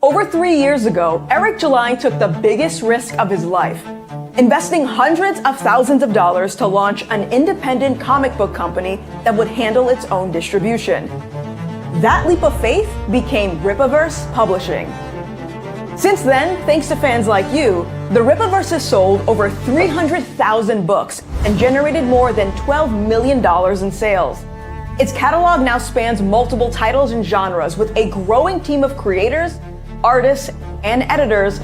Over 3 years ago, Eric July took the biggest risk of his life, investing hundreds of thousands of dollars to launch an independent comic book company that would handle its own distribution. That leap of faith became Rippaverse Publishing. Since then, thanks to fans like you, the Rippaverse has sold over 300,000 books and generated more than $12 million in sales. Its catalog now spans multiple titles and genres with a growing team of creators, artists, and editors,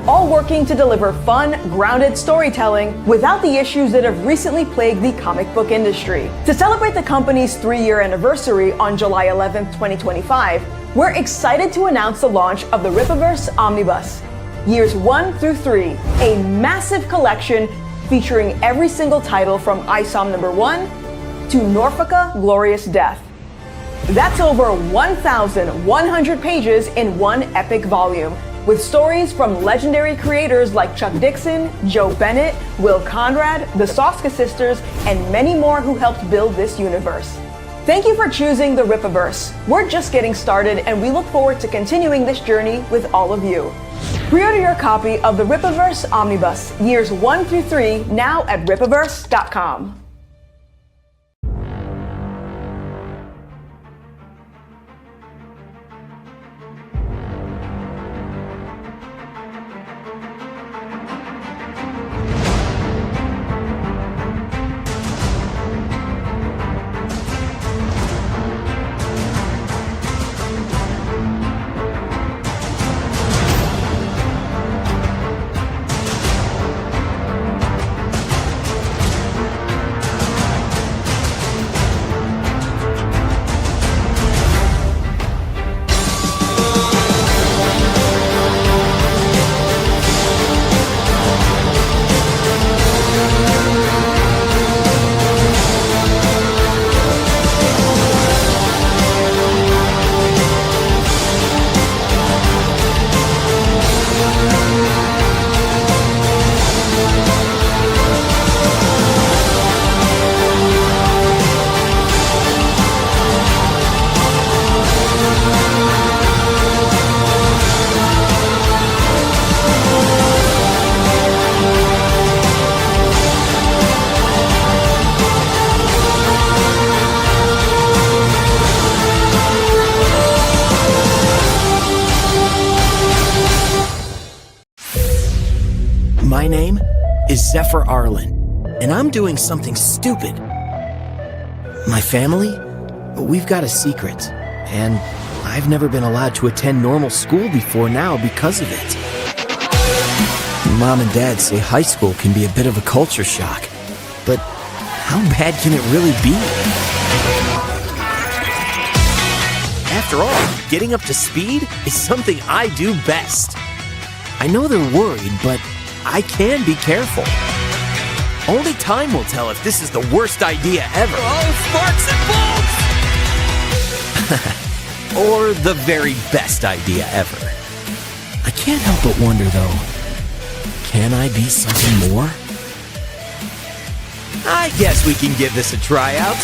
all working to deliver fun, grounded storytelling without the issues that have recently plagued the comic book industry. To celebrate the company's 3-year anniversary on July 11, 2025, we're excited to announce the launch of the Rippaverse Omnibus, Years 1 through 3, a massive collection featuring every single title from ISOM number 1 to Norfolka Glorious Death. That's over 1,100 pages in one epic volume, with stories from legendary creators like Chuck Dixon, Joe Bennett, Will Conrad, the Soska sisters, and many more who helped build this universe. Thank you for choosing the Rippaverse. We're just getting started, and we look forward to continuing this journey with all of you. Pre-order your copy of the Rippaverse Omnibus, Years 1 through 3, now at rippaverse.com. My name is Zephyr and I'm doing something stupid. My family? We've got a secret, and I've never been allowed to attend normal school before now because of it. Mom and Dad say high school can be a bit of a culture shock, but how bad can it really be? After all, getting up to speed is something I do best. I know they're worried, but I can be careful. Only time will tell if this is the worst idea ever. Oh, sparks and bolts! Or the very best idea ever. I can't help but wonder, though, can I be something more? I guess we can give this a tryout.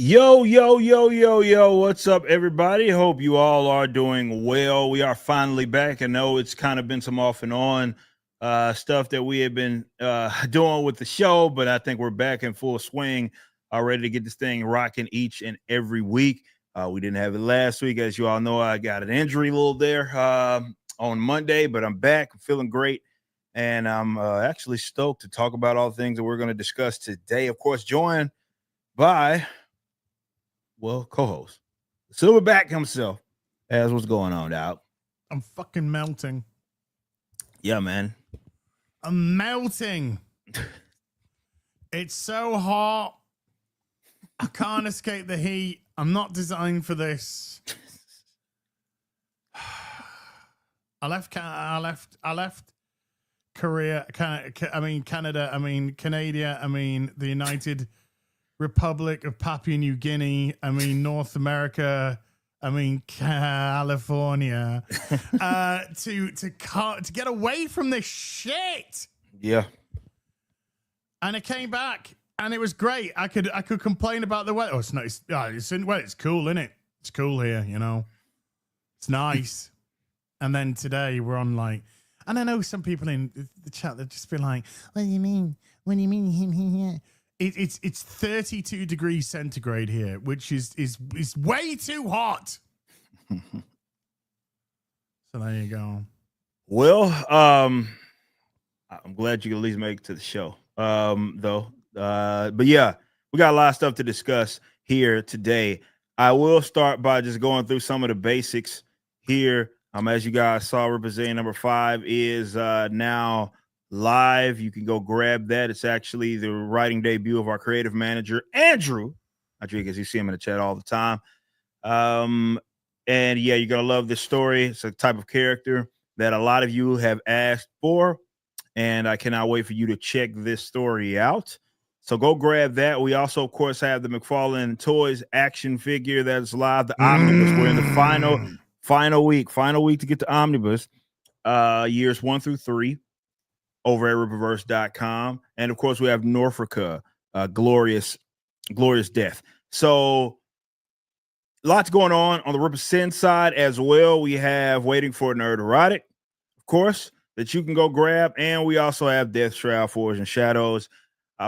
Yo, what's up, everybody? Hope you all are doing well. We are finally back. I know it's kind of been some off and on stuff that we have been doing with the show, but I think we're back in full swing, ready to get this thing rocking each and every week. We didn't have it last week. As you all know, I got an injury a little there on Monday, but I'm back. I'm feeling great, and I'm actually stoked to talk about all the things that we're going to discuss today. Of course, joined by... co-host, Silverback himself. As what's going on, Doc? I'm fucking melting. Yeah, man. I'm melting. It's so hot. I can't escape the heat. I'm not designed for this. I left Korea. Canada. Canada. The United Republic of Papua New Guinea, North America, California, to get away from this shit. Yeah. And it came back, and it was great. I could complain about the weather. Oh, it's not. It's cool, isn't it? It's cool here, you know. It's nice. And then today we're on like, and I know some people in the chat that just be like, "What do you mean? What do you mean him here?" It's 32 degrees centigrade here, which is way too hot. So there you go. Well, I'm glad you can at least make it to the show. Though. But yeah, we got a lot of stuff to discuss here today. I will start by just going through some of the basics here. As you guys saw, RippaZine number 5 is now live. You can go grab that. It's actually the writing debut of our creative manager, Andrew Rodriguez. You see him in the chat all the time. And yeah, you're gonna love this story. It's a type of character that a lot of you have asked for, and I cannot wait for you to check this story out. So go grab that. We also, of course, have the McFarlane Toys action figure that's live. The Omnibus. We're in the final week to get the Omnibus. Years 1 through 3 over at Rippaverse.com. And of course, we have Norfolka, glorious death. So lots going on the RippaZine side as well. We have Waiting for Nerd Erotic, of course, that you can go grab. And we also have Death Shroud, Forge and Shadows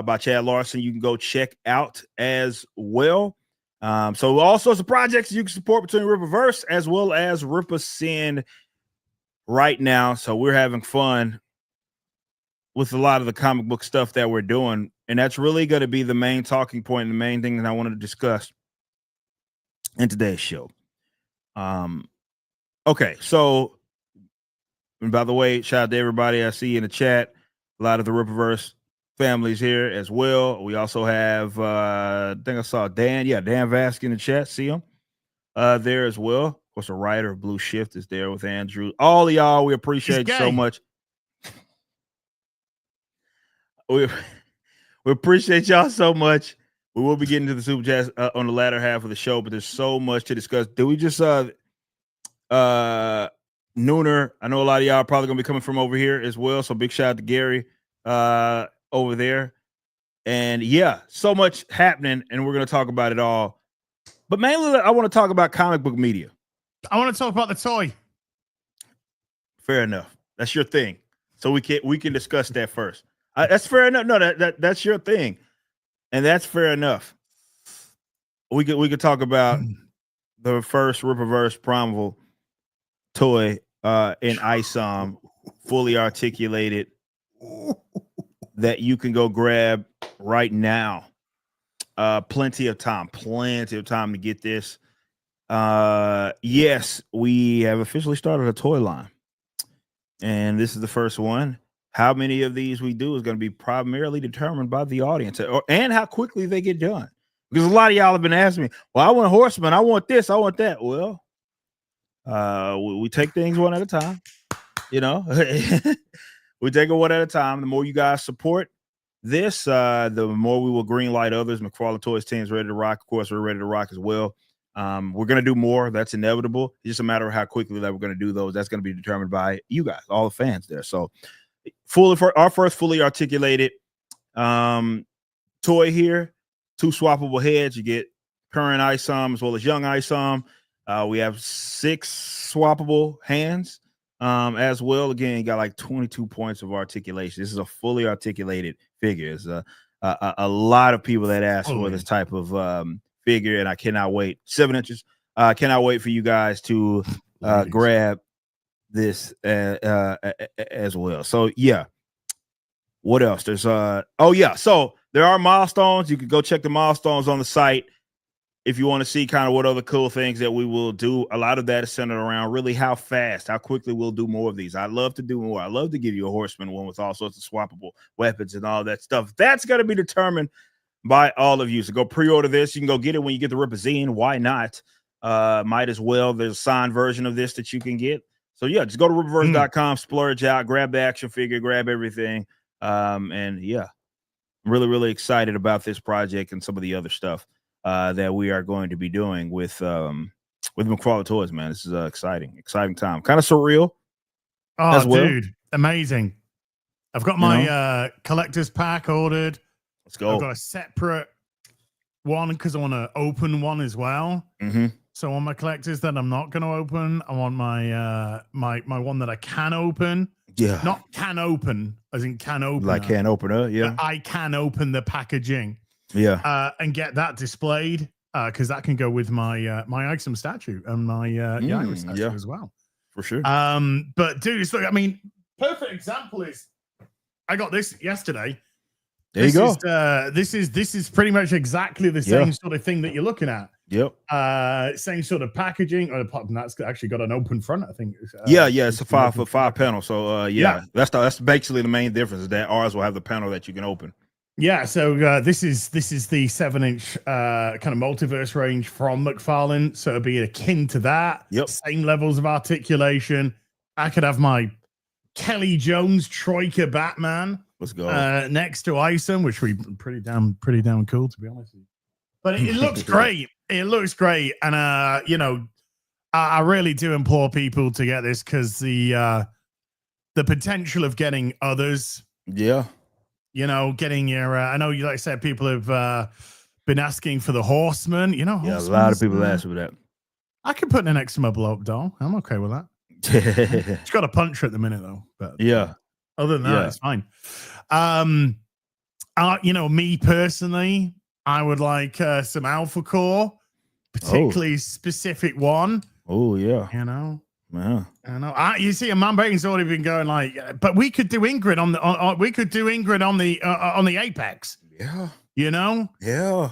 by Chad Larson. You can go check out as well. So all sorts of projects you can support between Rippaverse as well as RippaZine right now. So we're having fun with a lot of the comic book stuff that we're doing. And that's really going to be the main talking point and the main thing that I wanted to discuss in today's show. Okay, so, and by the way, shout out to everybody I see in the chat. A lot of the Rippaverse families here as well. We also have I think I saw Dan Vasky in the chat. See him there as well. Of course, a writer of Blue Shift is there with Andrew. All of y'all, we appreciate you so much. We appreciate y'all so much. We will be getting to the super chats on the latter half of the show, but there's so much to discuss. Did we just Nooner? I know a lot of y'all are probably gonna be coming from over here as well. So big shout out to Gary over there. And yeah, so much happening, and we're gonna talk about it all. But mainly I want to talk about comic book media. I want to talk about the toy. Fair enough. That's your thing. So we can discuss that first. That's fair enough. No, that's your thing. And that's fair enough. We could talk about the first Rippaverse Primeval toy in ISOM, fully articulated, that you can go grab right now. Plenty of time to get this. Yes, we have officially started a toy line, and this is the first one. How many of these we do is going to be primarily determined by the audience and how quickly they get done. Because a lot of y'all have been asking me, well, I want Horseman, I want this, I want that. Well, we take things one at a time. You know, we take it one at a time. The more you guys support this, the more we will green light others. McFarlane Toys team is ready to rock. Of course, we're ready to rock as well. We're going to do more. That's inevitable. It's just a matter of how quickly that we're going to do those. That's going to be determined by you guys, all the fans there. So for our first fully articulated toy here, 2 swappable heads. You get current ISOM as well as young ISOM. We have 6 swappable hands as well. Again, you got like 22 points of articulation. This is a fully articulated figure. It's a lot of people that ask for this type of figure, and I cannot wait. 7 inches. Cannot wait for you guys to grab this as well. So yeah, what else? There's so there are milestones. You can go check the milestones on the site if you want to see kind of what other cool things that we will do. A lot of that is centered around really how quickly we'll do more of these. I love to do more. I love to give you a Horseman one with all sorts of swappable weapons and all that stuff. That's going to be determined by all of you. So go pre-order this. You can go get it when you get the RippaZine. Why not? Might as well. There's a signed version of this that you can get. So yeah, just go to Rippaverse.com, splurge out, grab the action figure, grab everything. And yeah, I'm really, really excited about this project and some of the other stuff that we are going to be doing with McFarlane Toys, man. This is exciting time. Kind of surreal. Oh, as well. Dude, amazing. I've got my collector's pack ordered. Let's go. I've got a separate one because I want to open one as well. Mm-hmm. So on my collectors that I'm not going to open, I want my my one that I can open. Yeah. Not can open, as in can open. Like can opener, yeah. I can open the packaging. Yeah. And get that displayed because that can go with my my Isom statue and my Yaira statue as well. For sure. But dude, look, I mean, perfect example is I got this yesterday. There you go. This is pretty much exactly the same sort of thing that you're looking at. Yep. Same sort of packaging. Or apart from that's actually got an open front, I think. It's a 5x5 panel. So that's basically the main difference is that ours will have the panel that you can open. Yeah, so this is the 7-inch kind of multiverse range from McFarlane, so it'll be akin to that. Yep. Same levels of articulation. I could have my Kelly Jones Troika Batman. Let's go. Next to Isom, which would be pretty damn cool, to be honest with you. But it looks great. It looks great, and I really do implore people to get this because the potential of getting others. Yeah. Getting your, I know, like I said, people have been asking for the Horseman, Yeah, a lot of people ask for that. I can put it next to my blow-up doll. I'm okay with that. It's got a puncher at the minute, though. But other than that, it's fine. Me personally, I would like some Alpha Core, particularly specific one. Oh, yeah. Yeah. I know. You see, a man Bacon's already been going like, but we could do Ingrid on the. We could do Ingrid on the Apex. Yeah. Yeah.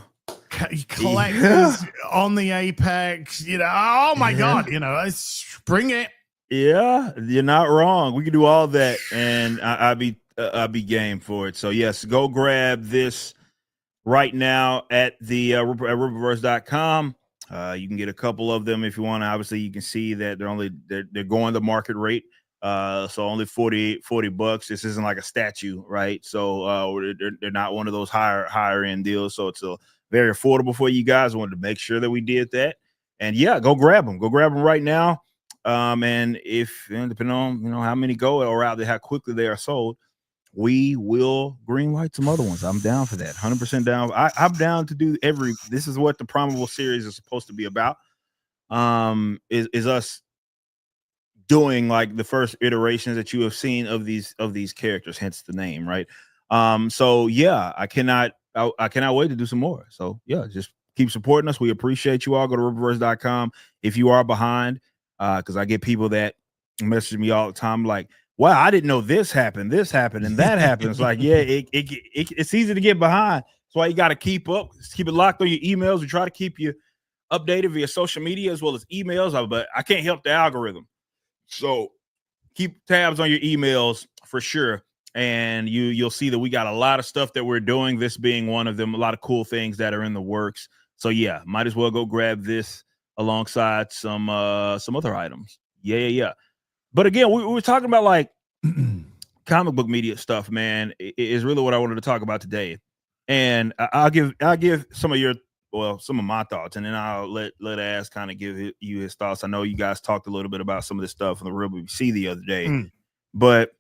Collectors on the Apex. Oh my God. Let's bring it. Yeah, you're not wrong. We can do all that, and I'd be game for it. So yes, go grab this right now at the at Rippaverse.com. You can get a couple of them if you want. Obviously, you can see that they're going the market rate. So only $40. This isn't like a statue, right? So they're not one of those higher end deals. So it's very affordable for you guys. I wanted to make sure that we did that. And yeah, go grab them. Go grab them right now. And depending on how many go or out there, how quickly they are sold, we will green light some other ones. I'm down for that. 100% down. I'm down to do this is what the Primeval series is supposed to be about. Is us doing like the first iterations that you have seen of these characters, hence the name, right? So yeah, I cannot wait to do some more. So yeah, just keep supporting us. We appreciate you all. Go to Rippaverse.com if you are behind, because I get people that message me all the time like, wow, I didn't know this happened, and that happens. Like, yeah, it's easy to get behind. That's why you got to keep up, keep it locked on your emails. We try to keep you updated via social media as well as emails, but I can't help the algorithm. So keep tabs on your emails for sure. And you'll see that we got a lot of stuff that we're doing, this being one of them, a lot of cool things that are in the works. So yeah, might as well go grab this alongside some other items. Yeah. But again, we were talking about like comic book media stuff, man. Is really what I wanted to talk about today. And I'll give some of my thoughts, and then I'll let Ash kind of give you his thoughts. I know you guys talked a little bit about some of this stuff on the Real BBC the other day, but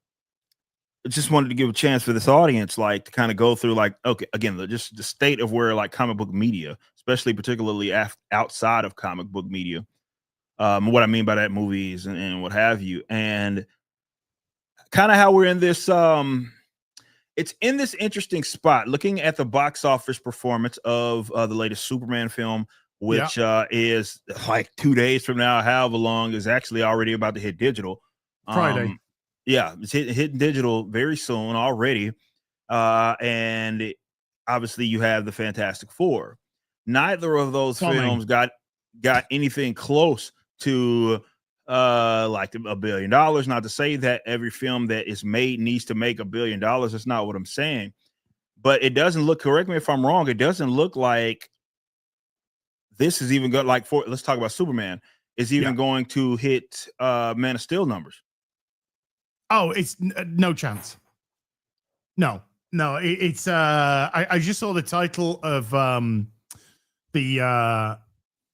I just wanted to give a chance for this audience, like to kind of go through, like, okay, again, just the state of where like comic book media, especially particularly outside of comic book media, what I mean by that, movies and what have you, and kind of how we're in this. It's in this interesting spot, looking at the box office performance of the latest Superman film, which is like 2 days from now, however long, is actually already about to hit digital. Friday. Yeah, it's hitting digital very soon already. And obviously you have the Fantastic Four. Neither of those films got anything close to like $1 billion. Not to say that every film that is made needs to make $1 billion. That's not what I'm saying. But it doesn't look, correct me if I'm wrong, it doesn't look like this is even good. Like, let's talk about Superman, is even going to hit Man of Steel numbers. Oh, it's no chance. No, it's I just saw the title of the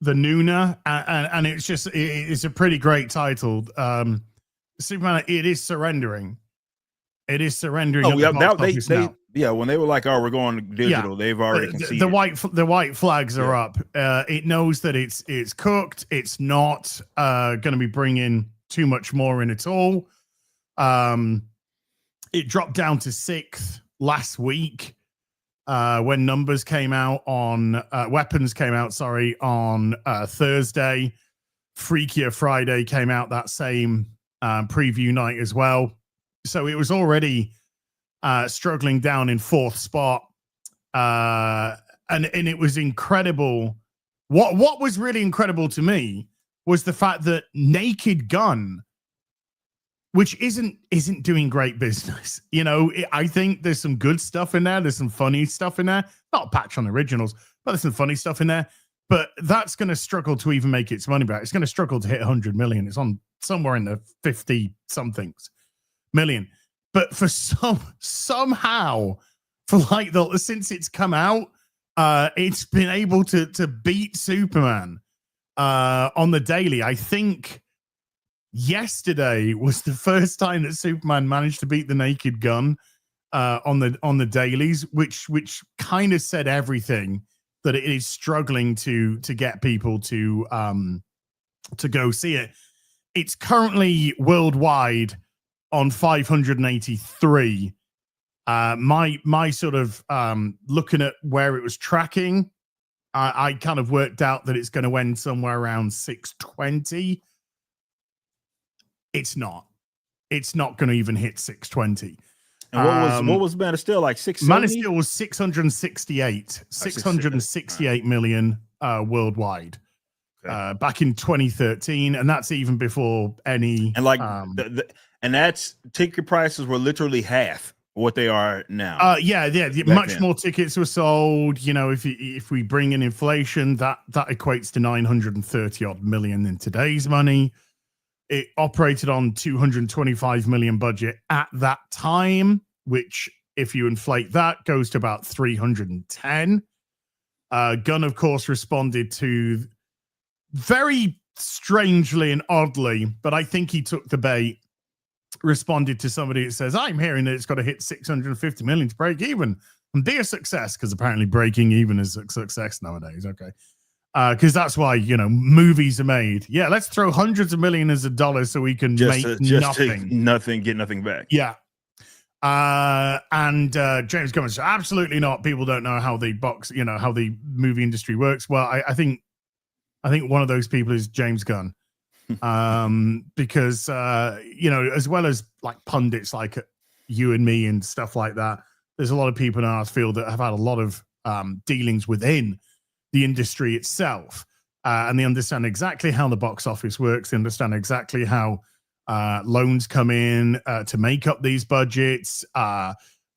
Nuna, and it's just it's a pretty great title. Superman, it is surrendering. It is surrendering. Oh, at yeah, the box office now. yeah, when they were like, "Oh, we're going digital," they've already conceded. The white flags are up. It knows that it's cooked. It's not going to be bringing too much more in at all. It dropped down to 6th last week when numbers came out on weapons came out. Sorry, on Thursday. Freakier Friday came out that same preview night as well. So it was already struggling down in 4th spot. And it was incredible. What was really incredible to me was the fact that Naked Gun, which isn't doing great business. You know, I think there's some good stuff in there. There's some funny stuff in there. Not a patch on originals, but there's some funny stuff in there. But that's going to struggle to even make its money back. It's going to struggle to hit 100 million. It's on somewhere in the 50 somethings million. But for somehow, for like since it's come out, it's been able to beat Superman on the daily. I think yesterday was the first time that Superman managed to beat the Naked Gun on the dailies, which kind of said everything, that it is struggling to get people to go see it. It's currently worldwide on 583. My sort of looking at where it was tracking, I kind of worked out that it's going to end somewhere around 620. It's not going to even hit 620. And what was Man of Steel, like 670? Man of Steel was 668 million worldwide back in 2013, and that's even before any. And like and that's ticket prices were literally half what they are now. Much more tickets were sold. You know, if we bring in inflation, that equates to 930 odd million in today's money. It operated on 225 million budget at that time, which, if you inflate that, goes to about 310. Gunn, of course, responded to very strangely and oddly, but I think he took the bait, responded to somebody that says, I'm hearing that it's got to hit 650 million to break even and be a success, because apparently breaking even is a success nowadays. Okay. Because that's why, you know, movies are made. Yeah, let's throw hundreds of millions of dollars so we can make nothing. Get nothing back. Yeah. And James Gunn said, absolutely not. People don't know how the how the movie industry works. Well, I think one of those people is James Gunn. Because as well as like pundits like you and me and stuff like that, there's a lot of people in our field that have had a lot of dealings within the industry itself, and they understand exactly how the box office works. They understand exactly how loans come in to make up these budgets.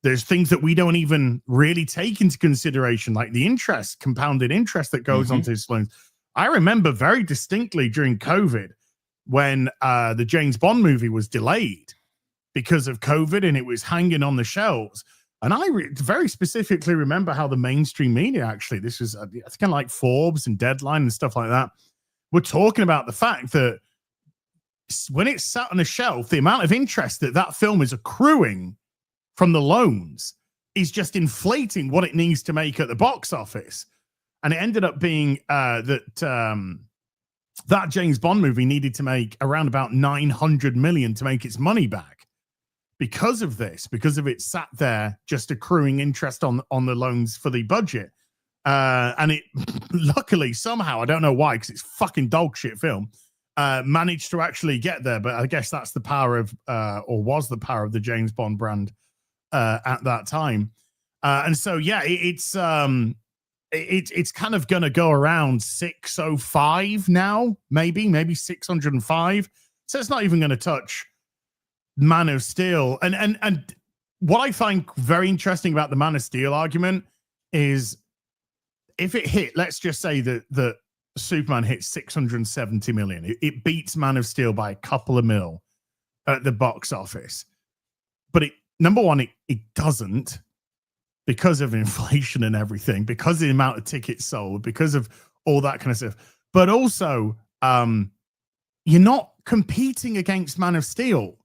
There's things that we don't even really take into consideration, like the interest, compounded interest that goes onto these loans. I remember very distinctly during COVID when the James Bond movie was delayed because of COVID and it was hanging on the shelves. And I very specifically remember how the mainstream media, actually, this was it's kind of like Forbes and Deadline and stuff like that, were talking about the fact that when it's sat on a shelf, the amount of interest that film is accruing from the loans is just inflating what it needs to make at the box office. And it ended up being that James Bond movie needed to make around about 900 million to make its money back. Because of this, because of it sat there just accruing interest on the loans for the budget. And it luckily somehow, I don't know why, because it's fucking dog shit film, managed to actually get there. But I guess that's the power of, or was the power of the James Bond brand at that time. And so, yeah, it's kind of going to go around 605 now, maybe 605. So it's not even going to touch Man of Steel. And what I find very interesting about the Man of Steel argument is if it hit, let's just say that Superman hit 670 million. It beats Man of Steel by a couple of mil at the box office. But number one, it doesn't, because of inflation and everything, because of the amount of tickets sold, because of all that kind of stuff. But also, you're not competing against Man of Steel.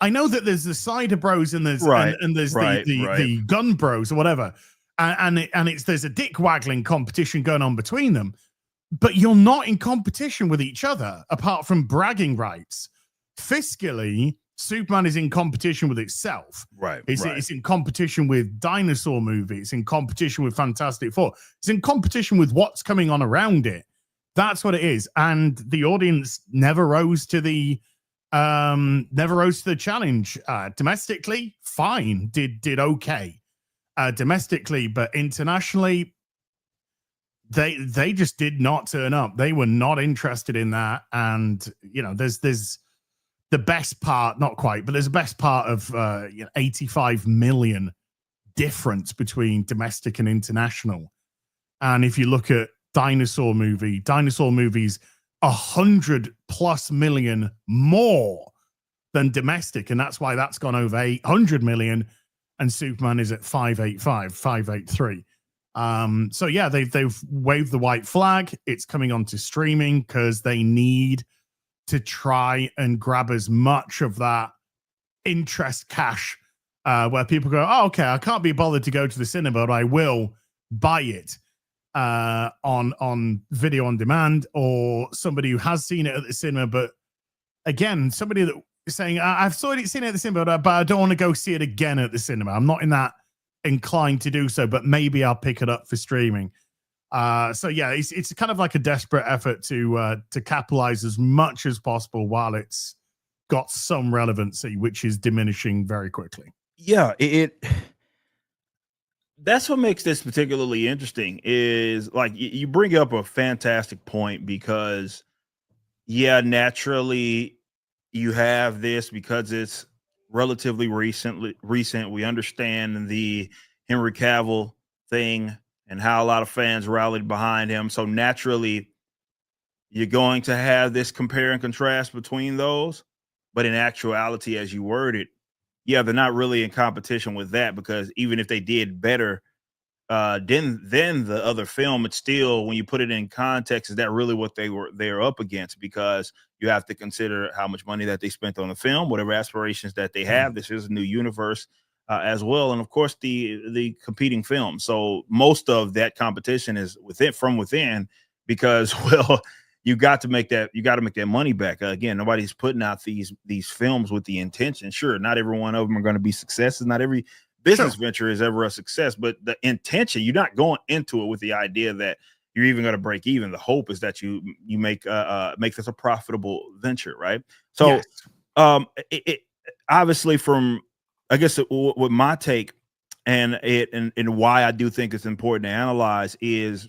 I know that there's the cider bros and there's Right, and there's right, the right. the gun bros or whatever, and it's there's a dick waggling competition going on between them, but you're not in competition with each other apart from bragging rights. Fiscally, Superman is in competition with itself. Right. It's in competition with Dinosaur Movie. It's in competition with Fantastic Four. It's in competition with what's coming on around it. That's what it is. And the audience never rose to the challenge. Domestically, fine, did okay. Domestically, but internationally, they just did not turn up. They were not interested in that. And there's the best part, not quite, but there's the best part of 85 million difference between domestic and international. And if you look at Dinosaur Movie's 100+ million more than domestic, and that's why that's gone over 800 million, and Superman is at 583. So yeah, they've waved the white flag. It's coming onto streaming because they need to try and grab as much of that interest cash where people go, oh, okay, I can't be bothered to go to the cinema, but I will buy it on video on demand, or somebody who has seen it at the cinema. But again, somebody that is saying, I've seen it at the cinema, but I don't want to go see it again at the cinema. I'm not in that inclined to do so, but maybe I'll pick it up for streaming. So yeah, it's kind of like a desperate effort to capitalize as much as possible while it's got some relevancy, which is diminishing very quickly. Yeah, that's what makes this particularly interesting is like you bring up a fantastic point because yeah, naturally you have this because it's relatively recent. We understand the Henry Cavill thing and how a lot of fans rallied behind him. So naturally, you're going to have this compare and contrast between those. But in actuality, as you word it, yeah, they're not really in competition with that because even if they did better than the other film, it's still, when you put it in context, is that really what they're up against? Because you have to consider how much money that they spent on the film, whatever aspirations that they have. This is a new universe. As well, and of course the competing films. So most of that competition is from within, because well, you got to make that money back. Again, nobody's putting out these films with the intention. Sure, not every one of them are going to be successes. Not every business venture is ever a success, but the intention, you're not going into it with the idea that you're even going to break even. The hope is that you make this a profitable venture, right? So, yes. It obviously from, I guess with my take and why I do think it's important to analyze is,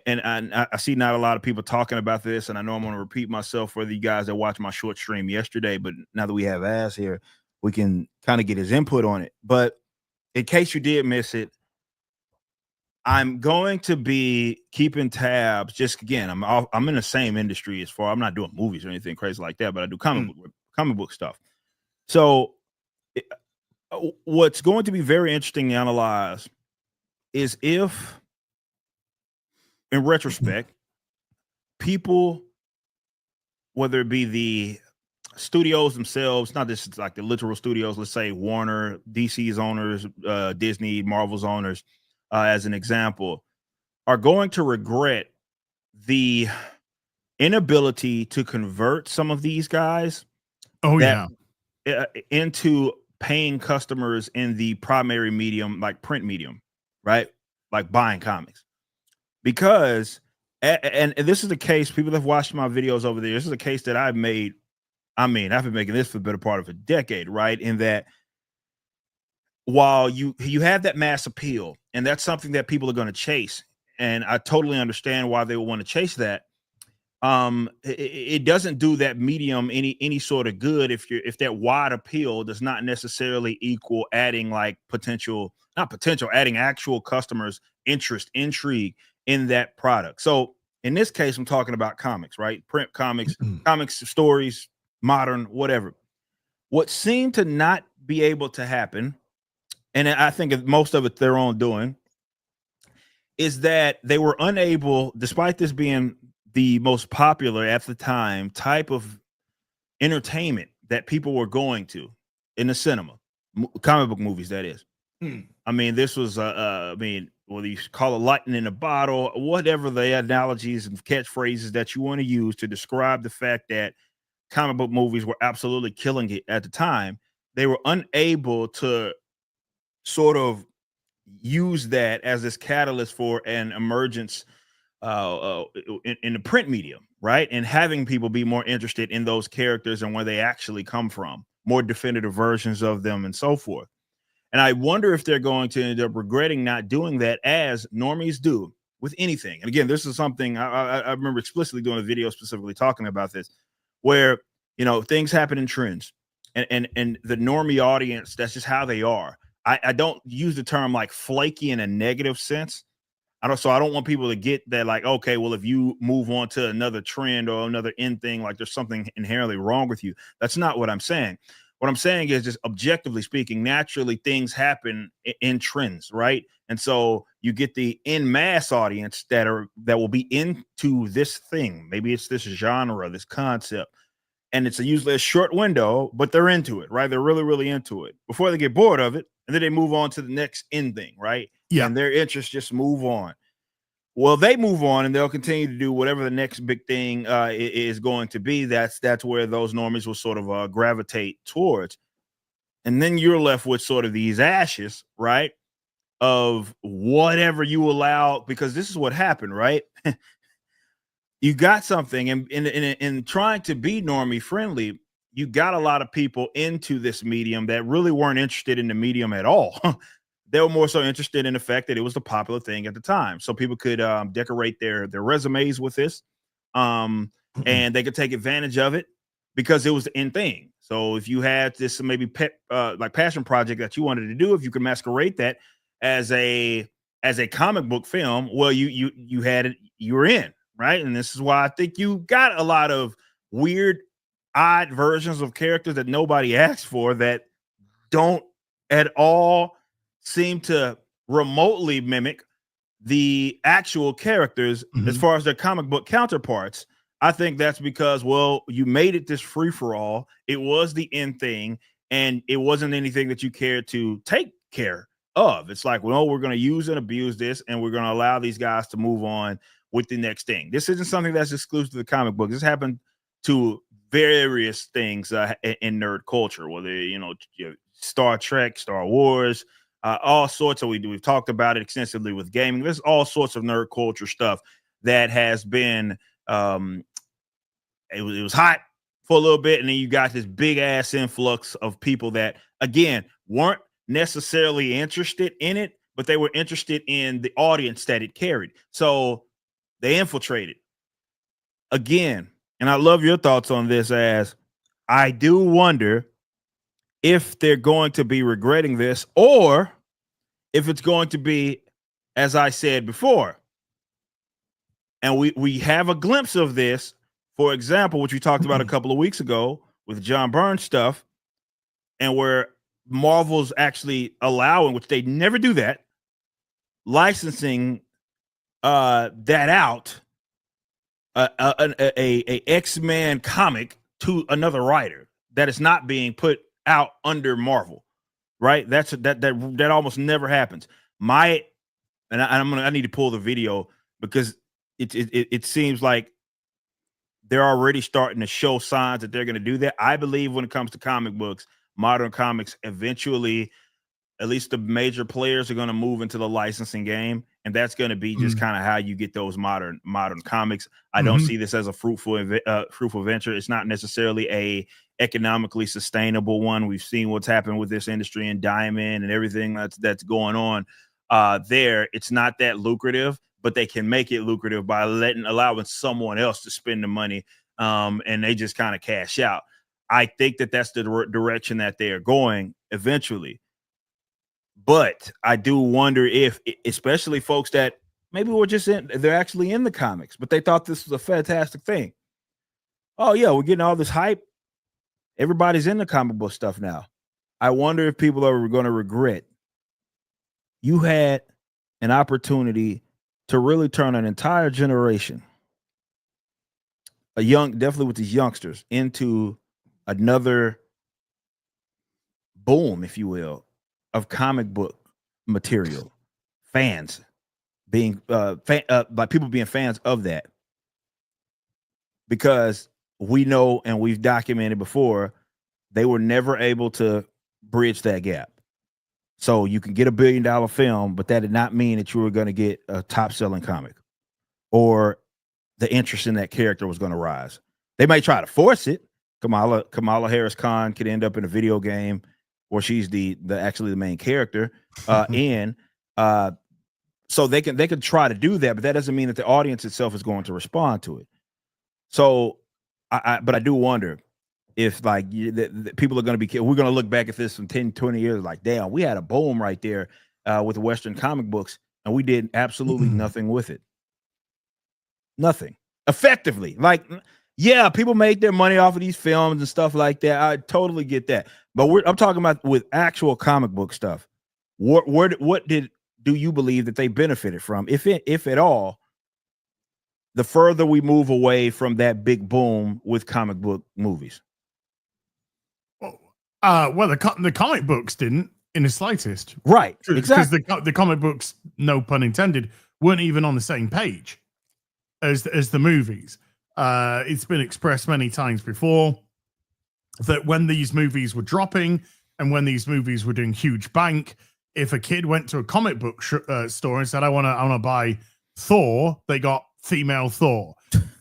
and I see not a lot of people talking about this, and I know I'm going to repeat myself for the guys that watched my short stream yesterday, but now that we have Az here, we can kind of get his input on it. But in case you did miss it, I'm going to be keeping tabs. Just again, I'm in the same industry as far. I'm not doing movies or anything crazy like that, but I do comic book stuff. So what's going to be very interesting to analyze is if, in retrospect, people, whether it be the studios themselves, not just like the literal studios, let's say Warner, DC's owners, Disney, Marvel's owners, as an example, are going to regret the inability to convert some of these guys into paying customers in the primary medium, like print medium, right? Like buying comics. Because, and this is the case, people that have watched my videos over there, this is a case that I've made. I mean, I've been making this for the better part of a decade, right? In that, while you have that mass appeal, and that's something that people are going to chase, and I totally understand why they would want to chase that. It doesn't do that medium any sort of good if that wide appeal does not necessarily equal adding adding actual customers' interest, intrigue in that product. So in this case, I'm talking about comics, right? Print comics, comics, stories, modern, whatever. What seemed to not be able to happen, and I think most of it their own doing, is that they were unable, despite this being the most popular at the time type of entertainment, that people were going to in the cinema, comic book movies, that is. I mean, this was, I mean, whether you call it lightning in a bottle, whatever the analogies and catchphrases that you want to use to describe the fact that comic book movies were absolutely killing it at the time, they were unable to sort of use that as this catalyst for an emergence in the print medium, right? And having people be more interested in those characters and where they actually come from, more definitive versions of them and so forth. And I wonder if they're going to end up regretting not doing that, as normies do with anything. And again, this is something I remember explicitly doing a video specifically talking about this, where, you know, things happen in trends, and the normie audience, that's just how they are. I don't use the term like flaky in a negative sense. I don't want people to get that like, okay, well, if you move on to another trend or another in thing, like there's something inherently wrong with you. That's not what I'm saying. What I'm saying is, just objectively speaking, naturally things happen in trends, right? And so you get the in mass audience that will be into this thing. Maybe it's this genre, this concept, and it's usually a short window, but they're into it, right? They're really, really into it before they get bored of it, and then they move on to the next in thing, right? Yeah. And their interests just move on. Well, they move on and they'll continue to do whatever the next big thing is going to be. That's where those normies will sort of gravitate towards. And then you're left with sort of these ashes, right? Of whatever you allow, because this is what happened, right? You got something, and in trying to be normie friendly, you got a lot of people into this medium that really weren't interested in the medium at all. They were more so interested in the fact that it was the popular thing at the time. So people could decorate their resumes with this, and they could take advantage of it because it was the in thing. So if you had this maybe like passion project that you wanted to do, if you could masquerade that as a comic book film, well, you had it, you were in, right? And this is why I think you got a lot of weird, odd versions of characters that nobody asked for, that don't at all seem to remotely mimic the actual characters as far as their comic book counterparts. I think that's because, well, you made it this free for all. It was the in thing, and it wasn't anything that you cared to take care of. It's like, well, we're going to use and abuse this, and we're going to allow these guys to move on with the next thing. This isn't something that's exclusive to the comic book. This happened to various things in nerd culture, whether, you know, Star Trek, Star Wars, all sorts of, we've talked about it extensively with gaming. There's all sorts of nerd culture stuff that has been, it was hot for a little bit, and then you got this big ass influx of people that, again, weren't necessarily interested in it, but they were interested in the audience that it carried. So they infiltrated again. And I love your thoughts on this, as I do wonder if they're going to be regretting this, or if it's going to be, as I said before, and we have a glimpse of this, for example, which we talked about a couple of weeks ago with John Byrne stuff, and where Marvel's actually allowing, which they never do that, licensing that out, a X-Men comic to another writer that is not being put out under Marvel, right? That almost never happens. I need to pull the video, because it seems like they're already starting to show signs that they're going to do that. I believe when it comes to comic books, modern comics, eventually, at least the major players are going to move into the licensing game, and that's going to be just kind of how you get those modern comics. I don't see this as a fruitful venture. It's not necessarily a economically sustainable one. We've seen what's happened with this industry and Diamond and everything that's going on there. It's not that lucrative, but they can make it lucrative by allowing someone else to spend the money, and they just kind of cash out. I think that's the direction that they are going eventually. But I do wonder if, especially folks that maybe they're actually in the comics, but they thought this was a fantastic thing. Oh yeah, we're getting all this hype. Everybody's in the comic book stuff now. I wonder if people are going to regret. You had an opportunity to really turn an entire generation, definitely with these youngsters, into another boom, if you will, of comic book material. Fans being by people being fans of that, because we know and we've documented before they were never able to bridge that gap. So you can get $1 billion film, but that did not mean that you were going to get a top selling comic or the interest in that character was going to rise. They may try to force it. Kamala Harris Khan could end up in a video game where she's the actually the main character. So they can try to do that, but that doesn't mean that the audience itself is going to respond to it. So, but I do wonder if like the people are going to be, we're going to look back at this in 10, 20 years, like, damn, we had a boom right there with the Western comic books, and we did absolutely nothing with it. Nothing. Effectively. Like, yeah, people made their money off of these films and stuff like that. I totally get that. But I'm talking about with actual comic book stuff. What do you believe that they benefited from, if at all, the further we move away from that big boom with comic book movies? Well, the comic books didn't in the slightest. Right, exactly. Because the comic books, no pun intended, weren't even on the same page as the movies. It's been expressed many times before that when these movies were dropping and when these movies were doing huge bank, if a kid went to a comic book store and said, I want to buy Thor, they got female Thor.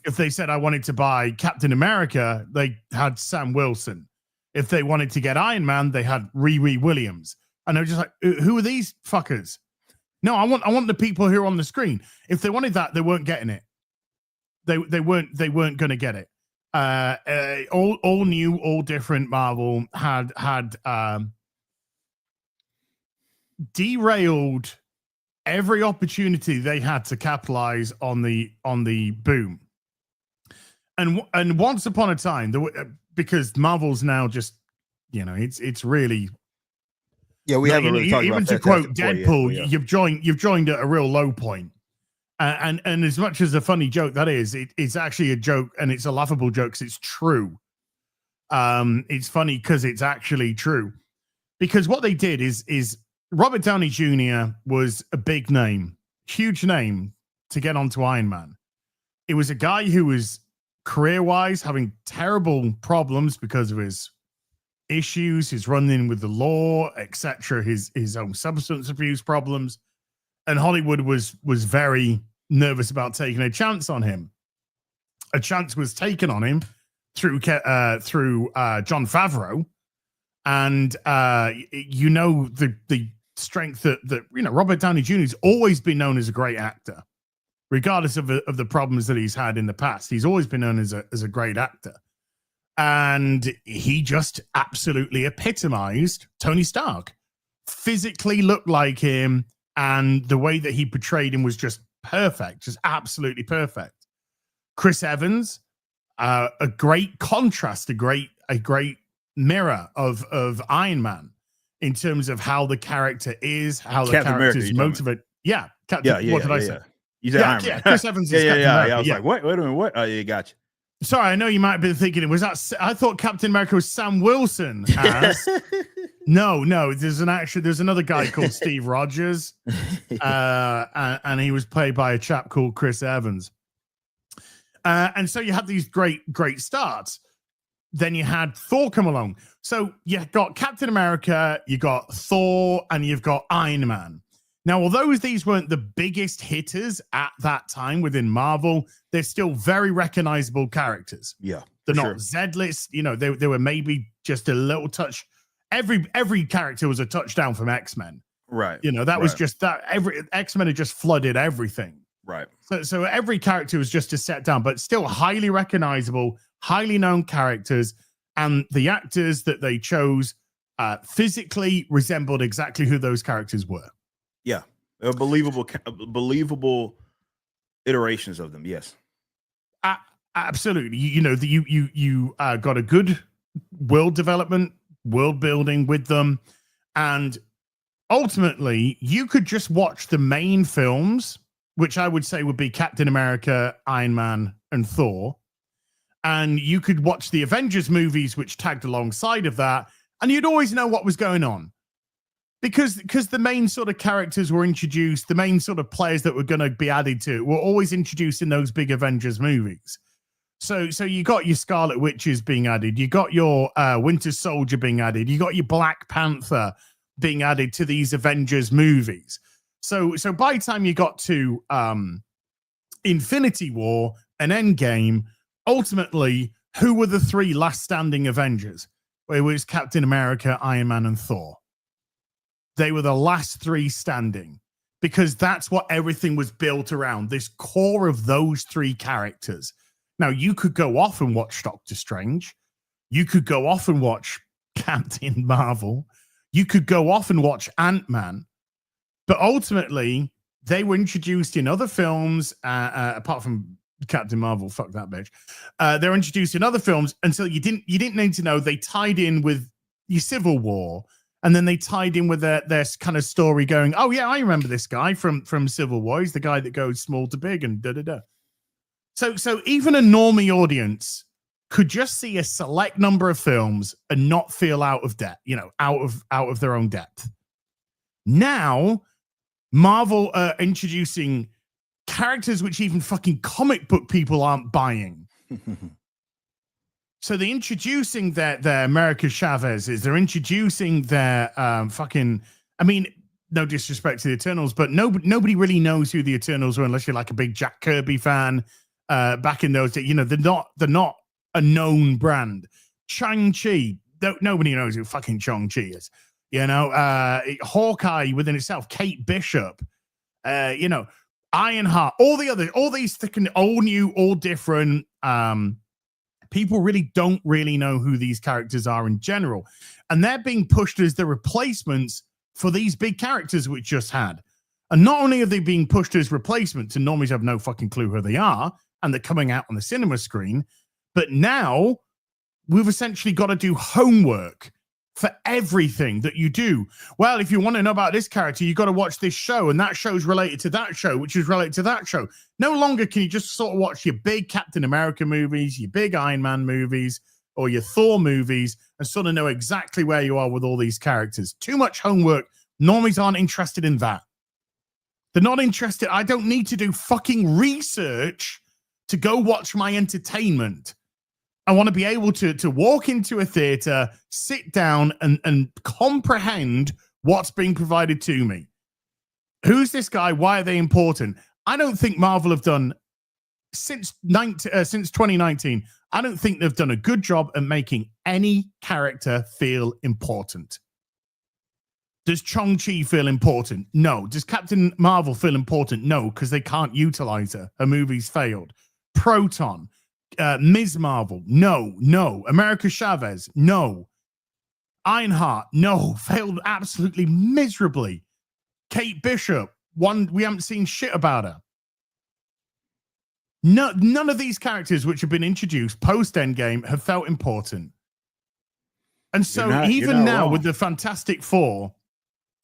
If they said, I wanted to buy Captain America, they had Sam Wilson. If they wanted to get Iron Man, they had Riri Williams. And they're just like, who are these fuckers? No, I want the people who are on the screen. If they wanted that, they weren't getting it. They weren't going to get it. All new, all different. Marvel had derailed every opportunity they had to capitalize on the boom. And once upon a time, because Marvel's now just, it's really, yeah, we haven't really talked even about to quote Deadpool, yeah. you've joined at a real low point. And as much as a funny joke that is, it's actually a joke, and it's a laughable joke because it's true. It's funny because it's actually true. Because what they did is Robert Downey Jr. was a big name, huge name to get onto Iron Man. It was a guy who was career-wise having terrible problems because of his issues, his run-in with the law, etc., his own substance abuse problems. And Hollywood was very nervous about taking a chance on him. A chance was taken on him through John Favreau, and the strength that Robert Downey Jr. has always been known as a great actor, regardless of the problems that he's had in the past. He's always been known as a great actor, and he just absolutely epitomized Tony Stark. Physically looked like him. And the way that he portrayed him was just perfect, just absolutely perfect. Chris Evans, a great contrast, a great mirror of Iron Man in terms of how the character is, how the character is motivated. Yeah, what did I say? You said Iron Man. Yeah, Chris Evans is Captain America. I was like, wait a minute, what? Oh, yeah, gotcha. Sorry, I know you might have been thinking I thought Captain America was Sam Wilson. No, there's another guy called Steve Rogers, and he was played by a chap called Chris Evans. And so you had these great starts. Then you had Thor come along. So you got Captain America, you got Thor, and you've got Iron Man. Now, although these weren't the biggest hitters at that time within Marvel, they're still very recognizable characters. Yeah, they're not Z-list. They were maybe just a little touch. Every character was a touchdown from X-Men. Right. That was just that. Every X-Men had just flooded everything. Right. So every character was just a set down, but still highly recognizable, highly known characters, and the actors that they chose physically resembled exactly who those characters were. Yeah, believable iterations of them. Yes, absolutely. You got a good world development, world building with them, and ultimately you could just watch the main films, which I would say would be Captain America, Iron Man, and Thor, and you could watch the Avengers movies, which tagged alongside of that, and you'd always know what was going on. Because the main sort of characters were introduced, the main sort of players that were going to be added to were always introduced in those big Avengers movies. So you got your Scarlet Witches being added, you got your Winter Soldier being added, you got your Black Panther being added to these Avengers movies. So by the time you got to Infinity War and Endgame, ultimately, who were the three last standing Avengers? It was Captain America, Iron Man, and Thor. They were the last three standing because that's what everything was built around, this core of those three characters. Now, you could go off and watch Doctor Strange. You could go off and watch Captain Marvel. You could go off and watch Ant-Man. But ultimately, they were introduced in other films, apart from Captain Marvel, fuck that bitch. They were introduced in other films until you didn't need to know they tied in with your Civil War. And then they tied in with their kind of story going, oh, yeah, I remember this guy from Civil War. He's the guy that goes small to big and da-da-da. So even a normie audience could just see a select number of films and not feel out of depth, out of their own depth. Now, Marvel are introducing characters which even fucking comic book people aren't buying. So they're introducing their America Chavez's. They're introducing their no disrespect to the Eternals, but nobody really knows who the Eternals are unless you're like a big Jack Kirby fan. Back in those days, they're not a known brand. Shang-Chi, nobody knows who fucking Shang-Chi is. Hawkeye within itself, Kate Bishop, Ironheart, all these all new, all different. People don't really know who these characters are in general. And they're being pushed as the replacements for these big characters we just had. And not only are they being pushed as replacements, and normies have no fucking clue who they are, and they're coming out on the cinema screen, but now we've essentially got to do homework for everything that you do. Well, if you want to know about this character, you got to watch this show, and that show's related to that show, which is related to that show. No longer can you just sort of watch your big Captain America movies, your big Iron Man movies, or your Thor movies, and sort of know exactly where you are with all these characters. Too much homework. Normies aren't interested in that. They're not interested. I don't need to do fucking research to go watch my entertainment. I want to be able to walk into a theater, sit down, and comprehend what's being provided to me. Who's this guy? Why are they important? I don't think Marvel have done, since 2019, I don't think they've done a good job at making any character feel important. Does Shang-Chi feel important? No. Does Captain Marvel feel important? No, because they can't utilize her. Her movie's failed. Proton. Ms. Marvel, no. America Chavez, no. Ironheart, no. Failed absolutely miserably. Kate Bishop, we haven't seen shit about her. None of these characters which have been introduced post-Endgame have felt important. And so even now with the Fantastic Four,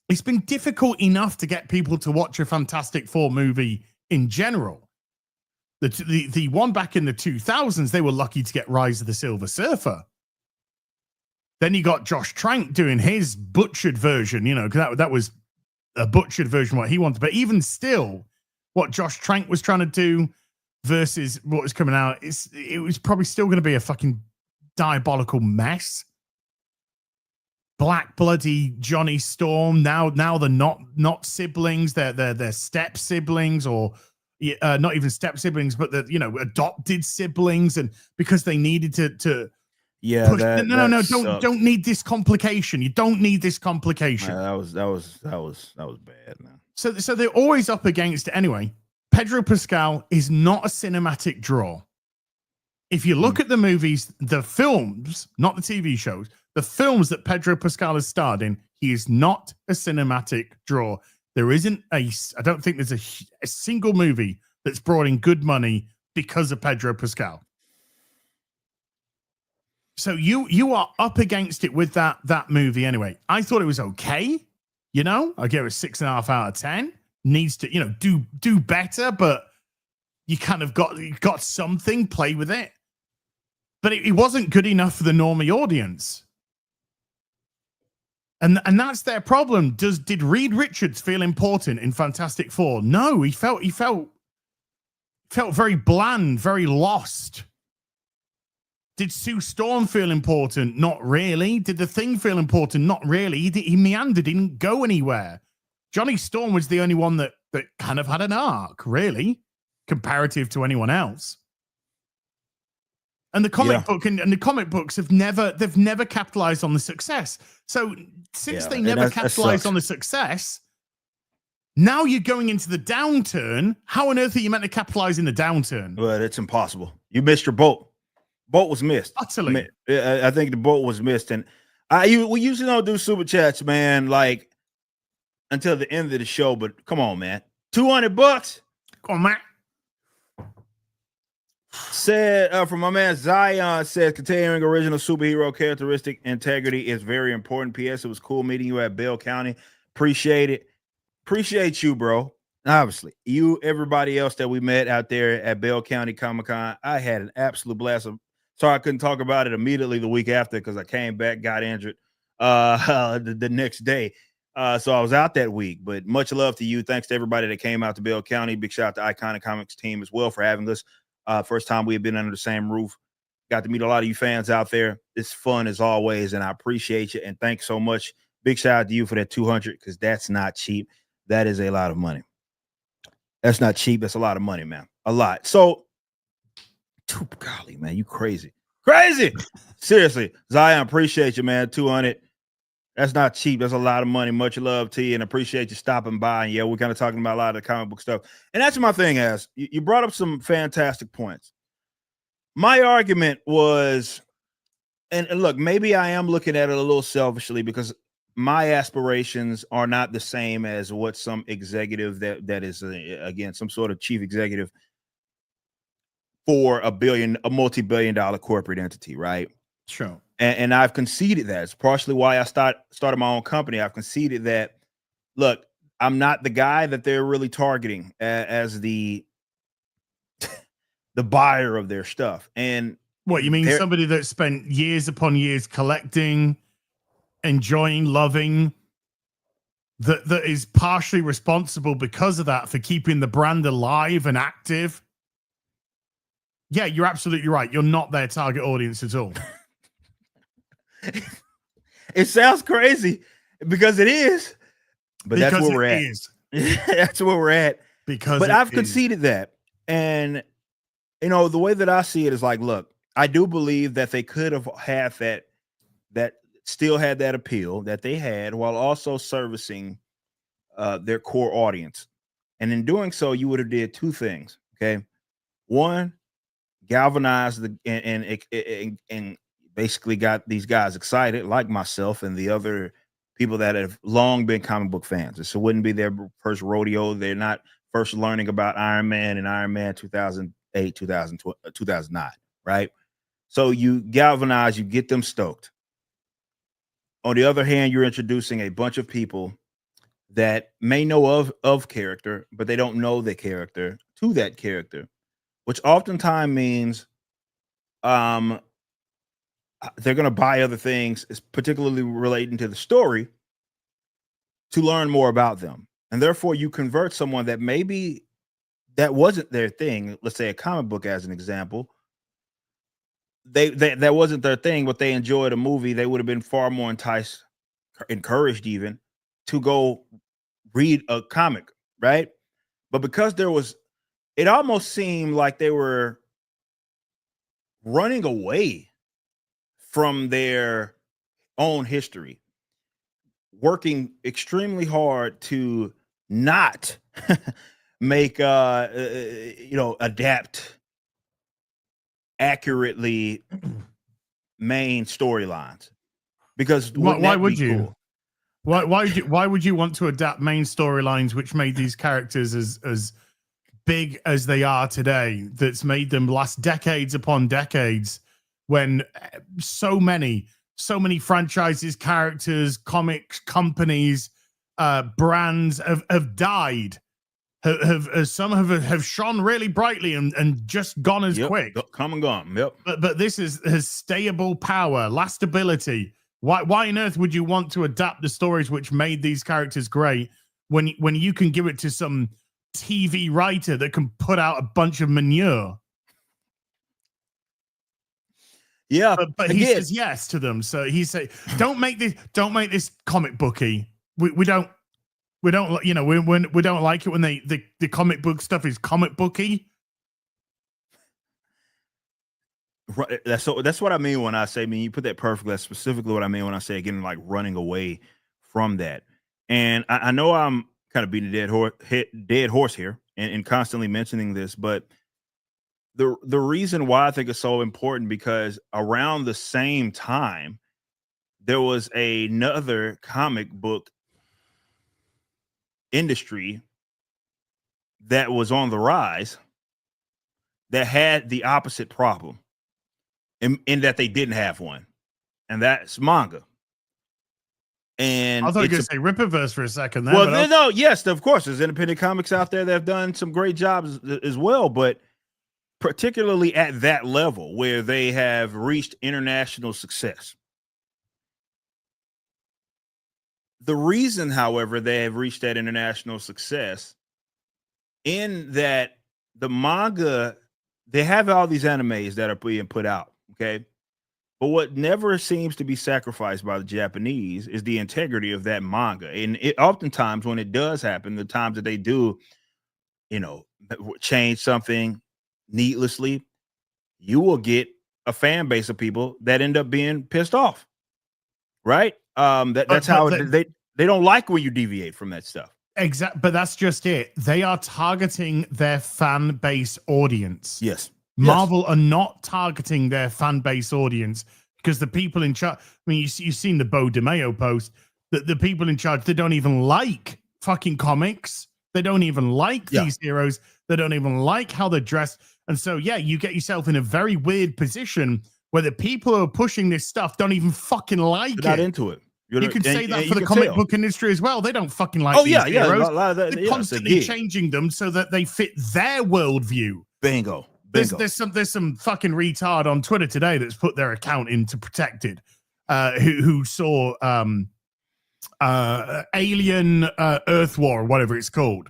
it's been difficult enough to get people to watch a Fantastic Four movie in general. The one back in the 2000s, they were lucky to get Rise of the Silver Surfer. Then you got Josh Trank doing his butchered version, because that was a butchered version of what he wanted. But even still, what Josh Trank was trying to do versus what was coming out, it was probably still going to be a fucking diabolical mess. Black bloody Johnny Storm. Now they're not siblings. They're step siblings or. Not even step siblings, but adopted siblings, and because they needed to push, don't need this complication. You don't need this complication. That was bad, man. So they're always up against it anyway. Pedro Pascal is not a cinematic draw. If you look at the movies, the films, not the TV shows, the films that Pedro Pascal has starred in, he is not a cinematic draw. There isn't I don't think there's a single movie that's brought in good money because of Pedro Pascal. So you are up against it with that movie anyway. I thought it was okay. I gave it a 6.5 out of 10. Needs to, do better, but you kind of got something, play with it. but it wasn't good enough for the normie audience. And that's their problem. Did Reed Richards feel important in Fantastic Four? No, he felt very bland, very lost. Did Sue Storm feel important? Not really. Did the Thing feel important? Not really. He meandered, he didn't go anywhere. Johnny Storm was the only one that kind of had an arc, really, comparative to anyone else. And the comic book and the comic books they've never capitalized on the success. So since they never capitalized on the success, now you're going into the downturn. How on earth are you meant to capitalize in the downturn? Well, it's impossible. You missed your boat. Boat was missed. Utterly. I think the boat was missed. And we usually don't do super chats, man, like until the end of the show. But come on, man. $200. Come on, man. Said from my man Zion, says continuing original superhero characteristic integrity is very important. P.S. It was cool meeting you at Bell County. Appreciate it. Appreciate you, bro. Obviously, you, everybody else that we met out there at Bell County Comic-Con. I had an absolute blast. Sorry I couldn't talk about it immediately the week after because I came back, got injured the next day. So I was out that week. But much love to you. Thanks to everybody that came out to Bell County. Big shout out to Iconic Comics team as well for having us. First time we had been under the same roof. Got to meet a lot of you fans out there. It's fun as always, and I appreciate you. And thanks so much. Big shout out to you for that 200 because that's not cheap. That is a lot of money. That's not cheap. That's a lot of money, man. A lot. So, golly, man, you crazy. Crazy. Seriously. Zion, appreciate you, man. 200. That's not cheap. That's a lot of money. Much love to you and appreciate you stopping by. And yeah, we're kind of talking about a lot of the comic book stuff. And that's my thing, as you brought up some fantastic points. My argument was, and look, maybe I am looking at it a little selfishly because my aspirations are not the same as what some executive that is, again, some sort of chief executive for a multi-billion dollar corporate entity, right? Sure. And I've conceded that. It's partially why I started my own company. I've conceded that, look, I'm not the guy that they're really targeting as the buyer of their stuff. And what, you mean somebody that spent years upon years collecting, enjoying, loving, that is partially responsible because of that for keeping the brand alive and active? Yeah, you're absolutely right. You're not their target audience at all. It sounds crazy because it is, but that's where we're at. That's where we're at. But I've conceded that. And, you know, the way that I see it is like, look, I do believe that they could have had that still had that appeal that they had while also servicing their core audience. And in doing so, you would have did two things. Okay. One, galvanize and basically got these guys excited, like myself and the other people that have long been comic book fans. This wouldn't be their first rodeo. They're not first learning about Iron Man and Iron Man 2008, 2009, right? So you galvanize, you get them stoked. On the other hand, you're introducing a bunch of people that may know of character, but they don't know the character to that character, which oftentimes means they're going to buy other things, particularly relating to the story, to learn more about them. And therefore, you convert someone that maybe that wasn't their thing. Let's say a comic book as an example. That wasn't their thing, but they enjoyed a movie. They would have been far more encouraged even to go read a comic, right? But because it almost seemed like they were running away from their own history, working extremely hard to not make adapt accurately main storylines. Because why would you? Cool? Why would you want to adapt main storylines which made these characters as big as they are today? That's made them last decades upon decades. When so many franchises, characters, comics, companies, brands have died have shone really brightly and just gone as quick. Come and gone. Yep. But this has stayable power, lastability. Why on earth would you want to adapt the stories which made these characters great when you can give it to some TV writer that can put out a bunch of manure? Yeah, but he says yes to them. So he said, don't make this comic booky. We don't we don't like it when the comic book stuff is comic booky. Right. That's what I mean when I say, you put that perfectly. That's specifically what I mean when I say, again, like running away from that. And I know I'm kind of beating a dead horse here and constantly mentioning this, but the reason why I think it's so important, because around the same time, there was another comic book industry that was on the rise that had the opposite problem. In that they didn't have one, and that's manga. And I thought you were going to say Rippaverse for a second. There, well, no, yes, of course, there's independent comics out there that have done some great jobs as well, but particularly at that level where they have reached international success. The reason, however, they have reached that international success in that the manga, they have all these animes that are being put out. Okay. But what never seems to be sacrificed by the Japanese is the integrity of that manga. And oftentimes when it does happen, the times that they do, change something needlessly, you will get a fan base of people that end up being pissed off. Right. That's how they don't like when you deviate from that stuff. Exactly. But that's just it. They are targeting their fan base audience. Yes. Marvel are not targeting their fan base audience because the people in charge, you've seen the Bo DeMeo post, that the people in charge, they don't even like fucking comics. They don't even like these heroes. They don't even like how they're dressed. And so, you get yourself in a very weird position where the people who are pushing this stuff don't even fucking like it. They're not into it. You could say that for the comic book industry as well. They don't fucking like these heroes. They're constantly changing them so that they fit their worldview. Bingo. There's some fucking retard on Twitter today that's put their account into protected, who saw Alien Earth War or whatever it's called,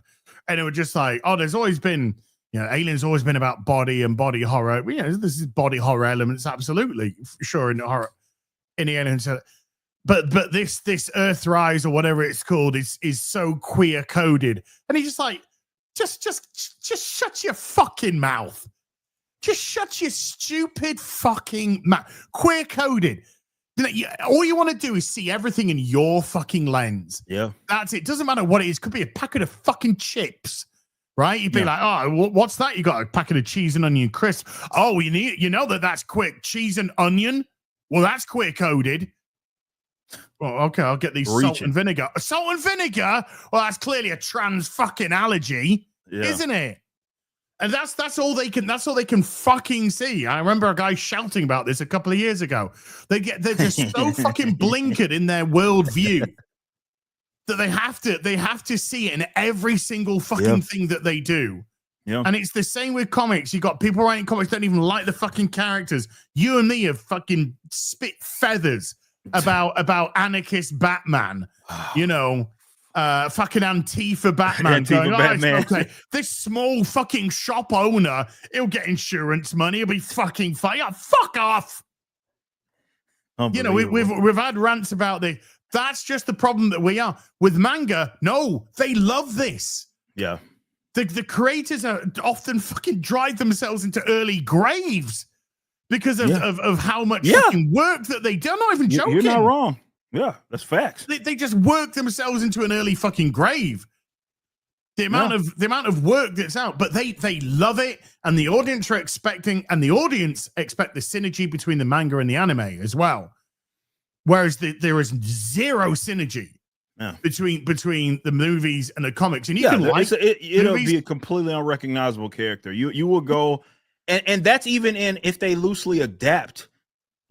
and it was just like, there's always been, Alien's always been about body and body horror. This is body horror elements, absolutely sure in the horror in the Alien. But this Earthrise or whatever it's called is so queer coded, and he's just like, just shut your fucking mouth. Just shut your stupid fucking mouth. Queer coded. All you want to do is see everything in your fucking lens. Yeah. That's it. Doesn't matter what it is. Could be a packet of fucking chips, right? You'd be like, what's that? You got a packet of cheese and onion crisp. Oh, you know that's quick. Cheese and onion? Well, that's queer coded. Well, okay, I'll get these salt and vinegar. Salt and vinegar? Well, that's clearly a trans fucking allergy, isn't it? And that's all they can fucking see. I remember a guy shouting about this a couple of years ago. They're just so fucking blinkered in their worldview that they have to see it in every single fucking thing that they do. Yeah. And it's the same with comics. You got people writing comics that don't even like the fucking characters. You and me have fucking spit feathers about anarchist Batman. Fucking Antifa Batman. Batman. Okay. This small fucking shop owner, he'll get insurance money. He'll be fucking fine. Yeah, fuck off. We've had rants about this. That's just the problem that we are with manga. No, they love this. Yeah. The creators are often fucking drive themselves into early graves because of how much fucking work that they do. I'm not even joking. You're not wrong. Yeah, that's facts. They just work themselves into an early fucking grave. The amount of work that's out, but they love it, and the audience are expecting, and the audience expect the synergy between the manga and the anime as well. Whereas there is zero synergy between the movies and the comics, and it'll be a completely unrecognizable character. You will go, and that's even if they loosely adapt.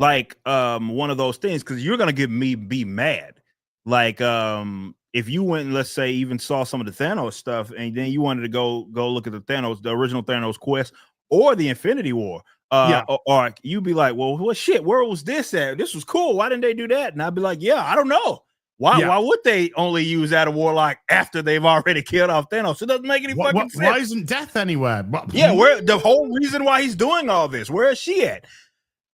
Like one of those things, because you're gonna be mad. Like if you went and let's say even saw some of the Thanos stuff, and then you wanted to go look at the original Thanos quest or the Infinity War arc, you'd be like, well, what shit? Where was this at? This was cool. Why didn't they do that? And I'd be like, yeah, I don't know. Why would they only use Adam Warlock after they've already killed off Thanos? It doesn't make any fucking sense. Why isn't Death anywhere? Yeah, where the whole reason why he's doing all this? Where is she at?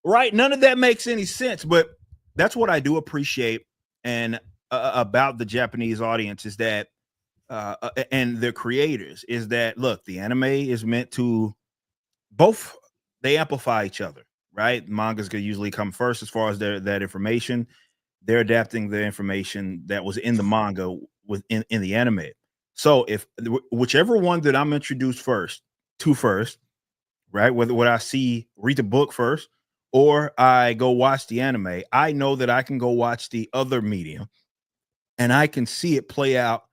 Right? None of that makes any sense. But that's what I do appreciate and about the Japanese audience is that and their creators is that look, the anime is meant to both they amplify each other, right? Mangas can usually come first as far as that information. They're adapting the information that was in the manga in the anime. So if whichever one that I'm introduced first, right? Whether I read the book first or I go watch the anime, I know that I can go watch the other medium and I can see it play out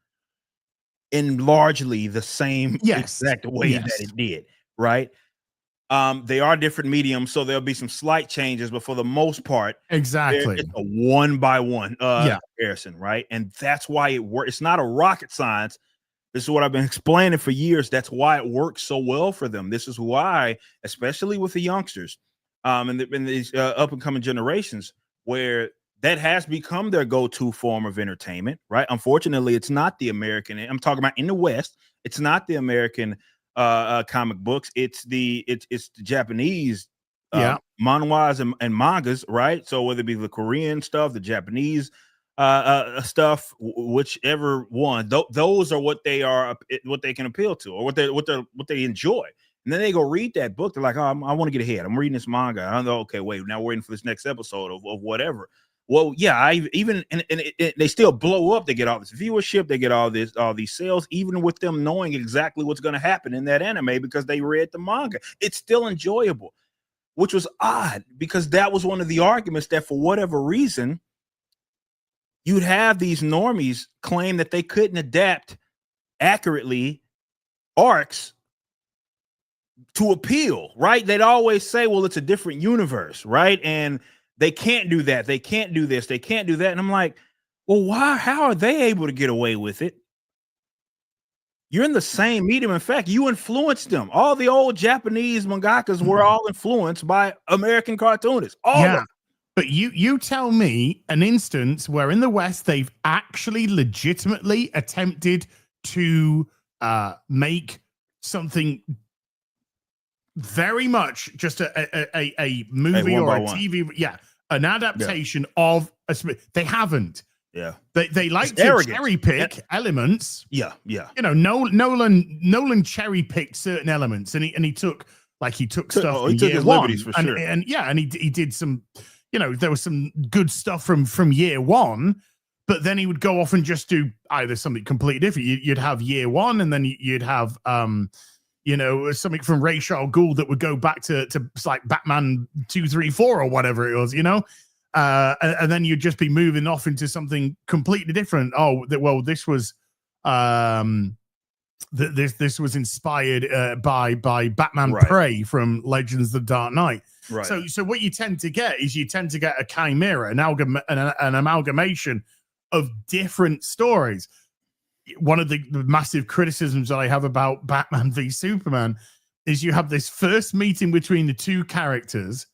in largely the same exact way that it did, right? They are different mediums, so there'll be some slight changes, but for the most part, exactly, it's a one-by-one comparison, right? And that's why it works. It's not a rocket science. This is what I've been explaining for years. That's why it works so well for them. This is why, especially with the youngsters, and these up-and-coming generations, where that has become their go-to form of entertainment, right? Unfortunately, it's not the American. I'm talking about in the West. It's not the American comic books. It's the Japanese manhwas and mangas, right? So whether it be the Korean stuff, the Japanese stuff, whichever one, those are what they can appeal to, or what they enjoy. And then they go read that book. They're like, oh, I want to get ahead. I'm reading this manga. I know, okay, wait, now we're waiting for this next episode of whatever. Well, yeah, they still blow up. They get all this viewership. They get all these sales, even with them knowing exactly what's going to happen in that anime because they read the manga. It's still enjoyable, which was odd because that was one of the arguments that for whatever reason, you'd have these normies claim that they couldn't adapt accurately arcs to appeal, right? They'd always say, well, it's a different universe, right? And they can't do that. They can't do this. They can't do that. And I'm like, well, why? How are they able to get away with it? You're in the same medium. In fact, you influenced them. All the old Japanese mangakas were all influenced by American cartoonists. All of them. But you tell me an instance where in the West they've actually legitimately attempted to make something very much just a movie or a TV, an adaptation of they haven't. Yeah, they like to cherry pick elements. Yeah. You know, Nolan cherry picked certain elements, and he took stuff. He took his liberties for sure. And he did some. You know, there was some good stuff from year one, but then he would go off and just do either something completely different. You'd have year one, and then you'd have something from Ra's al Ghul that would go back to like Batman 2, 3, 4 or whatever it was, and then you'd just be moving off into something completely different. This was this was inspired by Batman Prey from Legends of the Dark Knight. Right. So what you tend to get is a chimera, an amalgamation of different stories. One of the massive criticisms that I have about Batman v Superman is you have this first meeting between the two characters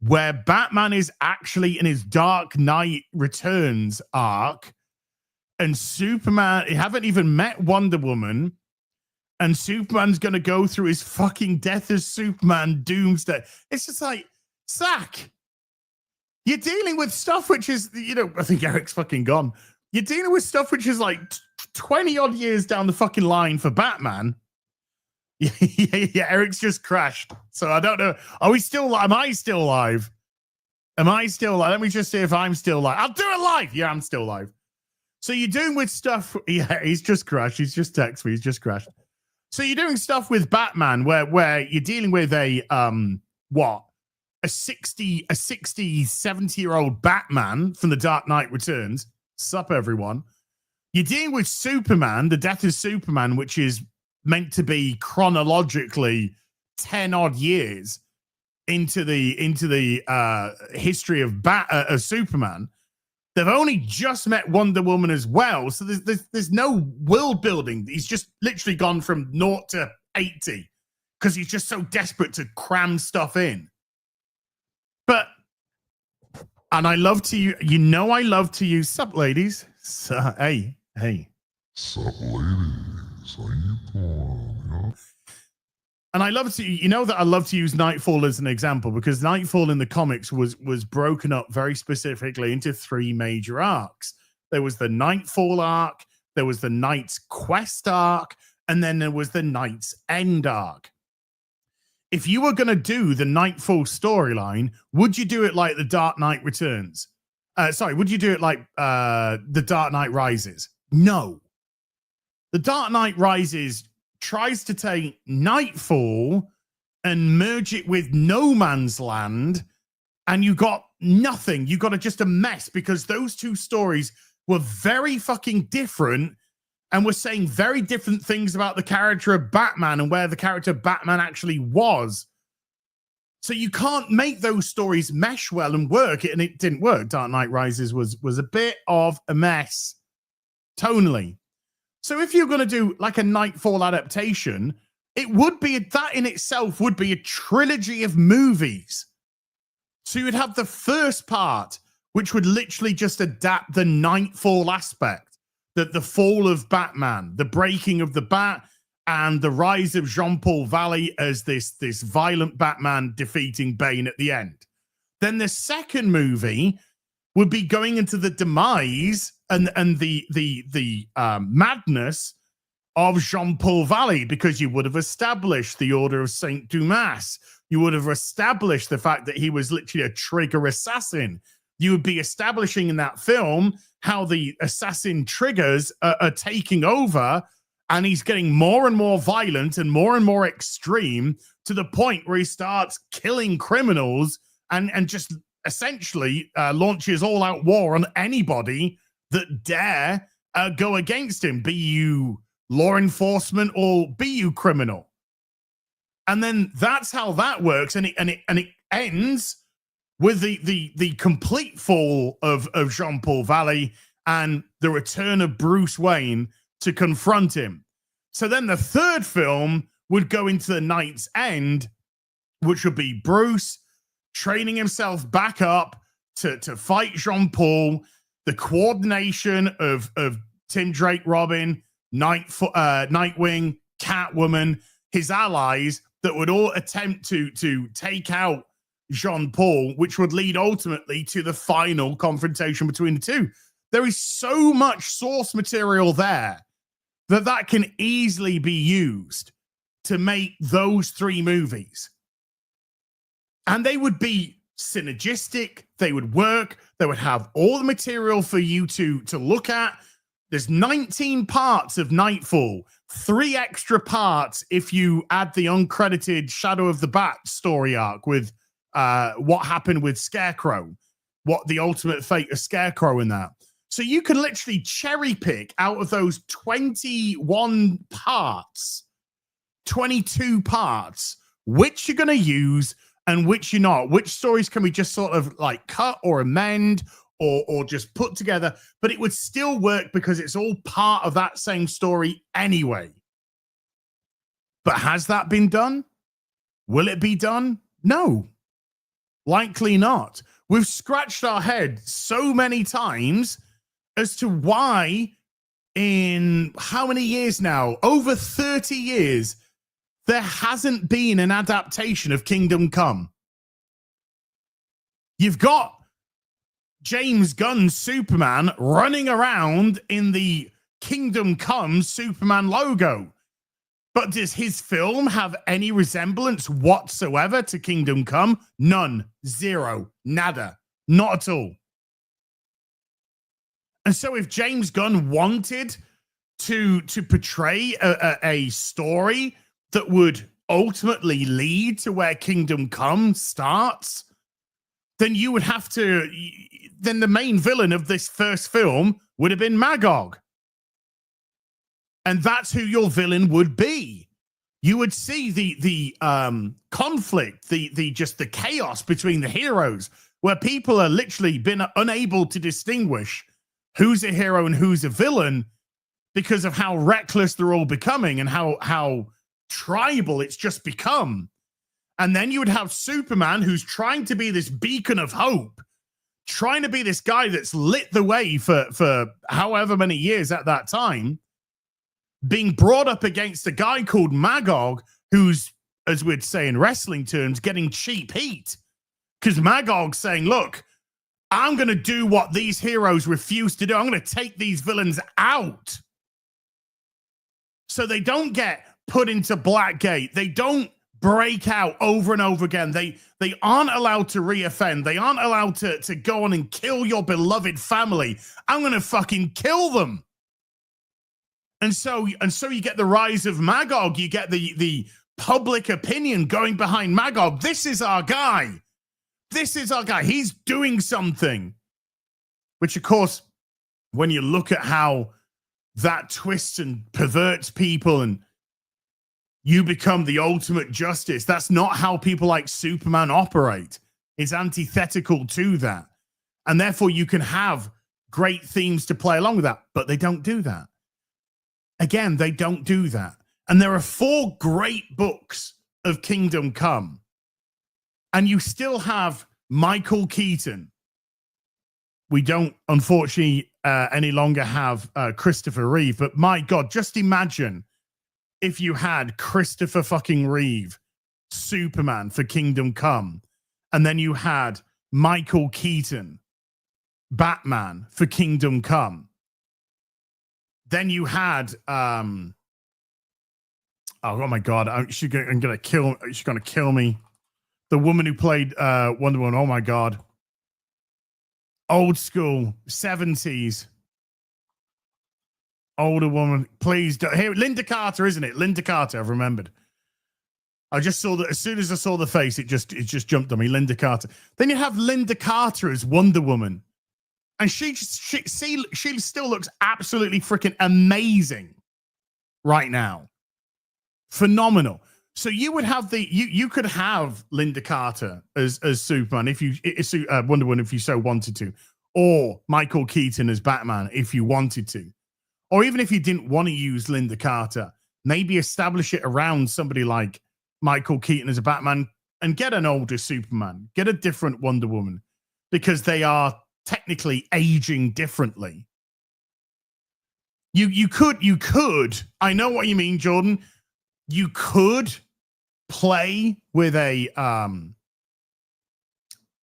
where Batman is actually in his Dark Knight Returns arc, and Superman, you haven't even met Wonder Woman, and Superman's going to go through his fucking Death as Superman Doomsday. It's just like, Zach, you're dealing with stuff which is, I think Eric's fucking gone. You're dealing with stuff which is like 20 odd years down the fucking line for Batman. Yeah, Eric's just crashed. So I don't know. Am I still live? Let me just see if I'm still live. I'll do it live. Yeah, I'm still live. So you're doing with stuff. Yeah, he's just crashed. He's just texted me. He's just crashed. So you're doing stuff with Batman where you're dealing with a 60, 70-year-old Batman from the Dark Knight Returns. Sup, everyone. You're dealing with Superman, the Death of Superman, which is meant to be chronologically 10 odd years into the history of Superman. They've only just met Wonder Woman as well. So there's no world building. He's just literally gone from 0 to 80 because he's just so desperate to cram stuff in. But, and I love to use, I love to use, sup ladies? So, hey. Sup ladies, how you doing? Yeah? And I love to, that I love to use Nightfall as an example because Nightfall in the comics was broken up very specifically into 3 major arcs. There was the Nightfall arc, there was the Knight's Quest arc, and then there was the Knight's End arc. If you were going to do the Nightfall storyline, would you do it like the Dark Knight Returns? Would you do it like the Dark Knight Rises? No. The Dark Knight Rises tries to take Nightfall and merge it with No Man's Land, and you got nothing. You got just a mess because those 2 stories were very fucking different and were saying very different things about the character of Batman and where the character of Batman actually was. So you can't make those stories mesh well and work, and it didn't work. Dark Knight Rises was a bit of a mess tonally. So if you're going to do like a Nightfall adaptation, it would be, that in itself would be a trilogy of movies. So you would have the first part, which would literally just adapt the Nightfall aspect, that the fall of Batman, the breaking of the Bat, and the rise of Jean-Paul Valley as this violent Batman defeating Bane at the end. Then the second movie would be going into the demise and the madness of Jean-Paul Valley, because you would have established the Order of Saint Dumas. You would have established the fact that he was literally a trigger assassin. You would be establishing in that film how the assassin triggers are taking over, and he's getting more and more violent and more extreme to the point where he starts killing criminals and just essentially launches all-out war on anybody that dare go against him, be you law enforcement or be you criminal. And then that's how that works, and it ends with the complete fall of Jean-Paul Valley and the return of Bruce Wayne to confront him. So then the third film would go into the Knight's End, which would be Bruce training himself back up to fight Jean-Paul, the coordination of Tim Drake Robin, Nightwing, Catwoman, his allies that would all attempt to take out Jean-Paul, which would lead ultimately to the final confrontation between the two. There is so much source material there that can easily be used to make those 3 movies. And they would be synergistic. They would work. They would have all the material for you to look at. There's 19 parts of Nightfall, 3 extra parts if you add the uncredited Shadow of the Bat story arc with what happened with Scarecrow, what the ultimate fate of Scarecrow in that. So you can literally cherry pick out of those 21 parts, 22 parts, which you're going to use and which you're not. Which stories can we just sort of like cut or amend or just put together, but it would still work because it's all part of that same story anyway. But has that been done? Will it be done? No, likely not. We've scratched our head so many times as to why in how many years now, over 30 years, there hasn't been an adaptation of Kingdom Come. You've got James Gunn's Superman running around in the Kingdom Come Superman logo. But does his film have any resemblance whatsoever to Kingdom Come? None. Zero. Nada. Not at all. And so if James Gunn wanted to portray a story that would ultimately lead to where Kingdom Come starts, then you would have to, then the main villain of this first film would have been Magog. And that's who your villain would be. You would see the conflict, the chaos between the heroes. where people are literally been unable to distinguish who's a hero and who's a villain because of how reckless they're all becoming and how tribal it's just become. And then you would have Superman, who's trying to be this beacon of hope, trying to be this guy that's lit the way for however many years at that time, being brought up against a guy called Magog, who's, as we'd say in wrestling terms, getting cheap heat. Because Magog's saying, look, I'm going to do what these heroes refuse to do. I'm going to take these villains out. So they don't get put into Blackgate. They don't break out over and over again. They aren't allowed to reoffend. They aren't allowed to go on and kill your beloved family. I'm going to fucking kill them. And so you get the rise of Magog. You get the public opinion going behind Magog. This is our guy. This is our guy. He's doing something. Which, of course, when you look at how that twists and perverts people and you become the ultimate justice, that's not how people like Superman operate. It's antithetical to that. And therefore, you can have great themes to play along with that. But they don't do that. Again, they don't do that. And there are 4 great books of Kingdom Come. And you still have Michael Keaton. We don't, unfortunately, any longer have Christopher Reeve. But my God, just imagine if you had Christopher fucking Reeve, Superman for Kingdom Come. And then you had Michael Keaton, Batman for Kingdom Come. Then you had, oh my God, she's gonna kill me. The woman who played Wonder Woman. Oh my God, old school 70s, older woman. Please don't. Here, Linda Carter, isn't it? Linda Carter. I've remembered. I just saw that as soon as I saw the face, it just jumped on me. Linda Carter. Then you have Linda Carter as Wonder Woman. And she still looks absolutely freaking amazing right now. Phenomenal. So you would have you could have Linda Carter as Superman if you Wonder Woman if you so wanted to, or Michael Keaton as Batman if you wanted to, or even if you didn't want to use Linda Carter, maybe establish it around somebody like Michael Keaton as a Batman and get an older Superman, get a different Wonder Woman, because they are technically aging differently. You could, I know what you mean, Jordan. You could play with a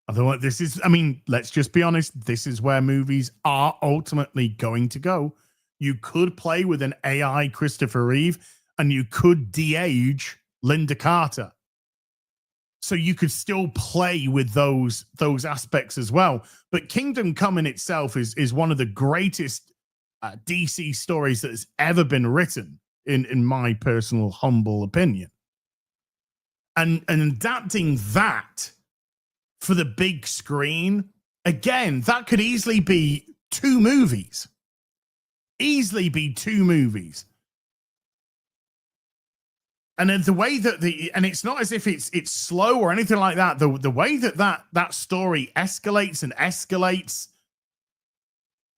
otherwise this is, I mean, let's just be honest, this is where movies are ultimately going to go. You could play with an AI Christopher Reeve and you could de-age Linda Carter. So you could still play with those aspects as well. But Kingdom Come in itself is one of the greatest DC stories that has ever been written, in my personal humble opinion. And adapting that for the big screen, again, that could easily be 2 movies. Easily be 2 movies. And then the way that and it's not as if it's slow or anything like that. The way that story escalates and escalates,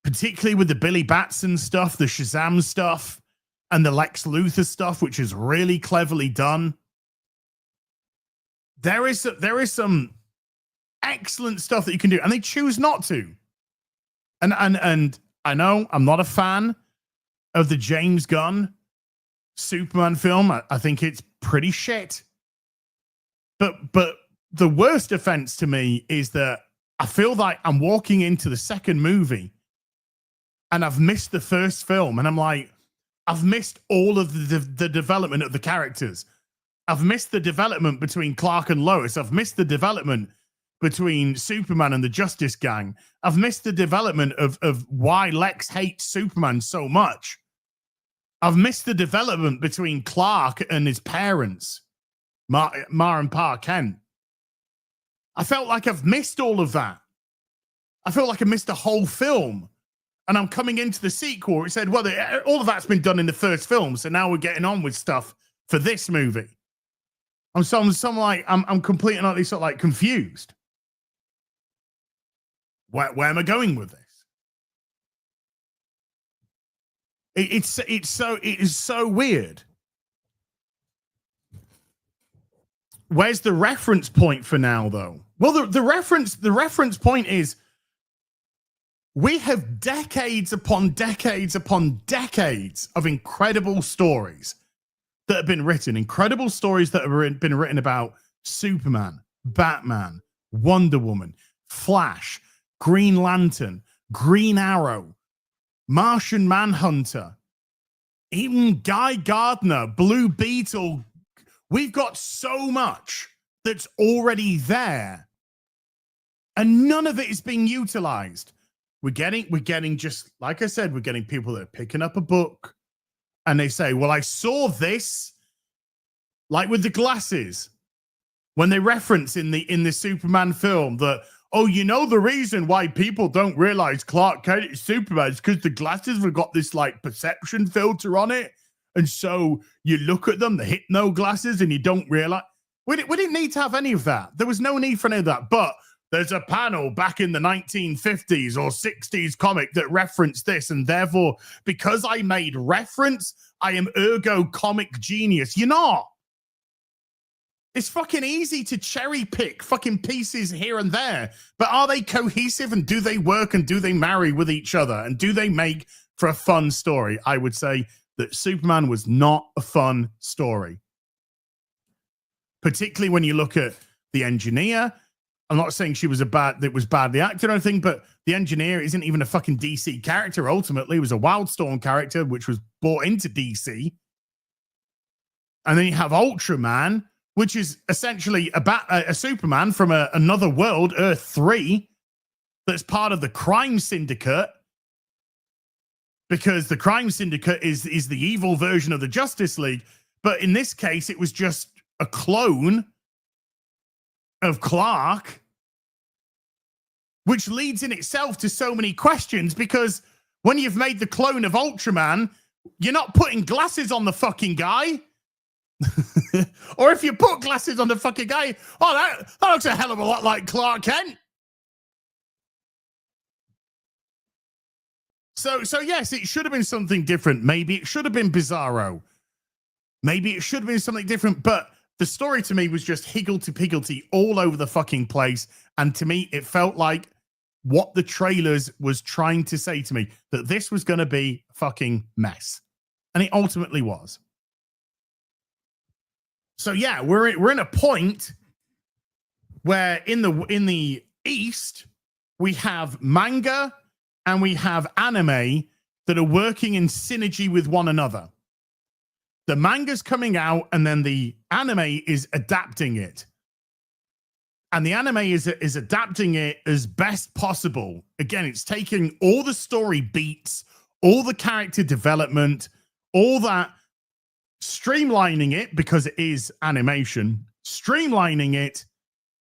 particularly with the Billy Batson stuff, the Shazam stuff, and the Lex Luthor stuff, which is really cleverly done. There is some excellent stuff that you can do, and they choose not to. And I know I'm not a fan of the James Gunn Superman film. I think it's pretty shit. But the worst offense to me is that I feel like I'm walking into the second movie and I've missed the first film, and I'm like, I've missed all of the development of the characters. I've missed the development between Clark and Lois. I've missed the development between Superman and the Justice Gang. I've missed the development of why Lex hates Superman so much. I've missed the development between Clark and his parents, Ma and Pa Kent. I felt like I've missed all of that. I felt like I missed a whole film. And I'm coming into the sequel. It said, well, all of that's been done in the first film, so now we're getting on with stuff for this movie. I'm completely and utterly sort of like confused. Where am I going with this? It is so weird. Where's the reference point for now, though? Well, the reference point is we have decades upon decades upon decades of incredible stories that have been written, incredible stories that have been written about Superman, Batman, Wonder Woman, Flash, Green Lantern, Green Arrow, Martian Manhunter, even Guy Gardner, Blue Beetle. We've got so much that's already there, and none of it is being utilized. We're getting just like I said, we're getting people that are picking up a book and they say, well, I saw this, like with the glasses, when they reference in the Superman film that, oh, you know, the reason why people don't realize Clark Kent is Superman is because the glasses have got this like perception filter on it. And so you look at them, the hypno glasses, and you don't realize. We didn't need to have any of that. There was no need for any of that. But there's a panel back in the 1950s or 60s comic that referenced this. And therefore, because I made reference, I am ergo comic genius. You're not. It's fucking easy to cherry pick fucking pieces here and there. But are they cohesive, and do they work, and do they marry with each other? And do they make for a fun story? I would say that Superman was not a fun story. Particularly when you look at the engineer. I'm not saying she was badly acted or anything, but the engineer isn't even a fucking DC character. Ultimately, it was a Wildstorm character, which was brought into DC. And then you have Ultraman, which is essentially a Superman from another world, Earth 3, that's part of the crime syndicate. Because the crime syndicate is the evil version of the Justice League. But in this case, it was just a clone of Clark, which leads in itself to so many questions, because when you've made the clone of Ultraman, you're not putting glasses on the fucking guy. Or if you put glasses on the fucking guy, oh, that looks a hell of a lot like Clark Kent. So yes, it should have been something different. Maybe it should have been Bizarro. Maybe it should have been something different, but the story to me was just higgledy-piggledy all over the fucking place. And to me, it felt like what the trailers was trying to say to me, that this was going to be a fucking mess. And it ultimately was. So yeah, we're in a point where in the East, we have manga and we have anime that are working in synergy with one another. The manga's coming out, and then the anime is adapting it. And the anime is adapting it as best possible. Again, it's taking all the story beats, all the character development, all that, streamlining it, because it is animation, streamlining it,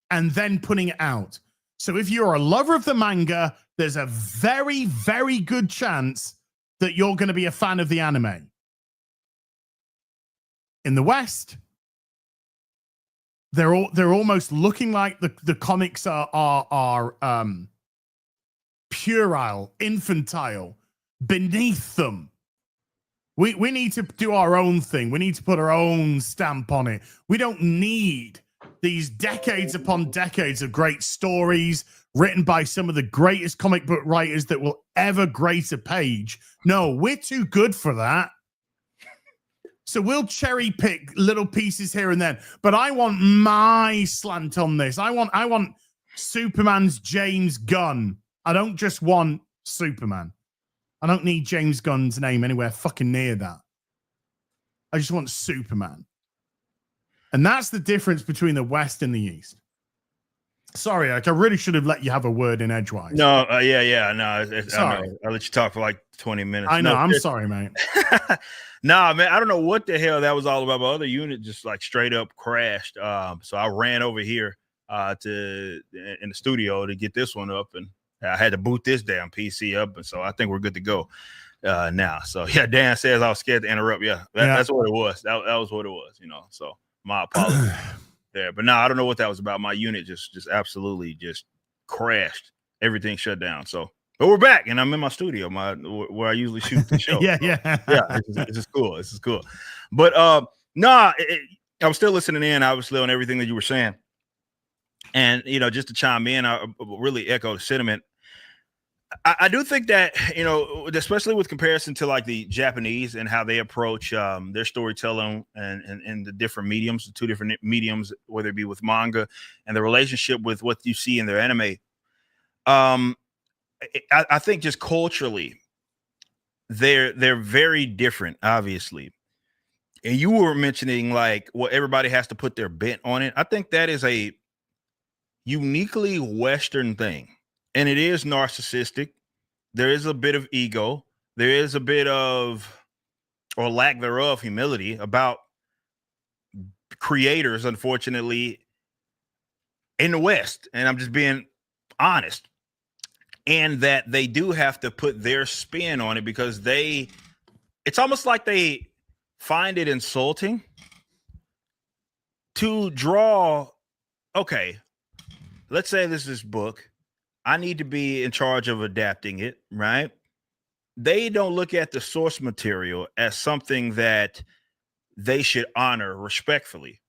and then putting it out. So if you're a lover of the manga, there's a very, very good chance that you're going to be a fan of the anime. In the West, they're almost looking like the comics are puerile, infantile, beneath them. We need to do our own thing. We need to put our own stamp on it. We don't need these decades upon decades of great stories written by some of the greatest comic book writers that will ever grace a page. No, we're too good for that. So we'll cherry pick little pieces here and there. But I want my slant on this. I want Superman's James Gunn. I don't just want Superman. I don't need James Gunn's name anywhere fucking near that. I just want Superman. And that's the difference between the West and the East. Sorry, Eric, I really should have let you have a word in edgewise. No, yeah, no. Sorry. I'll let you talk for like 20 minutes. I know, I'm sorry, mate. Nah, man, I don't know what the hell that was all about. My other unit just like straight up crashed. So I ran over here in the studio to get this one up, and I had to boot this damn PC up, and so I think we're good to go now. So yeah, Dan says I was scared to interrupt. Yeah, that's what it was. That was what it was, you know. So my apologies there. But no, I don't know what that was about. My unit just absolutely just crashed everything shut down. So, but we're back, and I'm in my studio, where I usually shoot the show. yeah. This is cool. This is cool. But I was still listening in, obviously, on everything that you were saying, and just to chime in, I really echo the sentiment. I do think that, especially with comparison to like the Japanese and how they approach their storytelling and the different mediums, the two different mediums, whether it be with manga and the relationship with what you see in their anime. I think just culturally, they're very different, obviously. And you were mentioning like, well, everybody has to put their bent on it. I think that is a uniquely Western thing. And it is narcissistic. There is a bit of ego. There is a bit of, or lack thereof, humility about creators, unfortunately, in the West. And I'm just being honest. And that they do have to put their spin on it because it's almost like they find it insulting to draw, okay, let's say this is book. I need to be in charge of adapting it, right? They don't look at the source material as something that they should honor respectfully.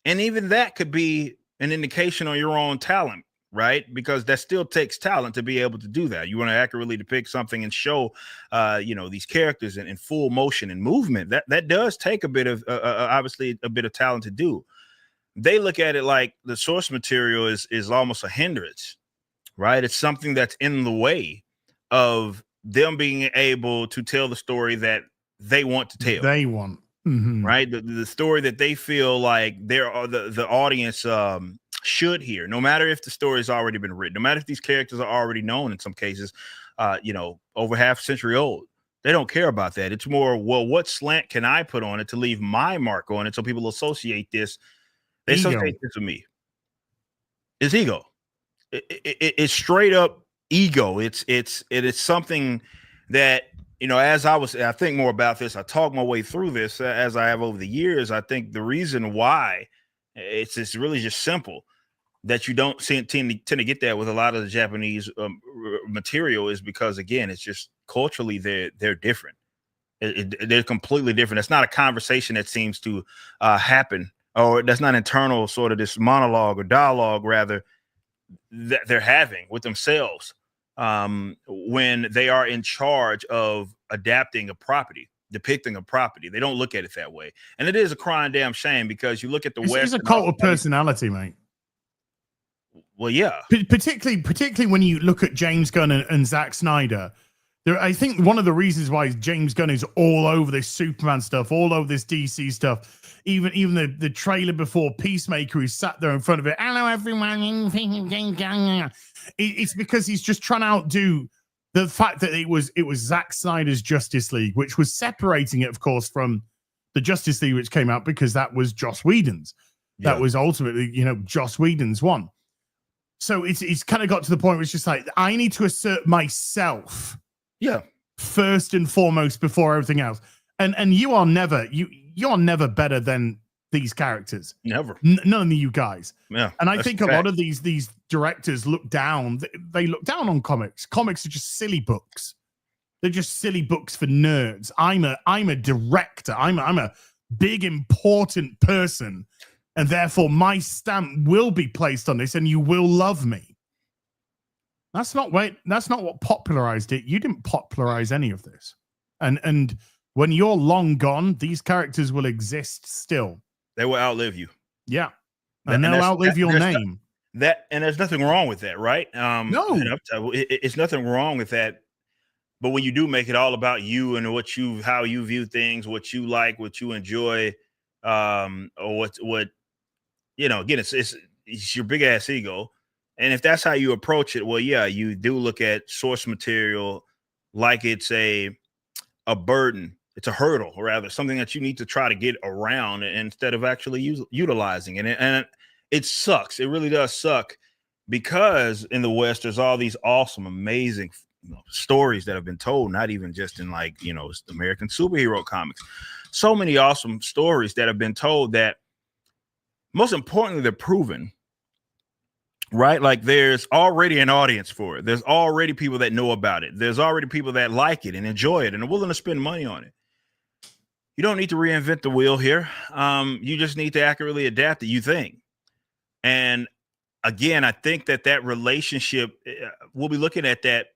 And even that could be an indication on your own talent, right? Because that still takes talent to be able to do that. You want to accurately depict something and show, these characters in full motion and movement. That does take a bit of, obviously, a bit of talent to do. They look at it like the source material is almost a hindrance. Right. It's something that's in the way of them being able to tell the story that they want to tell. They want. Right. The story that they feel like the audience should hear, no matter if the story has already been written, no matter if these characters are already known in some cases, over half a century old. They don't care about that. It's more, well, what slant can I put on it to leave my mark on it so people associate this? They associate this with me. It's ego. It's straight up ego. It is something that, as I think more about this, I talk my way through this as I have over the years. I think the reason why it's really just simple that you don't tend to get that with a lot of the Japanese material is because, again, it's just culturally they're different. They're completely different. It's not a conversation that seems to happen, or that's not internal sort of this monologue or dialogue, rather, that they're having with themselves when they are in charge of adapting a property, depicting a property. They don't look at it that way. And it is a crying damn shame because you look at the West. It's a cult of personality, mate. Well, yeah. Particularly when you look at James Gunn and Zack Snyder. I think one of the reasons why James Gunn is all over this Superman stuff, all over this DC stuff, even the trailer before Peacemaker, who sat there in front of it. Hello, everyone. It's because he's just trying to outdo the fact that it was Zack Snyder's Justice League, which was separating it, of course, from the Justice League, which came out because that was Joss Whedon's. That was ultimately, Joss Whedon's one. So it's kind of got to the point where it's just like, I need to assert myself. Yeah. First and foremost before everything else. And you are never never better than these characters. Never. None of you guys. Yeah. And I think a lot of these directors look down. They look down on comics. Comics are just silly books. They're just silly books for nerds. I'm a director. I'm a big important person, and therefore my stamp will be placed on this, and you will love me. That's not what popularized it. You didn't popularize any of this. And when you're long gone, these characters will exist still. They will outlive you. Yeah. And they'll outlive your name. And there's nothing wrong with that, right? No. It's nothing wrong with that. But when you do make it all about you and how you view things, what you like, what you enjoy, or what again, it's your big ass ego. And if that's how you approach it, well, yeah, you do look at source material like it's a burden. It's a hurdle, or rather, something that you need to try to get around instead of actually utilizing it. And it sucks. It really does suck because in the West, there's all these awesome, amazing stories that have been told, not even just in American superhero comics. So many awesome stories that have been told that, most importantly, they're proven. right? Like there's already an audience for it. There's already people that know about it. There's already people that like it and enjoy it and are willing to spend money on it. You don't need to reinvent the wheel here. You just need to accurately adapt it, you think. And again, I think that relationship, we'll be looking at that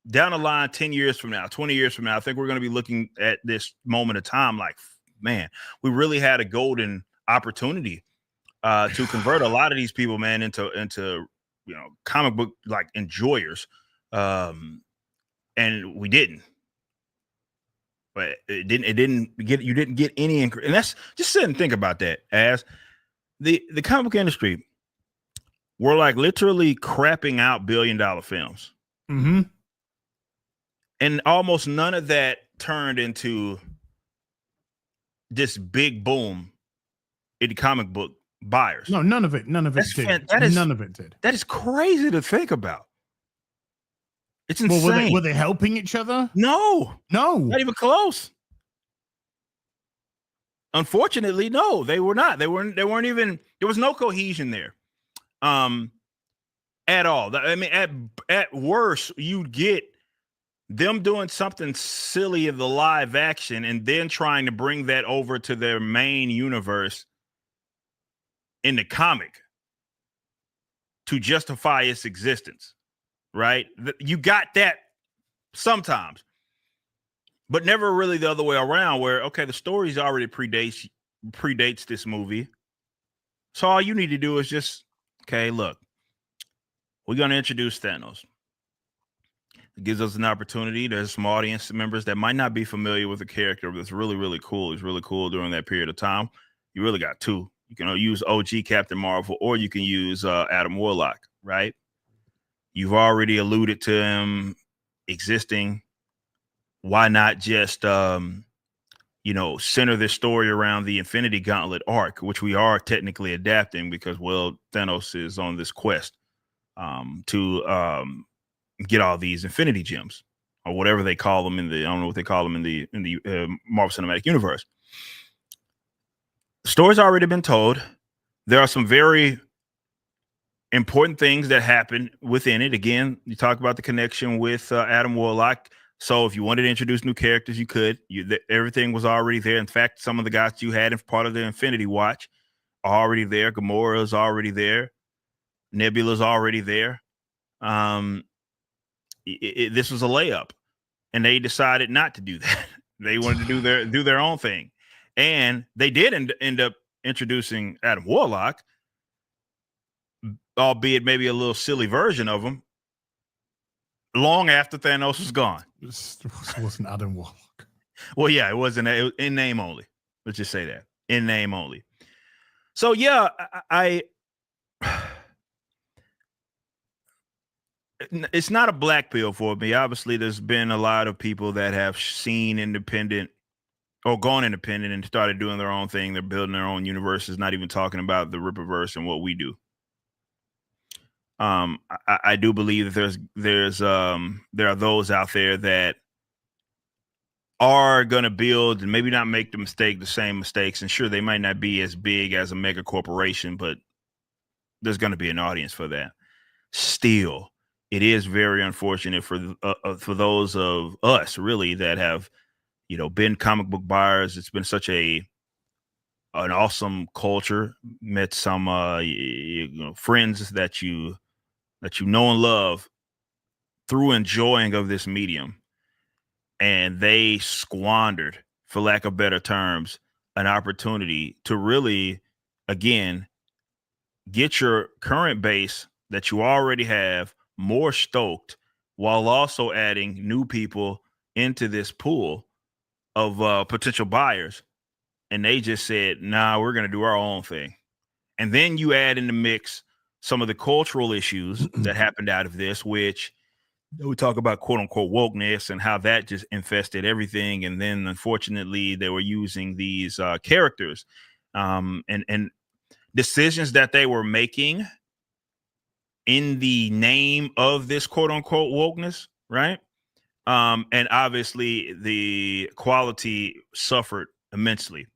down the line 10 years from now, 20 years from now. I think we're going to be looking at this moment of time like, man, we really had a golden opportunity to convert a lot of these people, man, into comic book like enjoyers. And we didn't. But you didn't get any, and that's just sit and think about that. As the comic book industry, we're like literally crapping out $1 billion films, and almost none of that turned into this big boom in the comic book buyers. No, none of it did. None of it did. That is crazy to think about. It's insane. Well, were they helping each other? No, not even close. Unfortunately, no, they were not. They weren't even. There was no cohesion there, at all. I mean, at worst, you'd get them doing something silly in the live action, and then trying to bring that over to their main universe in the comic to justify its existence. Right? You got that sometimes, but never really the other way around where, okay, the story's already predates this movie. So all you need to do is just, okay, look, we're going to introduce Thanos. It gives us an opportunity. There's some audience members that might not be familiar with the character, but it's really, really cool. He's really cool during that period of time. You really got two. You can use OG Captain Marvel, or you can use Adam Warlock, right? You've already alluded to him existing. Why not just, center this story around the Infinity Gauntlet arc, which we are technically adapting because, well, Thanos is on this quest to get all these Infinity Gems, or whatever they call them I don't know what they call them in the Marvel Cinematic Universe. The story's already been told. There are some very important things that happen within it. Again, you talk about the connection with Adam Warlock. So if you wanted to introduce new characters, you could. Everything was already there. In fact, some of the guys you had in part of the Infinity Watch are already there. Gamora's already there. Nebula's already there. This was a layup, and they decided not to do that. They wanted to do their own thing, and they did end up introducing Adam Warlock, albeit maybe a little silly version of him, long after Thanos was gone. This wasn't Adam Warlock. Well, yeah, it wasn't. It was in name only. Let's just say that. In name only. So, yeah, it's not a black pill for me. Obviously, there's been a lot of people that have seen independent or gone independent and started doing their own thing. They're building their own universes, not even talking about the Rippaverse and what we do. I do believe that there are those out there that are going to build and maybe not make the same mistakes. And sure, they might not be as big as a mega corporation, but there's going to be an audience for that. Still, it is very unfortunate for those of us really that have, been comic book buyers. It's been such an awesome culture. Met some friends that you know and love through enjoying of this medium, and they squandered, for lack of better terms, an opportunity to really, again, get your current base that you already have more stoked, while also adding new people into this pool of potential buyers. And they just said, nah, we're going to do our own thing. And then you add in the mix some of the cultural issues that happened out of this, which we talk about quote unquote wokeness and how that just infested everything. And then unfortunately they were using these characters and decisions that they were making in the name of this quote unquote wokeness. Right. And obviously the quality suffered immensely.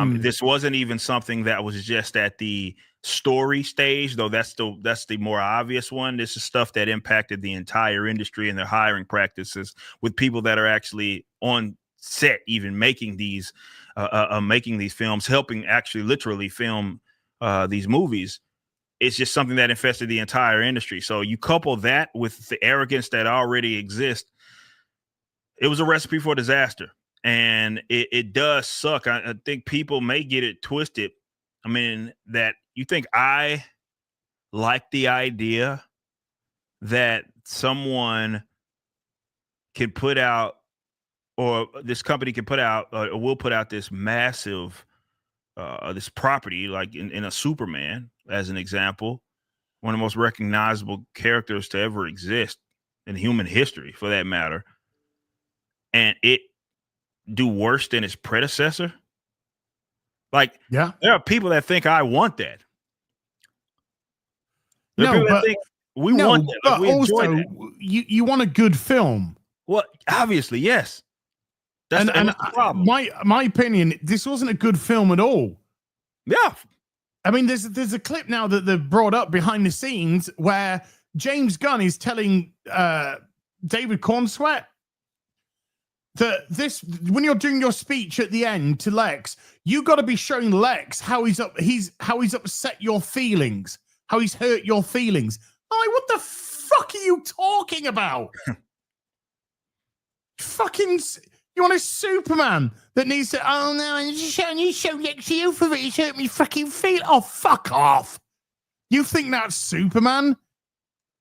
This wasn't even something that was just at the story stage, though that's the more obvious one. This is stuff that impacted the entire industry and their hiring practices with people that are actually on set, even making these films, helping actually literally film these movies. It's just something that infested the entire industry. So you couple that with the arrogance that already exists, it was a recipe for disaster. And it does suck. I think people may get it twisted. I mean, that you think I like the idea that someone can put out, or this company can put out, or will put out this massive, this property, like in a Superman, as an example, one of the most recognizable characters to ever exist in human history, for that matter, and it do worse than its predecessor. Like, Yeah. there are people that think I want that. There are No, people that but think we want that. Like, but we enjoy also that. you want a good film. Well, obviously, yes. That's the problem. My opinion, this wasn't a good film at all. Yeah. I mean, there's a clip now that they've brought up behind the scenes where James Gunn is telling David Cornsweet that when you're doing your speech at the end to Lex, you got to be showing Lex how he's upset your feelings, how he's hurt your feelings. I'm like, what the fuck are you talking about? Fucking, you want a Superman that needs to, oh no, I need to show Lex you for it. He's hurt me fucking feel. Oh, fuck off. You think that's Superman?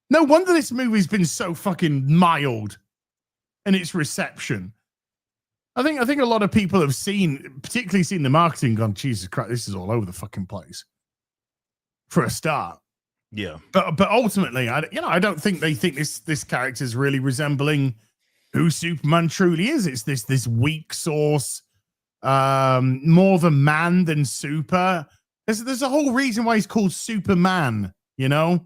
No wonder this movie's been so fucking mild in its reception. I think a lot of people have particularly seen the marketing, gone, Jesus Christ, this is all over the fucking place. For a start. Yeah. But ultimately, I don't think they think this character is really resembling who Superman truly is. It's this weak sauce, more the man than super. There's a whole reason why he's called Superman, you know?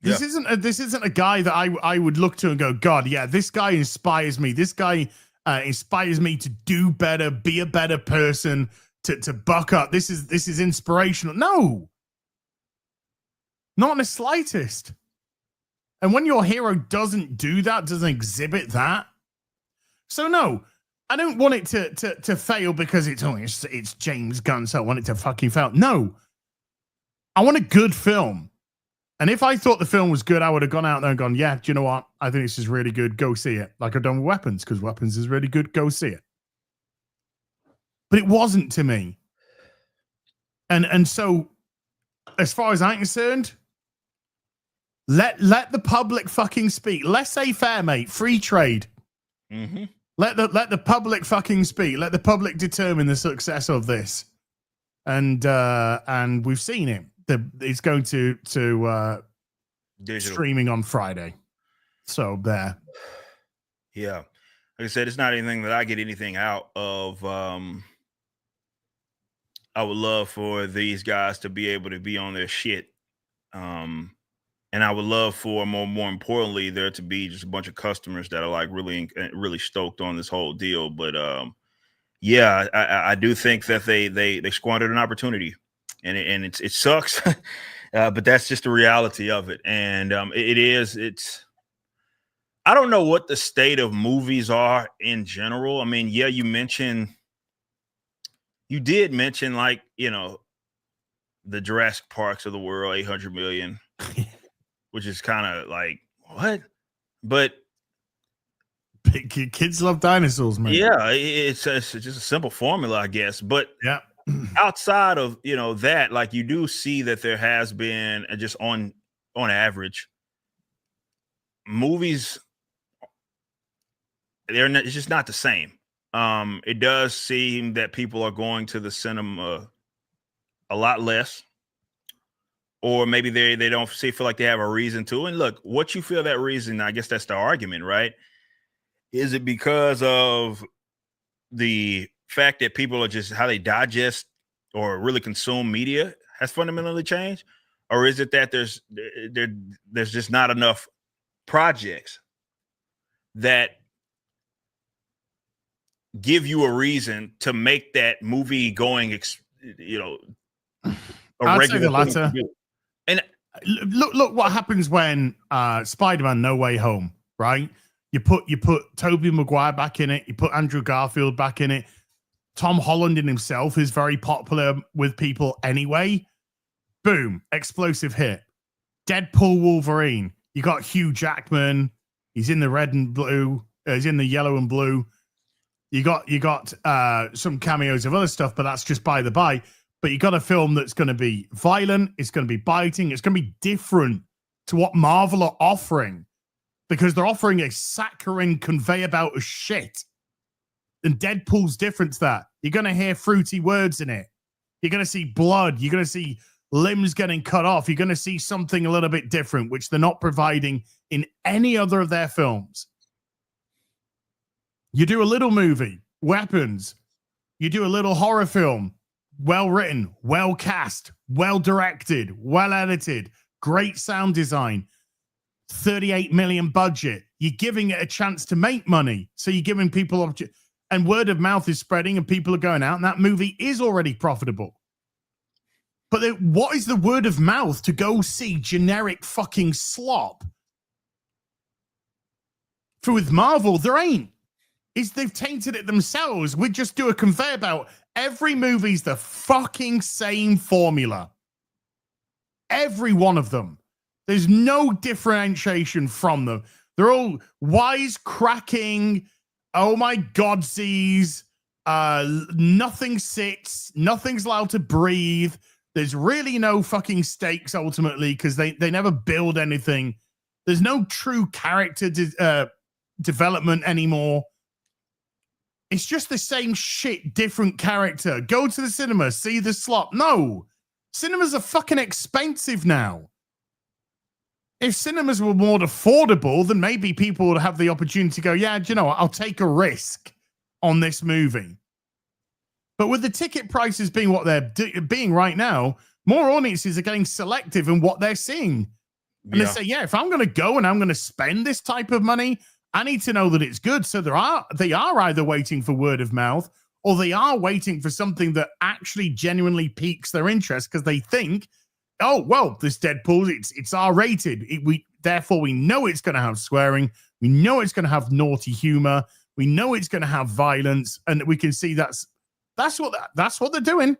This isn't a guy that I would look to and go, God, yeah, this guy inspires me. This guy inspires me to do better, be a better person, to buck up. This is inspirational. No, not in the slightest. And when your hero doesn't do that, doesn't exhibit that, so no, I don't want it to fail because it's James Gunn, so I want it to fucking fail. No, I want a good film. And if I thought the film was good, I would have gone out there and gone, yeah, do you know what? I think this is really good. Go see it. Like I've done with Weapons, because Weapons is really good. Go see it. But it wasn't to me. And so, as far as I'm concerned, let the public fucking speak. Laissez-faire, mate. Free trade. Mm-hmm. Let the public fucking speak. Let the public determine the success of this. And we've seen it. It's going to streaming on Friday. So there. Yeah. Like I said, it's not anything that I get anything out of. I would love for these guys to be able to be on their shit. And I would love for more importantly, there to be just a bunch of customers that are like really stoked on this whole deal. But yeah, I do think that they squandered an opportunity. And it sucks, but that's just the reality of it. And it's I don't know what the state of movies are in general. I mean, yeah, you did mention, like, you know, the Jurassic Parks of the world, 800 million, which is kind of like, what? But kids love dinosaurs, man. Yeah, it's just a simple formula, I guess. But yeah. Outside of, you know, that, like, you do see that there has been, just on average, movies, it's just not the same. It does seem that people are going to the cinema a lot less, or maybe they don't feel like they have a reason to. And look, what you feel that reason, I guess that's the argument, right? Is it because of the fact that people are just, how they digest or really consume media has fundamentally changed? Or is it that there's just not enough projects that give you a reason to make that movie going, a I'd say regular the thing to latter. do. And Look what happens when Spider-Man No Way Home, right? You put Tobey Maguire back in it, you put Andrew Garfield back in it. Tom Holland in himself is very popular with people anyway. Boom, explosive hit. Deadpool Wolverine. You got Hugh Jackman. He's in the red and blue. He's in the yellow and blue. You got some cameos of other stuff, but that's just by the by. But you got a film that's going to be violent. It's going to be biting. It's going to be different to what Marvel are offering, because they're offering a saccharine conveyor belt of shit. And Deadpool's different to that. You're going to hear fruity words in it. You're going to see blood. You're going to see limbs getting cut off. You're going to see something a little bit different, which they're not providing in any other of their films. You do a little movie, weapons. You do a little horror film, well written, well cast, well directed, well edited, great sound design, 38 million budget. You're giving it a chance to make money. So you're giving people, and word of mouth is spreading and people are going out, and that movie is already profitable. But what is the word of mouth to go see generic fucking slop? For with Marvel, there ain't. They've tainted it themselves. We just do a conveyor belt. Every movie's the fucking same formula. Every one of them. There's no differentiation from them. They're all wisecracking. Oh my Godsies. Nothing sits. Nothing's allowed to breathe. There's really no fucking stakes ultimately, because they never build anything. There's no true character development anymore. It's just the same shit, different character. Go to the cinema, see the slop. No, cinemas are fucking expensive now. If cinemas were more affordable, then maybe people would have the opportunity to go, yeah, do you know what? I'll take a risk on this movie. But with the ticket prices being what they're being right now, more audiences are getting selective in what they're seeing. And they say, yeah, if I'm going to go and I'm going to spend this type of money, I need to know that it's good. So they are either waiting for word of mouth, or they are waiting for something that actually genuinely piques their interest, because they think, oh, well, this Deadpool, it's R-rated. Therefore, we know it's going to have swearing. We know it's going to have naughty humor. We know it's going to have violence, and we can see that's what they're doing.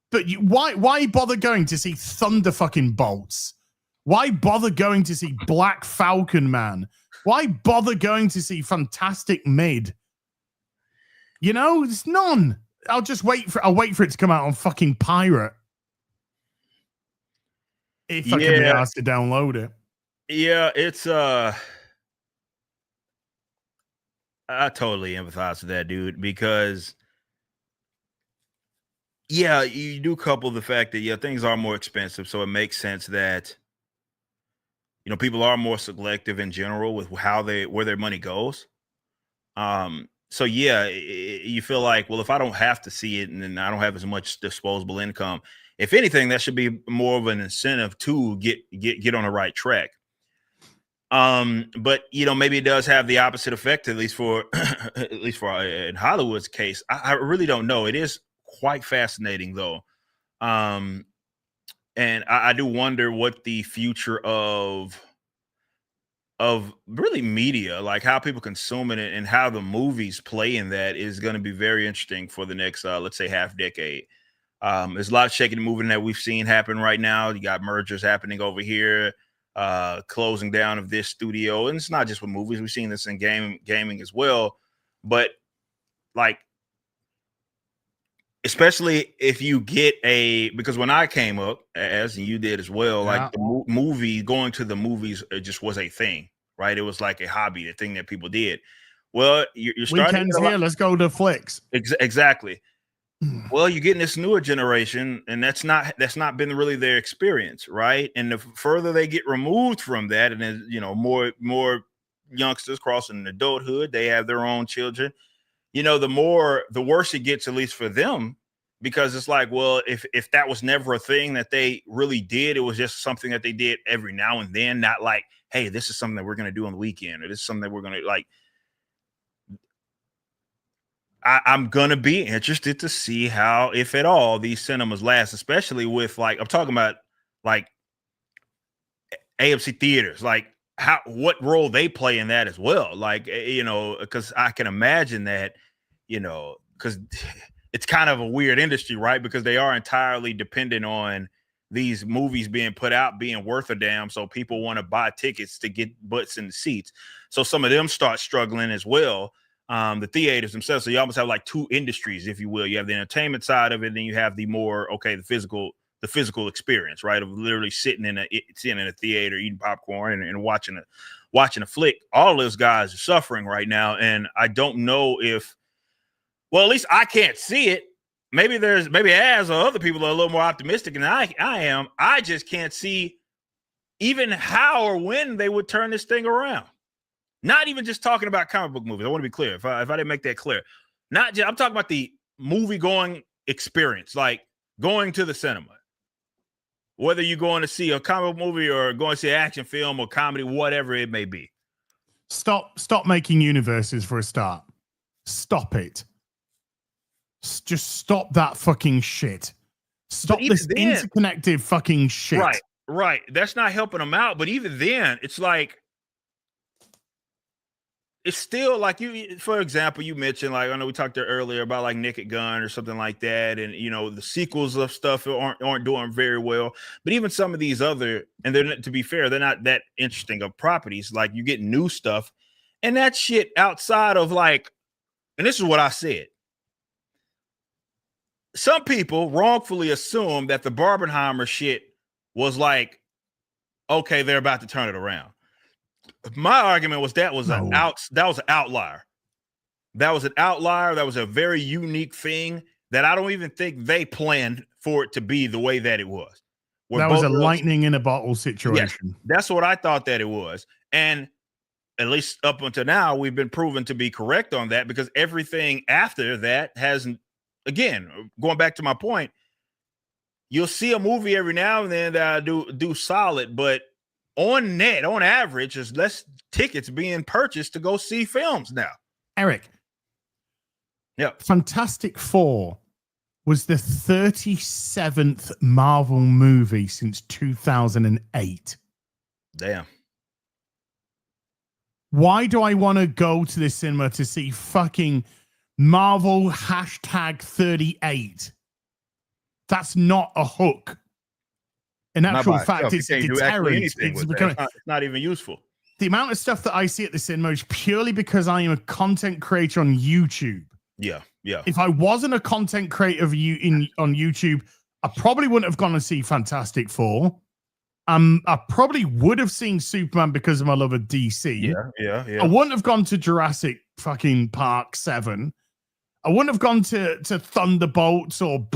But why bother going to see Thunder fucking Bolts? Why bother going to see Black Falcon Man? Why bother going to see Fantastic Mid? You know, it's none. I'll wait for it to come out on fucking Pirate. If I can be asked to download it. Yeah, it's I totally empathize with that, dude, because you do couple the fact that things are more expensive, so it makes sense that people are more selective in general with where their money goes. So you feel like, well, if I don't have to see it and then I don't have as much disposable income, if anything, that should be more of an incentive to get on the right track. But maybe it does have the opposite effect, at least for in Hollywood's case. I really don't know. It is quite fascinating though. And I do wonder what the future of really media, like how people consume it and how the movies play in that, is going to be very interesting for the next, let's say, half decade. There's a lot of shaking and moving that we've seen happen right now. You got mergers happening over here, closing down of this studio. And it's not just with movies. We've seen this in gaming as well. But like, especially if you get because when I came up, as you did as well, like the movie, going to the movies, it just was a thing, right? It was like a hobby, the thing that people did. Well, you're starting weekends here. Let's go to flicks. Exactly. Well, you're getting this newer generation, and that's not been really their experience, right? And the further they get removed from that, and then more youngsters crossing adulthood, they have their own children. The worse it gets, at least for them, because it's like, well, if that was never a thing that they really did, it was just something that they did every now and then, not like, hey, this is something that we're going to do on the weekend, or this is something that we're going to like. I'm gonna be interested to see how, if at all, these cinemas last, especially with like I'm talking about like AMC theaters, like what role they play in that as well. Like because I can imagine that, because it's kind of a weird industry, right? Because they are entirely dependent on these movies being put out, being worth a damn. So people want to buy tickets to get butts in the seats. So some of them start struggling as well. The theaters themselves. So you almost have like two industries, if you will. You have the entertainment side of it, and then you have the more the physical experience, right? Of literally sitting in a theater, eating popcorn and watching a flick. All those guys are suffering right now, and I don't know if. Well, at least I can't see it. Maybe Az or other people are a little more optimistic than I am. I just can't see even how or when they would turn this thing around. Not even just talking about comic book movies. I want to be clear. If I didn't make that clear, I'm talking about the movie going experience, like going to the cinema. Whether you're going to see a comic book movie or going to see an action film or comedy, whatever it may be. Stop making universes for a start. Stop it. Just stop that fucking shit. Stop this interconnected fucking shit. Right. That's not helping them out. But even then, it's like, it's still like for example, you mentioned, like, I know we talked there earlier about like Naked Gun or something like that. And, the sequels of stuff aren't doing very well. But even some of these other, and to be fair, they're not that interesting of properties. Like you get new stuff and that shit outside of like, and this is what I said. Some people wrongfully assume that the Barbenheimer shit was like, okay, they're about to turn it around. My argument was that was an outlier. That was an outlier. That was a very unique thing that I don't even think they planned for it to be the way that it was. That was a lightning in a bottle situation. Yes, that's what I thought that it was. And at least up until now, we've been proven to be correct on that, because everything after that hasn't, again, going back to my point, you'll see a movie every now and then that do solid, but on average, there's less tickets being purchased to go see films now. Eric. Yeah. Fantastic Four was the 37th Marvel movie since 2008. Damn. Why do I want to go to the cinema to see fucking Marvel #38? That's not a hook. In actual fact, it's a deterrent. It's not even useful. The amount of stuff that I see at the cinema is purely because I am a content creator on YouTube. Yeah. If I wasn't a content creator on YouTube, I probably wouldn't have gone to see Fantastic Four. I probably would have seen Superman because of my love of DC. Yeah. I wouldn't have gone to Jurassic fucking Park 7. I wouldn't have gone to Thunderbolts or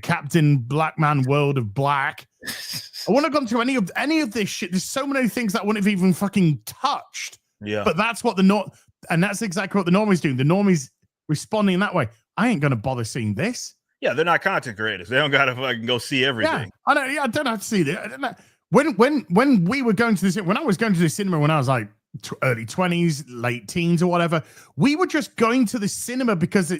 Captain Blackman World of Black. I wouldn't have gone to any of this shit. There's so many things that I wouldn't have even fucking touched. Yeah. But that's what and that's exactly what the normies doing. The normies responding in that way. I ain't gonna bother seeing this. Yeah, they're not content creators. They don't gotta fucking go see everything. Yeah, I know. Yeah, I don't have to see that. When we were going to this, when I was going to the cinema when I was like early 20s, late teens or whatever, we were just going to the cinema because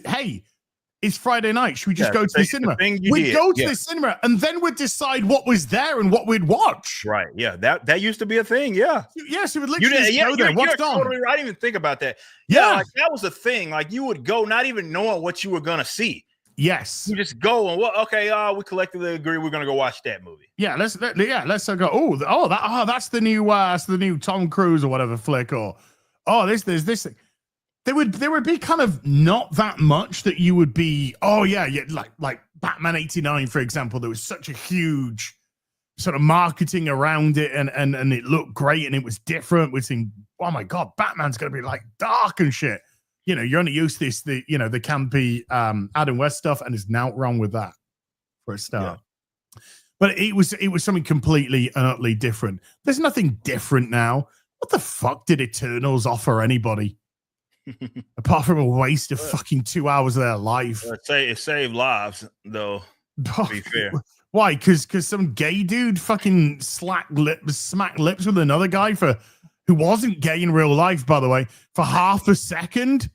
it's Friday night. Should we just go to the cinema? We'd go to the cinema and then we'd decide what was there and what we'd watch. Right. Yeah. That used to be a thing. Yeah. Yes, it would literally go there. What's totally right. I didn't even think about that. Yeah. Like that was a thing. Like you would go not even knowing what you were gonna see. Yes. You just go and we collectively agree we're gonna go watch that movie. Yeah, let's go. That's the new Tom Cruise or whatever flick, or there's this thing. There would be kind of not that much that you would be, like Batman 89, for example. There was such a huge sort of marketing around it and it looked great and it was different. We're saying, oh my God, Batman's gonna be like dark and shit. You're only used to the campy Adam West stuff, and there's now wrong with that for a start. Yeah. But it was something completely and utterly different. There's nothing different now. What the fuck did Eternals offer anybody? Apart from a waste of fucking 2 hours of their life. It saved lives, though, to be fair. Why? Because some gay dude fucking smacked lips with another guy who wasn't gay in real life, by the way, for half a second?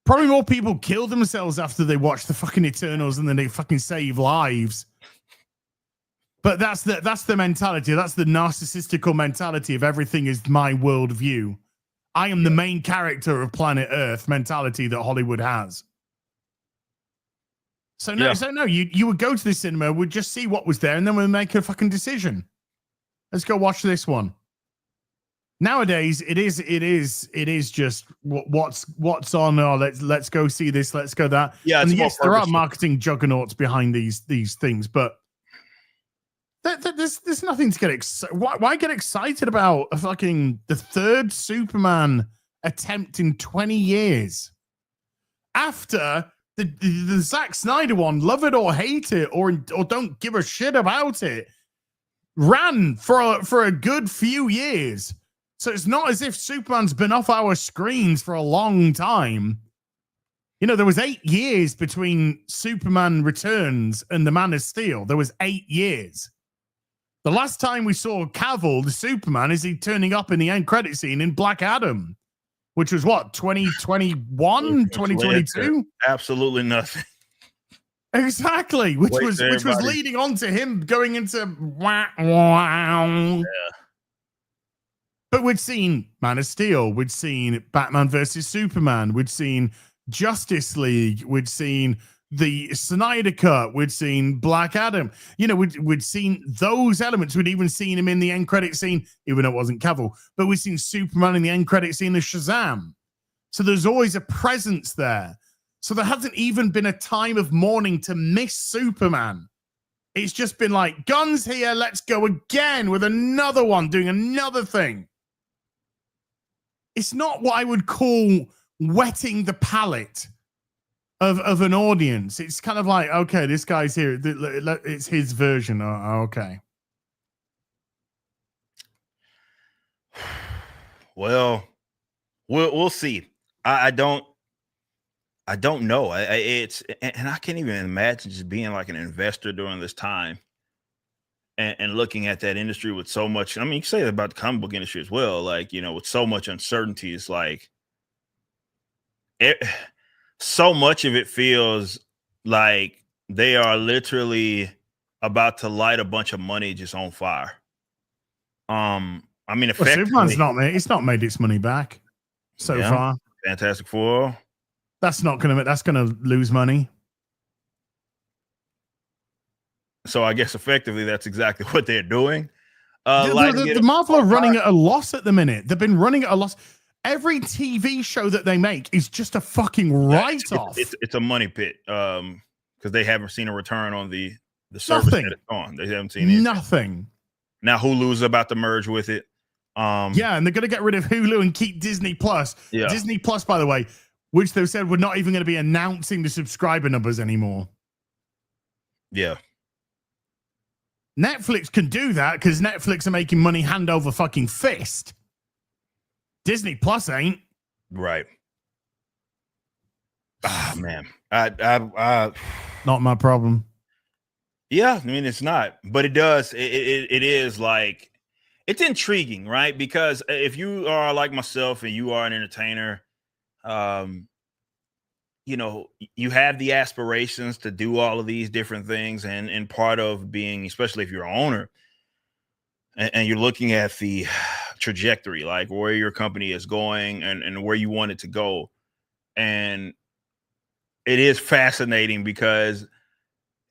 Probably more people kill themselves after they watch the fucking Eternals than they fucking save lives. But that's the mentality. That's the narcissistical mentality of everything is my worldview. I am the main character of planet Earth mentality that Hollywood has. So no, you would go to the cinema, would just see what was there, and then we'd make a fucking decision. Let's go watch this one. Nowadays, it is just what's on. Oh, let's go see this. Let's go that. Yeah, and yes, there are marketing juggernauts behind these things, but there's nothing to get excited. Why get excited about the third Superman attempt in 20 years after the Zack Snyder one? Love it or hate it, or don't give a shit about it. Ran for a good few years. So it's not as if Superman's been off our screens for a long time. You know, there was 8 years between Superman Returns and The Man of Steel. There was 8 years. The last time we saw Cavill, the Superman, is he turning up in the end credit scene in Black Adam, which was what, 2021, 2022? Absolutely nothing. Exactly, which was leading on to him going into wow. Yeah. But we'd seen Man of Steel, we'd seen Batman versus Superman, we'd seen Justice League, we'd seen the Snyder Cut, we'd seen Black Adam. You know, we'd seen those elements. We'd even seen him in the end credit scene, even though it wasn't Cavill. But we'd seen Superman in the end credit scene of Shazam. So there's always a presence there. So there hasn't even been a time of mourning to miss Superman. It's just been like, guns here, let's go again with another one, doing another thing. It's not what I would call wetting the palate of an audience. It's kind of like, okay, this guy's here. It's his version. Oh, okay. Well, we'll see. I don't know. It's and I can't even imagine just being like an investor during this time and looking at that industry with so much. I mean, you can say that about the comic book industry as well. Like, you know, with so much uncertainty, it's like so much of it feels like they are literally about to light a bunch of money just on fire. I mean, Superman's it's not made its money back so far. Fantastic Four. That's gonna lose money. So I guess effectively that's exactly what they're doing. The Marvel are running at a loss at the minute. They've been running at a loss. Every TV show that they make is just a fucking write-off. It's a money pit because they haven't seen a return on the service that it's on. They haven't seen nothing. Now Hulu's about to merge with it. Yeah, and they're going to get rid of Hulu and keep Disney Plus. Yeah. Disney Plus, by the way, which they said we're not even going to be announcing the subscriber numbers anymore. Yeah. Netflix can do that because Netflix are making money hand over fucking fist. Disney Plus ain't. Right. Ah, man. I not my problem. Yeah, I mean, it's not, but it does. It is like, it's intriguing, right? Because if you are like myself and you are an entertainer, you know, you have the aspirations to do all of these different things. And part of being, especially if you're an owner and you're looking at the trajectory, like where your company is going and where you want it to go. And it is fascinating because,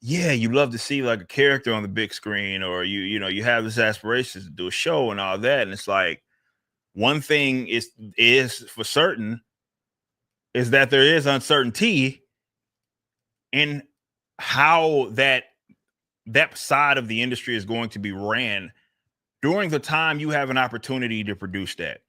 yeah, you love to see like a character on the big screen, or you know, you have this aspirations to do a show and all that. And it's like, one thing is for certain is that there is uncertainty in how that side of the industry is going to be ran during the time you have an opportunity to produce that.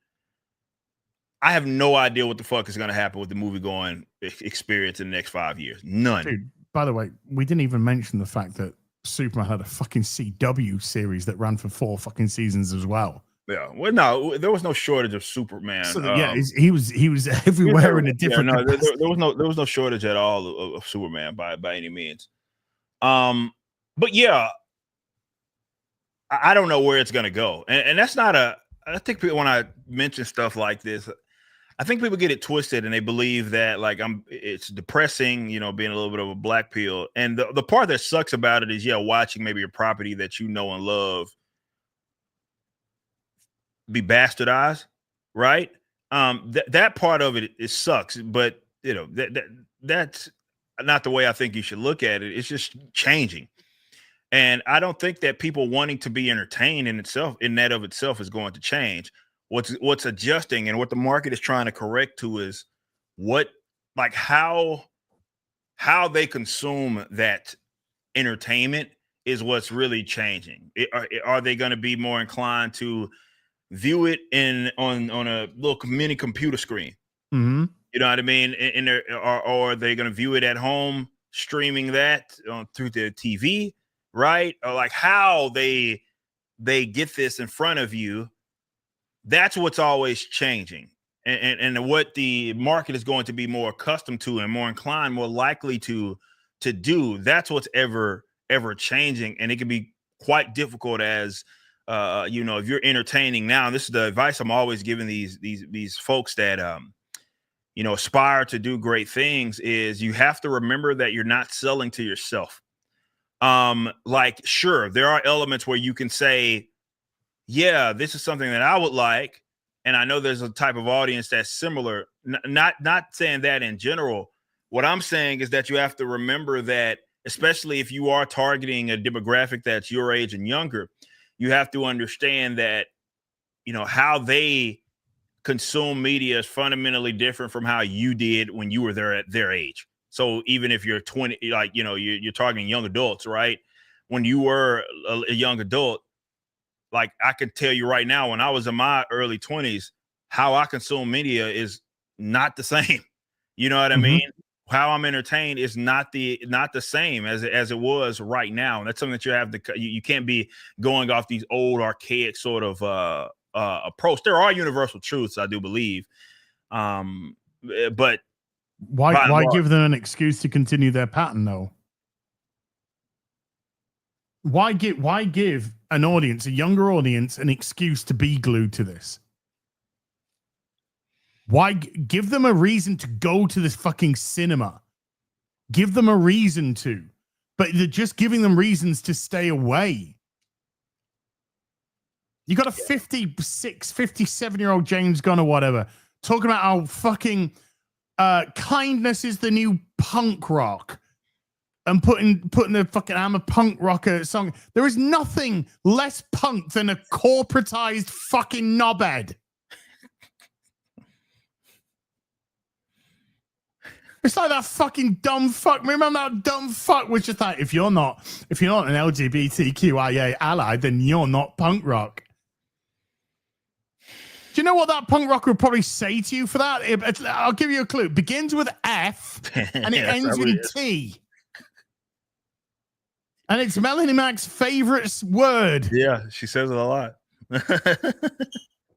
I have no idea what the fuck is going to happen with the movie going experience in the next 5 years. None. Dude, by the way, we didn't even mention the fact that Superman had a fucking CW series that ran for 4 fucking seasons as well. Yeah, well, no, there was no shortage of Superman. So he was everywhere in a different. Yeah, no, there was no shortage at all of Superman by any means. But yeah, I don't know where it's gonna go, and that's not a. I think when I mention stuff like this, I think people get it twisted and they believe that like it's depressing, you know, being a little bit of a black pill. And the part that sucks about it is, yeah, watching maybe a property that you know and love be bastardized, right? That part of it sucks, but you know, that's not the way I think you should look at it. It's just changing. And I don't think that people wanting to be entertained in that of itself is going to change. What's adjusting and what the market is trying to correct to is what, like how they consume that entertainment is what's really changing. Are they going to be more inclined to view it on a little mini computer screen? Mm-hmm. You know what I mean? Or are they going to view it at home, streaming that through the TV, right? Or like how they get this in front of you. That's what's always changing, and what the market is going to be more accustomed to and more inclined, more likely to do. That's what's ever changing, and it can be quite difficult as you know, if you're entertaining now. And this is the advice I'm always giving these folks that you know, aspire to do great things, is you have to remember that you're not selling to yourself. Like, sure, there are elements where you can say, yeah, this is something that I would like, and I know there's a type of audience that's similar. Not saying that in general. What I'm saying is that you have to remember that, especially if you are targeting a demographic that's your age and younger, you have to understand that, you know, how they consume media is fundamentally different from how you did when you were there at their age. So even if you're 20, like, you know, you're targeting young adults, right? When you were a young adult, like I can tell you right now, when I was in my early 20s, how I consume media is not the same. You know what I mean? How I'm entertained is not the same as it was right now. And that's something that you have to, you can't be going off these old archaic sort of approach. There are universal truths, I do believe. But why give them an excuse to continue their pattern though? Why give an audience, a younger audience, an excuse to be glued to this? Why give them a reason to go to this fucking cinema? Give them a reason to, but they're just giving them reasons to stay away. You got a 56, 57-year-old James Gunn or whatever talking about how fucking kindness is the new punk rock. And putting the fucking I'm a punk rocker song. There is nothing less punk than a corporatized fucking knobhead. It's like that fucking dumb fuck. Remember that dumb fuck was just like, if you're not an LGBTQIA ally, then you're not punk rock. Do you know what that punk rocker would probably say to you for that? I'll give you a clue. It begins with F and it ends with T. And it's Melanie Mac's favorite word. Yeah, she says it a lot.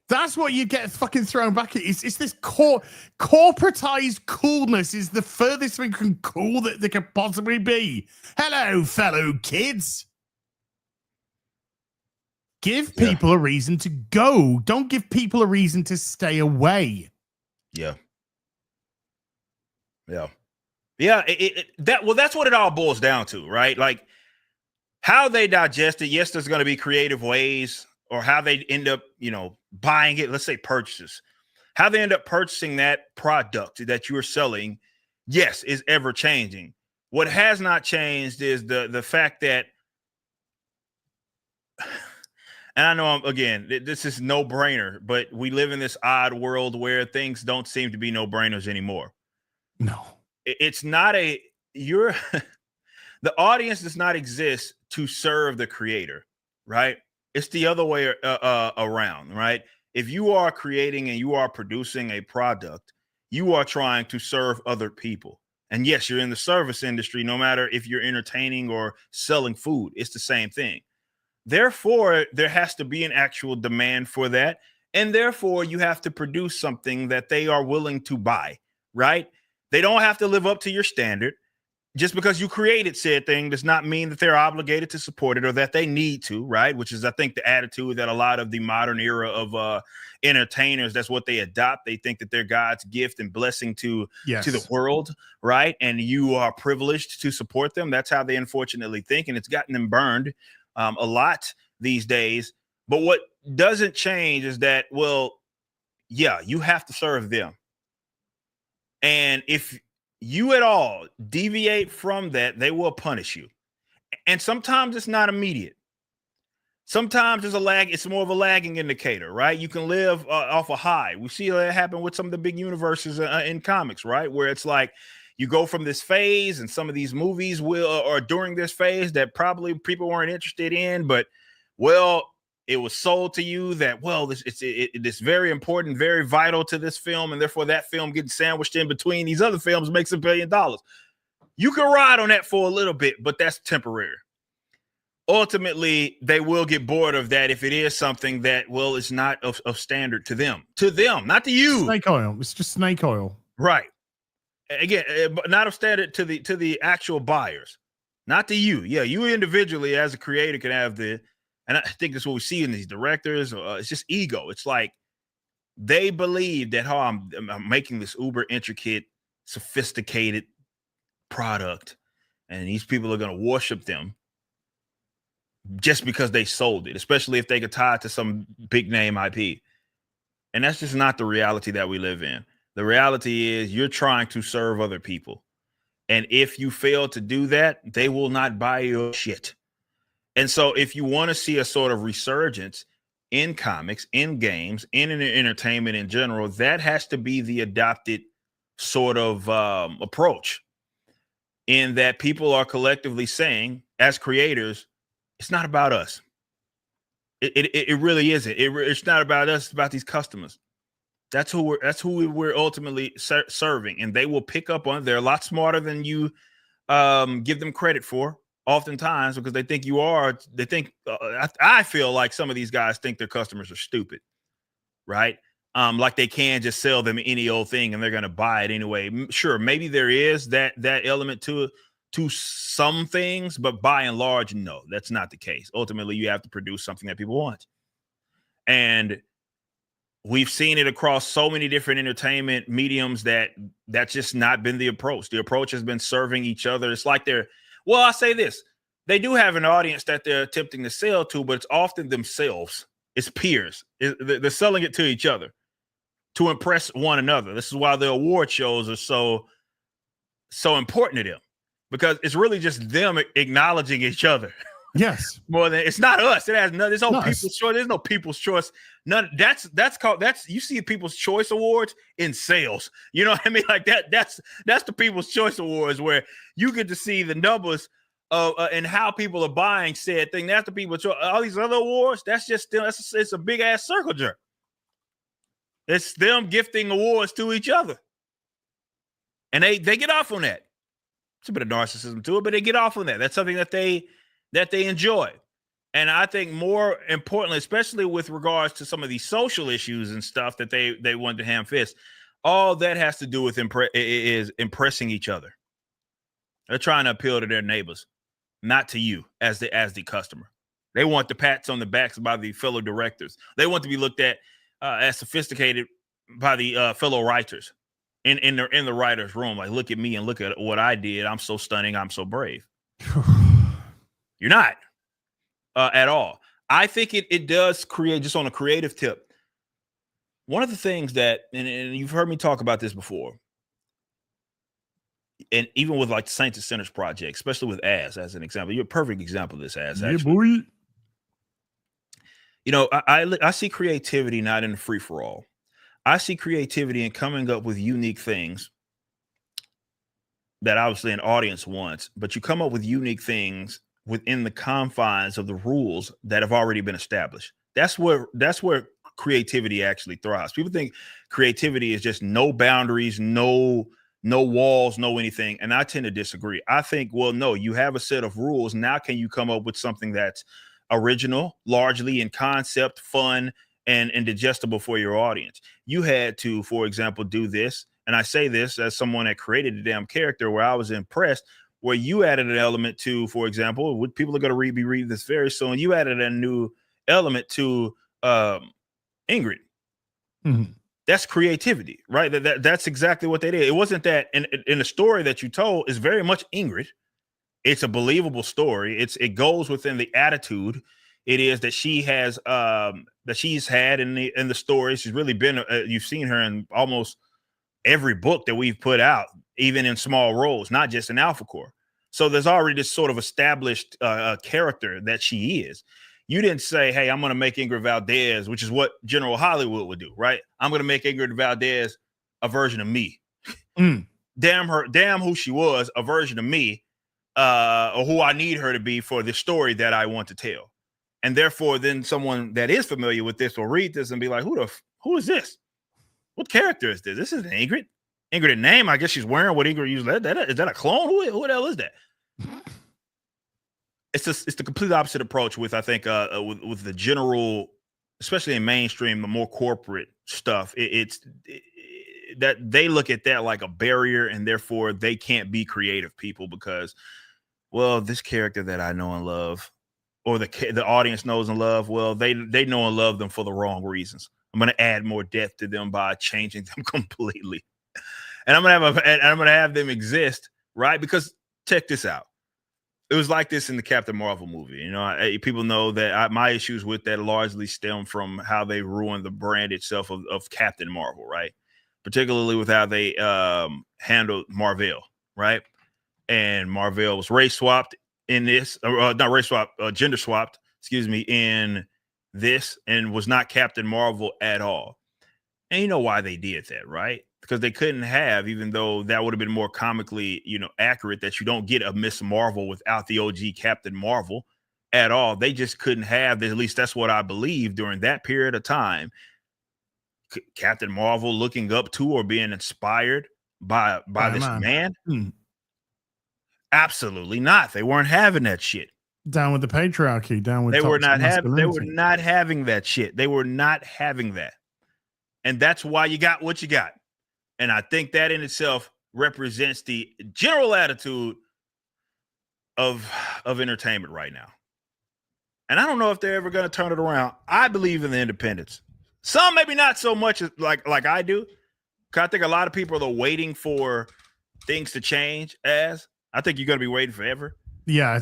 That's what you get fucking thrown back at. It's this corporatized coolness is the furthest thing from cool that there could possibly be. Hello, fellow kids. Give people a reason to go. Don't give people a reason to stay away. Yeah. That's what it all boils down to, right? Like, how they digest it. Yes, there's going to be creative ways, or how they end up, you know, buying it. Let's say purchases. How they end up purchasing that product that you're selling, yes, is ever changing. What has not changed is the fact that, and I know this is no brainer, but we live in this odd world where things don't seem to be no brainers anymore. No, it's not the audience does not exist to serve the creator, right? It's the other way around, right? If you are creating and you are producing a product, you are trying to serve other people. And yes, you're in the service industry, no matter if you're entertaining or selling food, it's the same thing. Therefore, there has to be an actual demand for that. And therefore, you have to produce something that they are willing to buy, right? They don't have to live up to your standard. just because you created said thing does not mean that they're obligated to support it or that they need to, right? Which is, I think, the attitude that a lot of the modern era of entertainers, that's what they adopt. They think that they're God's gift and blessing to the world, right? And you are privileged to support them. That's how they unfortunately think, and it's gotten them burned a lot these days. But what doesn't change is that, well, yeah, you have to serve them. And if you at all deviate from that, they will punish you. And sometimes it's not immediate. Sometimes there's a lag. It's more of a lagging indicator, right? You can live off a high. We see that happen with some of the big universes in comics, right? Where it's like you go from this phase, and some of these movies or during this phase that probably people weren't interested in, but well, it was sold to you that, well, it's very important, very vital to this film, and therefore that film getting sandwiched in between these other films makes $1 billion. You can ride on that for a little bit, but that's temporary. Ultimately, they will get bored of that if it is something that, well, it's not of standard to them, not to you. Snake oil. It's just snake oil. Right. Again, but not of standard to the actual buyers, not to you. Yeah, you individually as a creator can have and I think that's what we see in these directors. It's just ego. It's like they believe that, I'm making this uber intricate, sophisticated product, and these people are going to worship them just because they sold it, especially if they could tie it to some big name IP. And that's just not the reality that we live in. The reality is you're trying to serve other people. And if you fail to do that, they will not buy your shit. And so if you want to see a sort of resurgence in comics, in games, in entertainment in general, that has to be the adopted sort of approach, in that people are collectively saying, as creators, it's not about us. It really isn't. It's not about us. It's about these customers. That's who we're ultimately serving, and they will pick up on it. They're a lot smarter than you give them credit for, oftentimes, because they think I feel like some of these guys think their customers are stupid, right? Like they can just sell them any old thing and they're going to buy it anyway. Sure, maybe there is that element to some things, but by and large, no, that's not the case. Ultimately, you have to produce something that people want. And we've seen it across so many different entertainment mediums that's just not been the approach. The approach has been serving each other. It's like I say this, they do have an audience that they're attempting to sell to, but it's often themselves. It's peers. They're selling it to each other to impress one another. This is why the award shows are so important to them, because it's really just them acknowledging each other. Yes. More than it's not us. It has no, there's no people's choice. There's no people's choice. None. That's you see People's Choice Awards in sales. You know what I mean? Like that's the People's Choice Awards, where you get to see the numbers of and how people are buying said thing. That's the People's Choice. All these other awards, that's just still it's a big ass circle jerk. It's them gifting awards to each other. And they get off on that. It's a bit of narcissism to it, but they get off on that. That's something that they enjoy. And I think more importantly, especially with regards to some of these social issues and stuff that they want to ham fist, all that has to do with is impressing each other. They're trying to appeal to their neighbors, not to you as the customer. They want the pats on the backs by the fellow directors. They want to be looked at as sophisticated by the fellow writers in the writer's room. Like, look at me and look at what I did. I'm so stunning. I'm so brave. You're not at all. I think it does create, just on a creative tip, one of the things that, and you've heard me talk about this before, and even with like the Saints and Sinners project, especially with as an example, you're a perfect example of this actually. Yeah, boy. You know, I see creativity not in the free for all. I see creativity in coming up with unique things that obviously an audience wants, but you come up with unique things within the confines of the rules that have already been established. That's where creativity actually thrives. People think creativity is just no boundaries, no walls, no anything. And I tend to disagree. I think, well, no, you have a set of rules. Now, can you come up with something that's original, largely in concept, fun, and digestible for your audience? You had to, for example, do this. And I say this as someone that created a damn character, where I was impressed where you added an element to, for example, what people are going to be reading this very soon. You added a new element to Ingrid. Mhm. That's creativity, right? That's exactly what they did. It wasn't that in the story that you told is very much Ingrid. It's a believable story. It goes within the attitude it is that she has that she's had in the story. She's really been you've seen her in almost every book that we've put out, even in small roles, not just in Alpha Core. So there's already this sort of established character that she is. You didn't say, hey, I'm going to make Ingrid Valdez, which is what General Hollywood would do, right? I'm going to make Ingrid Valdez a version of me. Damn who she was, a version of me, or who I need her to be for the story that I want to tell. And therefore, then someone that is familiar with this will read this and be like, who is this? What character is this? This isn't Ingrid. Ingrid name, I guess she's wearing what Ingrid used. Is that a clone? Who the hell is that? It's the complete opposite approach with, I think, with the general, especially in mainstream, the more corporate stuff. It's that they look at that like a barrier, and therefore they can't be creative people because, well, this character that I know and love, or the audience knows and love, well, they know and love them for the wrong reasons. I'm going to add more depth to them by changing them completely, and I'm going to have them exist, right? Because check this out. It was like this in the Captain Marvel movie. You know, people know that my issues with that largely stem from how they ruined the brand itself of Captain Marvel, right? Particularly with how they handled Marvel, right? And Marvel was race swapped in this, not race swapped, gender swapped, excuse me, in this, and was not Captain Marvel at all. And you know why they did that, right? Because they couldn't have, even though that would have been more comically, accurate, that you don't get a Miss Marvel without the OG Captain Marvel at all. They just couldn't have, at least that's what I believe, during that period of time, Captain Marvel looking up to or being inspired by this man. Absolutely not. They weren't having that shit. Down with the patriarchy. Down with they were not having that shit. They were not having that. And that's why you got what you got. And I think that in itself represents the general attitude of entertainment right now. And I don't know if they're ever going to turn it around. I believe in the independents. Some maybe not so much like I do. Because I think a lot of people are waiting for things to change. I think you're going to be waiting forever. Yeah,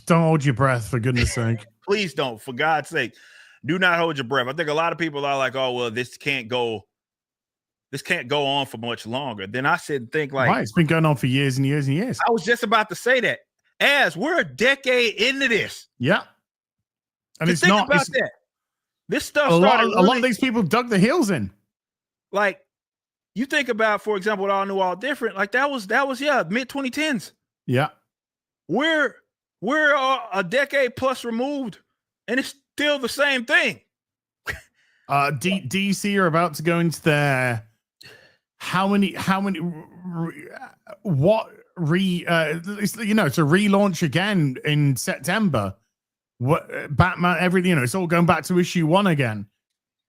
don't hold your breath, for goodness sake. Please don't, for God's sake. Do not hold your breath. I think a lot of people are like, oh, well, this can't go on for much longer. Then I sit and think like, right, it's been going on for years and years and years. I was just about to say that. As we're a decade into this. Yeah. And just think about that. This stuff a lot of these people dug their heels in. Like, you think about, for example, what All New, All Different, like that was mid 2010s. Yeah. We're a decade plus removed, and it's still the same thing. DC are about to go into their it's a relaunch again in September. What Batman, everything, it's all going back to issue 1 again.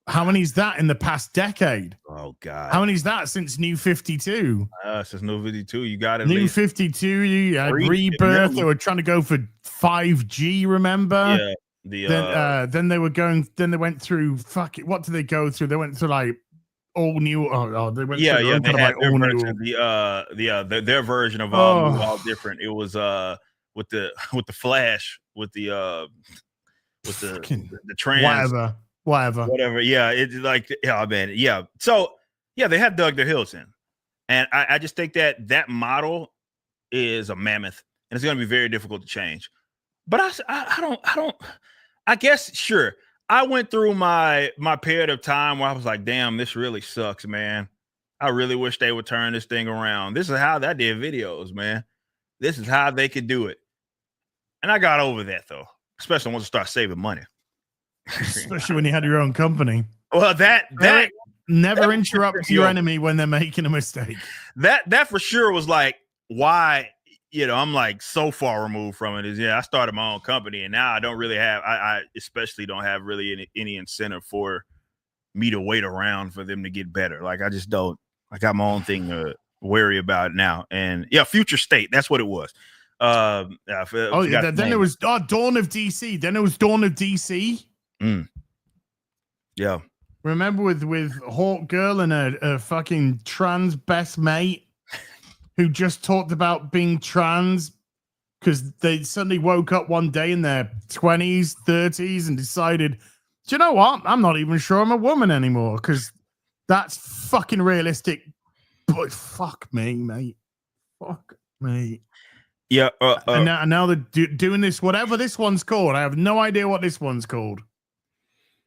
How many is that in the past decade? Oh God. How many is that since New 52? Since New 52, you got it. New 52, you had Rebirth. They were trying to go for 5G, remember? Yeah. Then they went through what did they go through? They went through like all new. They went they had all new. Their version of all new, all different. It was with the Flash, with the trans whatever. Yeah, it's like, man. Yeah. So yeah, they have dug their heels in, and I just think that model is a mammoth, and it's going to be very difficult to change. But I guess, sure. I went through my period of time where I was like, damn, this really sucks, man. I really wish they would turn this thing around. This is how they did videos, man. This is how they could do it. And I got over that, though, especially once I start saving money. Especially when you had your own company. Well, that never interrupt your enemy when they're making a mistake. That for sure was like why, I'm like so far removed from it. I started my own company, and now I don't really have, I especially don't have really any incentive for me to wait around for them to get better. Like, I just don't. I got my own thing to worry about now. And yeah, future state, that's what it was. Then there was Dawn of DC. Then it was Dawn of DC. Yeah. Remember with Hawk Girl and a fucking trans best mate who just talked about being trans because they suddenly woke up one day in their 20s, 30s and decided, do you know what? I'm not even sure I'm a woman anymore because that's fucking realistic. But fuck me, mate. Fuck me. Yeah. And now they're doing this, whatever this one's called. I have no idea what this one's called.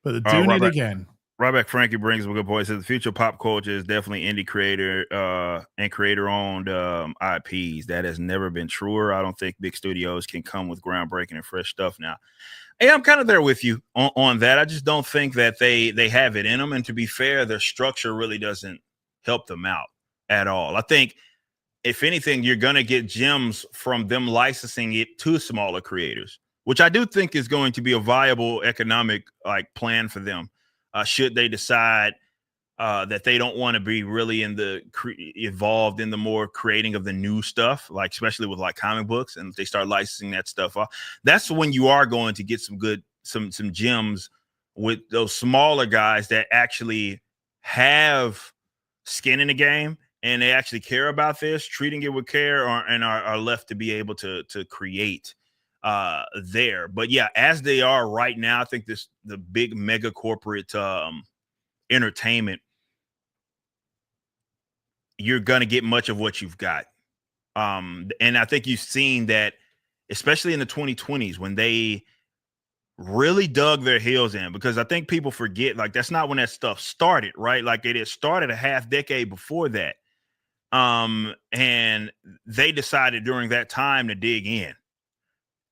But they're doing it again. Ryback Frankie brings up a good point. He says the future of pop culture is definitely indie creator and creator-owned IPs. That has never been truer. I don't think big studios can come with groundbreaking and fresh stuff now. Hey, I'm kind of there with you on that. I just don't think that they have it in them. And to be fair, their structure really doesn't help them out at all. I think, if anything, you're going to get gems from them licensing it to smaller creators, which I do think is going to be a viable economic plan for them. Should they decide that they don't want to be really involved in the more creating of the new stuff, like especially with like comic books, and they start licensing that stuff off, that's when you are going to get some gems with those smaller guys that actually have skin in the game and they actually care about this, treating it with care, and are left to be able to create there. But yeah, as they are right now, I think the big mega corporate entertainment, you're gonna get much of what you've got. And I think you've seen that, especially in the 2020s when they really dug their heels in, because I think people forget, like, that's not when that stuff started, right? Like, it had started a half decade before that. And they decided during that time to dig in.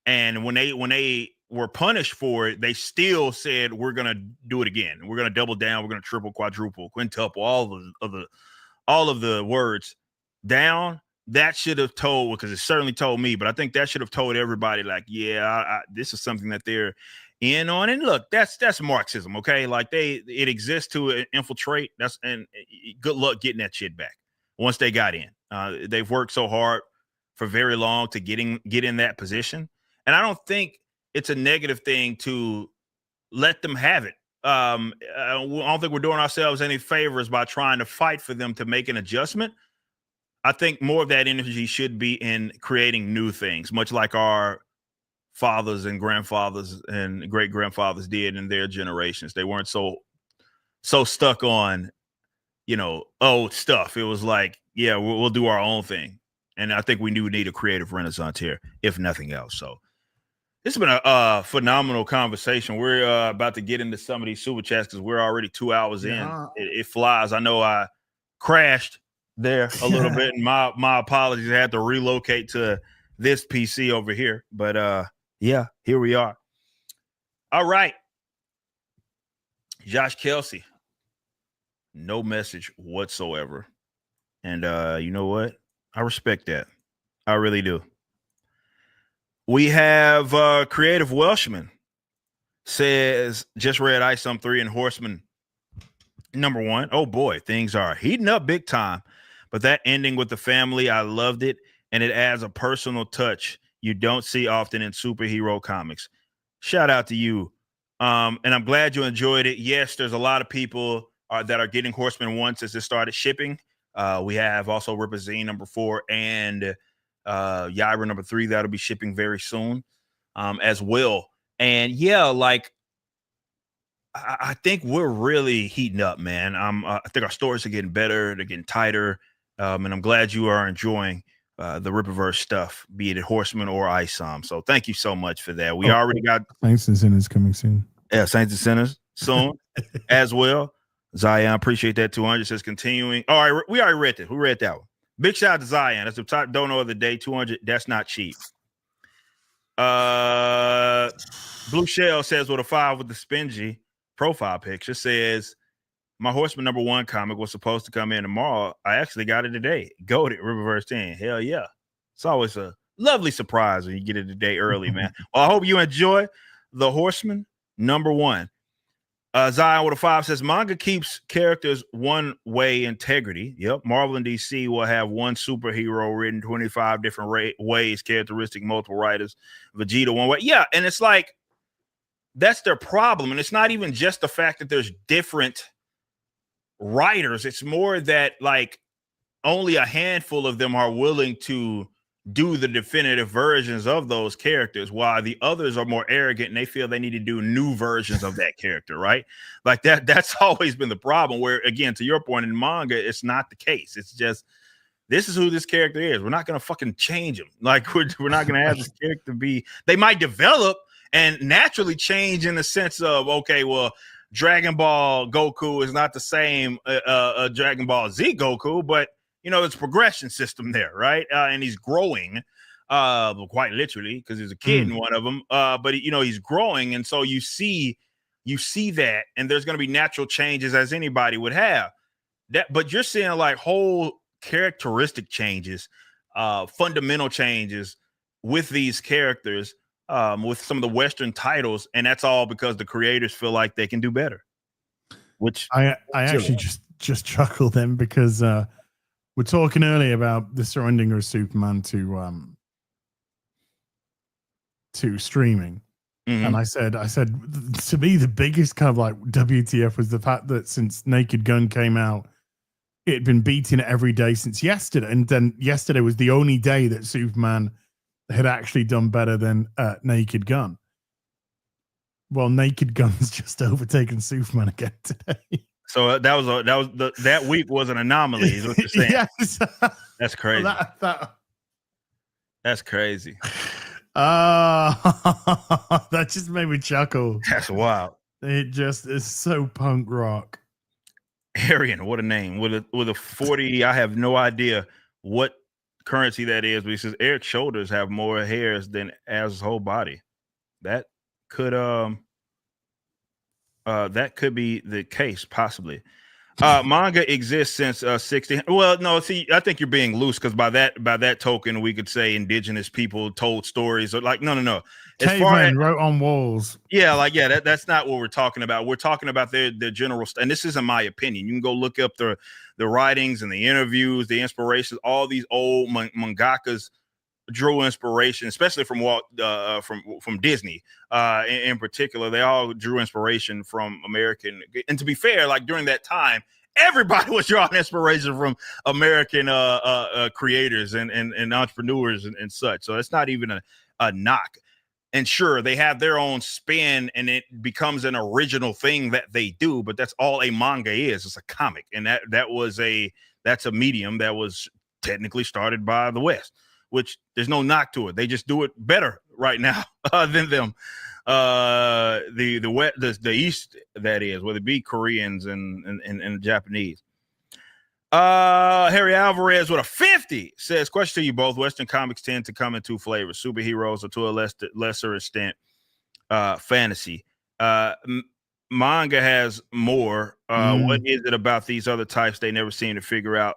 And when they were punished for it, they still said, we're going to do it again. We're going to double down. We're going to triple, quadruple, quintuple, all of the words down. That should have told, because it certainly told me, but I think that should have told everybody, like, yeah, this is something that they're in on. And look, that's Marxism. Okay. Like, it exists to infiltrate. And good luck getting that shit back once they got in. They've worked so hard for very long to get in that position. And I don't think it's a negative thing to let them have it. I don't think we're doing ourselves any favors by trying to fight for them to make an adjustment. I think more of that energy should be in creating new things, much like our fathers and grandfathers and great grandfathers did in their generations. They weren't so stuck on, old stuff. It was like, yeah, we'll do our own thing. And I think we do need a creative renaissance here, if nothing else. So this has been a phenomenal conversation. We're about to get into some of these super chats because we're already 2 hours in. It flies. I know I crashed there a little bit, and my apologies. I had to relocate to this PC over here, but yeah, here we are. All right, Josh Kelsey, no message whatsoever, and you know what? I respect that. I really do. We have Creative Welshman says, just read Ice 3 and Horseman #1. Oh boy, things are heating up big time. But that ending with the family, I loved it. And it adds a personal touch you don't see often in superhero comics. Shout out to you. And I'm glad you enjoyed it. Yes, there's a lot of people that are getting Horseman 1 since it started shipping. We have also RippaZine #4 and Yaira #3 that'll be shipping very soon as well. And yeah, like, I think we're really heating up, man. I think our stories are getting better, they're getting tighter, and I'm glad you are enjoying the Rippaverse stuff, be it Horseman or Isom. So thank you so much for that. We already got Saints and Sinners coming soon. Yeah, Saints and Sinners soon as well. Zion, appreciate that. 200 says continuing. All right, we already read that. Who read that one? Big shout out to Zion. That's the top dono of the day. 200. That's not cheap. Blue Shell says with a 5 with the Spingy profile picture says, my Horseman #1 comic was supposed to come in tomorrow. I actually got it today. Go to Rippaverse 10. Hell yeah. It's always a lovely surprise when you get it a day early, man. Well, I hope you enjoy the Horseman #1. Zion with a 5 says manga keeps characters one way integrity. Yep. Marvel and DC will have one superhero written 25 different ways, characteristic, multiple writers. Vegeta one way. Yeah. And it's like, that's their problem. And it's not even just the fact that there's different writers. It's more that like only a handful of them are willing to do the definitive versions of those characters, while the others are more arrogant and they feel they need to do new versions of that character, right? Like that's always been the problem, where again, to your point, in manga, it's not the case. It's just, this is who this character is. We're not going to fucking change him. Like we're not going to have this character be, they might develop and naturally change in the sense of, okay, well, Dragon Ball Goku is not the same Dragon Ball Z Goku, but you know, it's a progression system there, right? And he's growing, quite literally, because he's a kid in one of them. But you know, he's growing, and so you see that, and there's going to be natural changes as anybody would have. That, but you're seeing like whole characteristic changes, fundamental changes with these characters, with some of the Western titles, and that's all because the creators feel like they can do better. Which I actually just chuckled then because. We're talking earlier about the surrendering of Superman to streaming, and I said to me the biggest kind of like WTF was the fact that since Naked Gun came out, it had been beating it every day since yesterday, and then yesterday was the only day that Superman had actually done better than Naked Gun. Well, Naked Gun's just overtaken Superman again today. So that week was an anomaly, is what you're saying. Yes. That's crazy. That's crazy. That just made me chuckle. That's wild. It just is so punk rock. Arian, what a name. With a 40, I have no idea what currency that is, but he says Eric's shoulders have more hairs than Az's whole body. That could be the case, possibly. Manga exists since 60. Well, no, see, I think you're being loose, because by that token, we could say indigenous people told stories, or like no. Cavemen wrote on walls. Yeah, like that's not what we're talking about. We're talking about their general, and this isn't my opinion. You can go look up the writings and the interviews, the inspirations. All these old mangakas drew inspiration, especially from from Disney in particular. They all drew inspiration from American, and to be fair, like during that time, everybody was drawing inspiration from American creators and entrepreneurs and such. So it's not even a knock. And sure, they have their own spin, and it becomes an original thing that they do. But that's all a manga is. It's a comic, and that's a medium that was technically started by the West, which there's no knock to it. They just do it better right now than them. The East, that is, whether it be Koreans and Japanese. Harry Alvarez with a 50 says, question to you both. Western comics tend to come in two flavors: superheroes, or to a lesser extent, fantasy. Manga has more. What is it about these other types they never seem to figure out,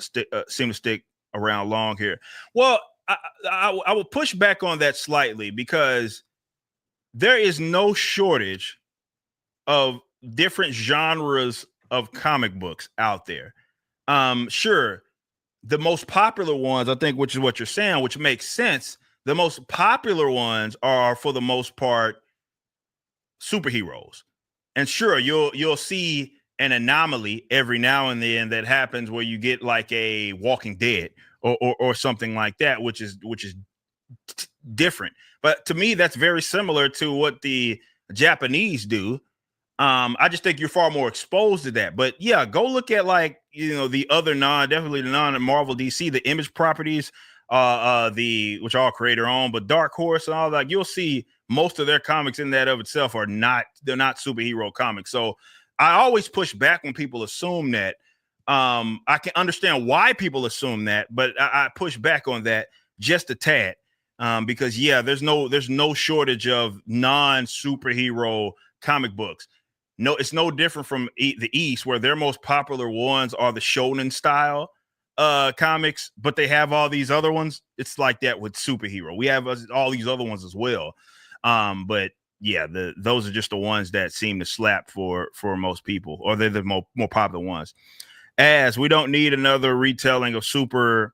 seem to stick around long here? Well, I will push back on that slightly, because there is no shortage of different genres of comic books out there. Sure, the most popular ones, I think, which is what you're saying, which makes sense. The most popular ones are, for the most part, superheroes. And sure, you'll see an anomaly every now and then that happens, where you get like a Walking Dead or something like that, which is different. But to me, that's very similar to what the Japanese do. I just think you're far more exposed to that. But yeah, go look at the other definitely the non-Marvel DC, the Image properties, which are all creator owned, but Dark Horse and all that. You'll see most of their comics in that of itself they're not superhero comics. So I always push back when people assume that. I can understand why people assume that, but I push back on that just a tad, because there's no shortage of non-superhero comic books. No, it's no different from the East, where their most popular ones are the shonen style comics, but they have all these other ones. It's like that with superhero. We have all these other ones as well. But yeah, those are just the ones that seem to slap for most people, or they're the more popular ones. As we don't need another retelling of Superman's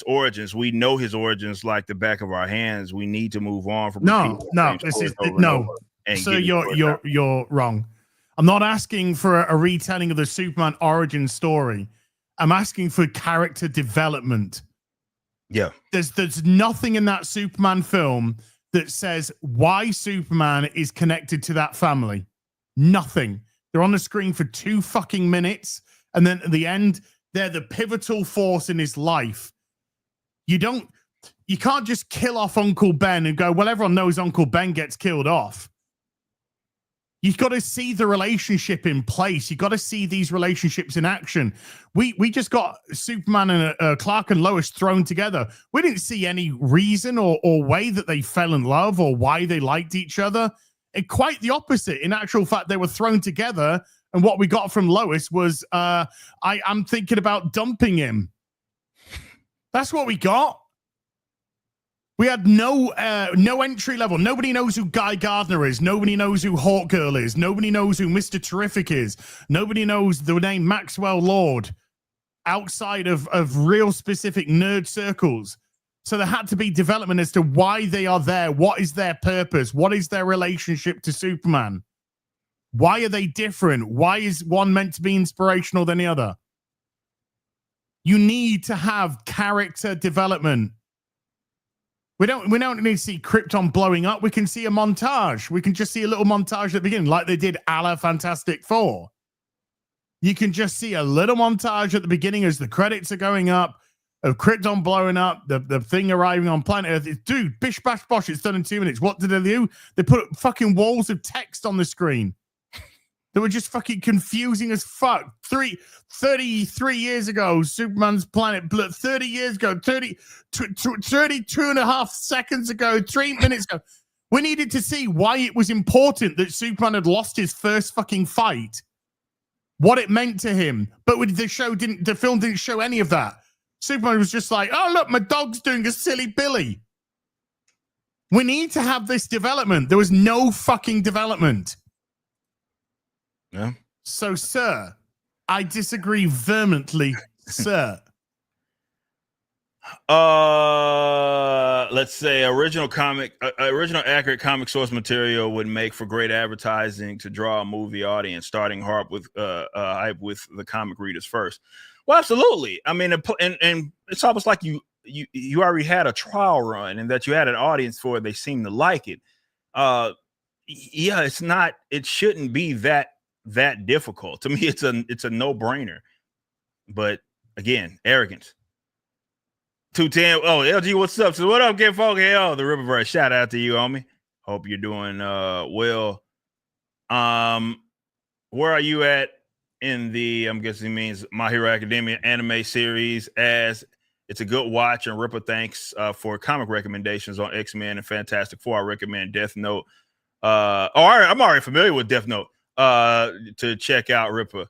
origins. We know his origins like the back of our hands. We need to move on from no. This is no. So you're wrong. I'm not asking for a retelling of the Superman origin story. I'm asking for character development. Yeah, there's nothing in that Superman film that says why Superman is connected to that family. Nothing. They're on the screen for 2 fucking minutes, and then at the end, they're the pivotal force in his life. You can't just kill off Uncle Ben and go, well, everyone knows Uncle Ben gets killed off. You've got to see the relationship in place. You've got to see these relationships in action. We just got Superman and Clark and Lois thrown together. We didn't see any reason or way that they fell in love or why they liked each other. And quite the opposite. In actual fact, they were thrown together. And what we got from Lois was, I'm thinking about dumping him. That's what we got. We had no entry level. Nobody knows who Guy Gardner is. Nobody knows who Hawkgirl is. Nobody knows who Mr. Terrific is. Nobody knows the name Maxwell Lord outside of real specific nerd circles. So there had to be development as to why they are there. What is their purpose? What is their relationship to Superman? Why are they different? Why is one meant to be inspirational than the other? You need to have character development. We don't need to see Krypton blowing up. We can see a montage. We can just see a little montage at the beginning, like they did a la Fantastic Four. You can just see a little montage at the beginning as the credits are going up, of Krypton blowing up, the thing arriving on planet Earth. Dude, bish, bash, bosh, it's done in 2 minutes. What did they do? They put fucking walls of text on the screen. They were just fucking confusing as fuck. 33 years ago, Superman's planet blew 30 years ago, 32 and a half seconds ago, 3 minutes ago. We needed to see why it was important that Superman had lost his first fucking fight, what it meant to him. But the film didn't show any of that. Superman was just like, oh, look, my dog's doing a silly Billy. We need to have this development. There was no fucking development. Yeah. So, sir, I disagree vehemently, sir. Let's say original accurate comic source material would make for great advertising to draw a movie audience, starting hype with the comic readers first. Well, absolutely. I mean, and it's almost like you already had a trial run, and that you had an audience for it. They seem to like it. Yeah, it shouldn't be that difficult. To me, it's a no-brainer. But again, arrogance. 210. Oh, LG, what's up? So what up, Kid Folk? Hell, the Rippaverse. Shout out to you, homie. Hope you're doing well. Where are you at in the, I'm guessing he means My Hero Academia anime series, as it's a good watch, and Rippa, thanks for comic recommendations on X-Men and Fantastic Four. I recommend Death Note. I'm already familiar with Death Note to check out Rippa.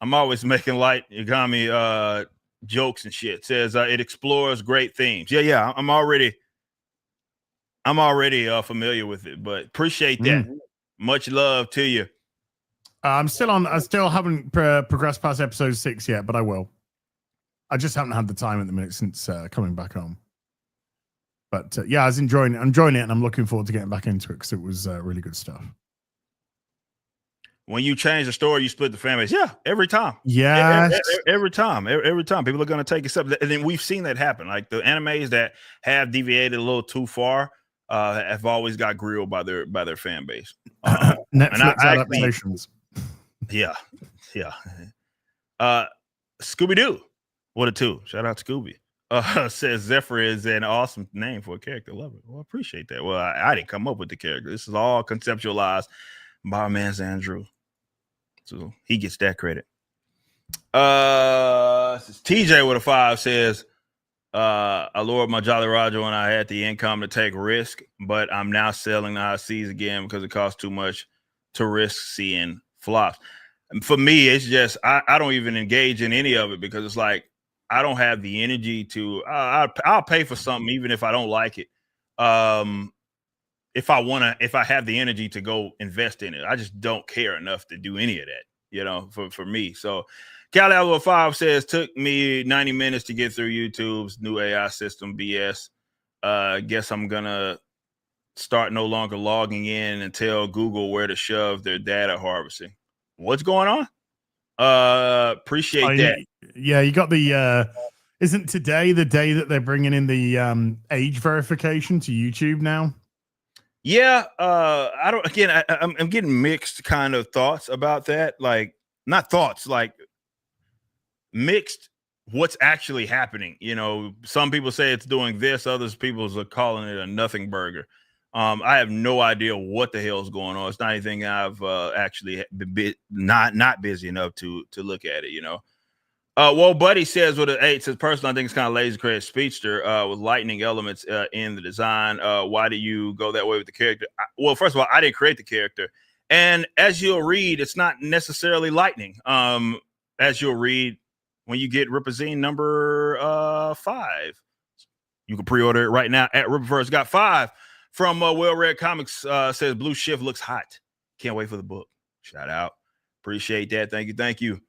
I'm always making light Yagami jokes and shit. Says it explores great themes. Yeah. I'm already familiar with it, but appreciate that. Much love to you. I still haven't progressed past episode 6 yet, but I will. I just haven't had the time at the minute since coming back home. But yeah, I was enjoying it. I'm enjoying it, and I'm looking forward to getting back into it because it was really good stuff. When you change the story, you split the fan base. Yeah, every time. Yeah, every time. People are going to take a step. And then we've seen that happen. Like the animes that have deviated a little too far have always got grilled by their fan base. Netflix adaptations. Yeah. Scooby-Doo. What a two. Shout out to Scooby. Says Zephyr is an awesome name for a character. Love it. Well, I appreciate that. Well, I didn't come up with the character. This is all conceptualized by our man Andrew. So he gets that credit. TJ with a 5 says, I lured my Jolly Roger when I had the income to take risk, but I'm now selling the ICs again because it costs too much to risk seeing flops. And for me, it's just I don't even engage in any of it because it's like I don't have the energy to. I'll pay for something even if I don't like it. if I have the energy to go invest in it. I just don't care enough to do any of that, for me. So Cali Alpha 5 says, took me 90 minutes to get through YouTube's new AI system BS. Guess I'm gonna start no longer logging in and tell Google where to shove their data harvesting. What's going on? Appreciate that. Yeah, you got the isn't today the day that they're bringing in the age verification to YouTube now? Yeah, I'm getting mixed kind of thoughts about that. Like, not thoughts, like mixed what's actually happening. Some people say it's doing this, others people are calling it a nothing burger. I have no idea what the hell's going on. It's not anything I've actually been not busy enough to look at it. Well, Buddy says with an 8 says, personally, I think it's kind of lazy to create a speedster with lightning elements in the design. Why do you go that way with the character? Well, first of all, I didn't create the character, and as you'll read, it's not necessarily lightning. As you'll read when you get RippaZine number 5, you can pre-order it right now at Rippaverse. Got 5 from Well Read Comics. Says Blue Shift looks hot. Can't wait for the book. Shout out. Appreciate that. Thank you.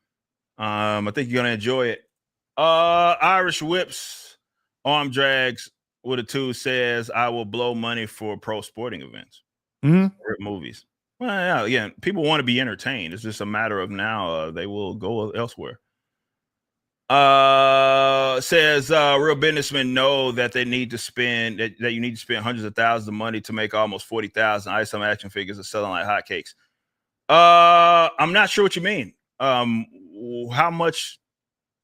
I think you're gonna enjoy it. Irish Whips Arm Drags with a 2 says, I will blow money for pro sporting events. Rip movies. Well, yeah, again, people want to be entertained. It's just a matter of now they will go elsewhere. Says real businessmen know that they need to spend that you need to spend hundreds of thousands of money to make almost 40,000 ISO action figures are selling like hotcakes. I'm not sure what you mean. How much?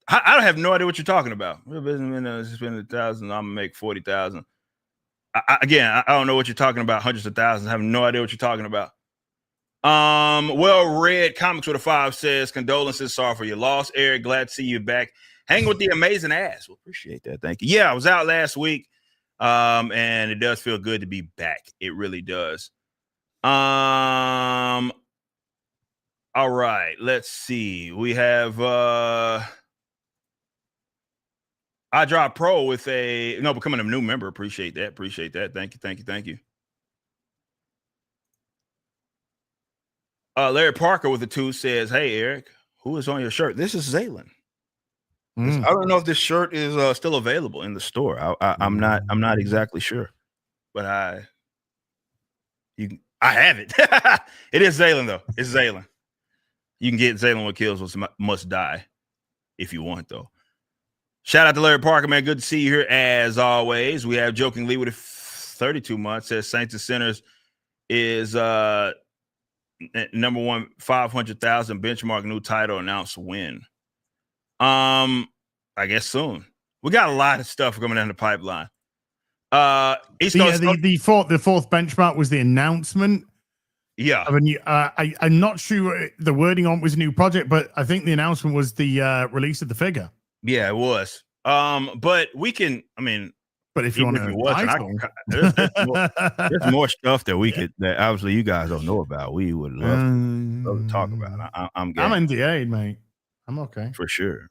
I have no idea what you're talking about. Real businessmen spend 1,000, I'm gonna make 40,000. I don't know what you're talking about. Hundreds of thousands. I have no idea what you're talking about. Well Read Comics with a 5 says, condolences, sorry for your loss, Eric. Glad to see you back. Hang with the amazing ass. Well, appreciate that. Thank you. Yeah, I was out last week. And it does feel good to be back. It really does. All right, let's see. We have I Drop Pro with becoming a new member. Appreciate that. Thank you. Larry Parker with a 2 says, hey, Eric, who is on your shirt? This is Zaylin. I don't know if this shirt is still available in the store. I'm not exactly sure, but I have it. It is Zaylin, though. It's Zaylin. You can get Zaylin What Kills Must Die if you want, though. Shout out to Larry Parker, man. Good to see you here as always. We have Joking Lee with 32 months. Says Saints and Sinners is number 1, 500,000 benchmark, new title announced win. I guess soon. We got a lot of stuff coming down the pipeline. The fourth benchmark was the announcement. Yeah. I'm not sure the wording on it was a new project, but I think the announcement was the release of the figure. Yeah, it was. But we can, but if you want to, there's more stuff that obviously you guys don't know about. We would love to talk about. I'm NDA'd, mate. I'm okay. For sure.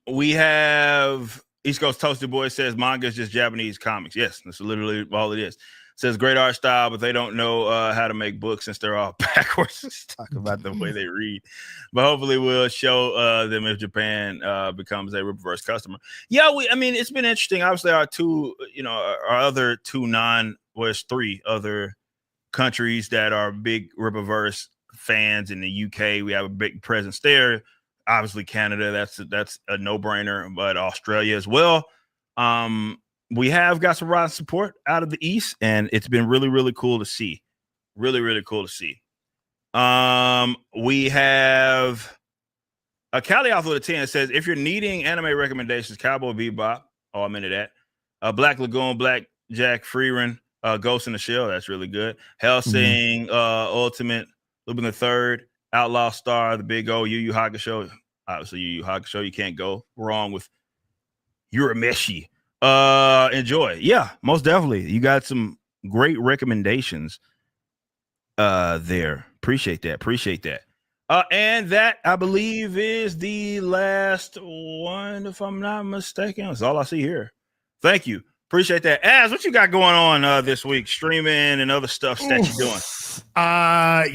We have East Coast Toasted Boy says manga is just Japanese comics. Yes, that's literally all it is. Says great art style, but they don't know how to make books since they're all backwards. Let's talk about the way they read. But hopefully we'll show them if Japan becomes a Rippaverse customer. Yeah, it's been interesting. Obviously, our other 3 other countries that are big Rippaverse fans in the UK. We have a big presence there. Obviously, Canada, that's a no-brainer, but Australia as well. We have got some ride support out of the East, and it's been really, really cool to see. Really, really cool to see. We have a Cali Alpha with a 10 says, if you're needing anime recommendations, Cowboy Bebop, I'm into that. Black Lagoon, Black Jack Freerun, Ghost in the Shell, that's really good. Hellsing, Ultimate, Lupin the Third, Outlaw Star, The Big O, Yu Yu Hakusho. Obviously, Yu Yu Hakusho, you can't go wrong with Urameshi. Enjoy. Yeah, most definitely. You got some great recommendations there. Appreciate that. And that, I believe, is the last one, if I'm not mistaken. That's all I see here. Thank you. Appreciate that. Az, what you got going on this week? Streaming and other stuff that you're doing.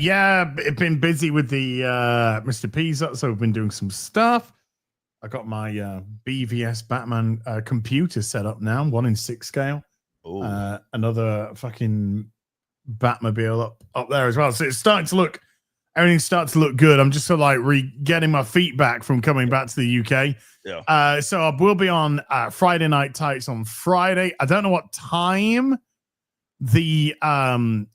Yeah, been busy with the Mr. P's, so we've been doing some stuff. I got my BVS Batman computer set up now, 1 in 6 scale. Another fucking Batmobile up there as well. So it's starting to look, everything's starting to look good. I'm just sort of like getting my feet back from coming back to the UK. Yeah. So I will be on Friday Night Tights on Friday. I don't know what time the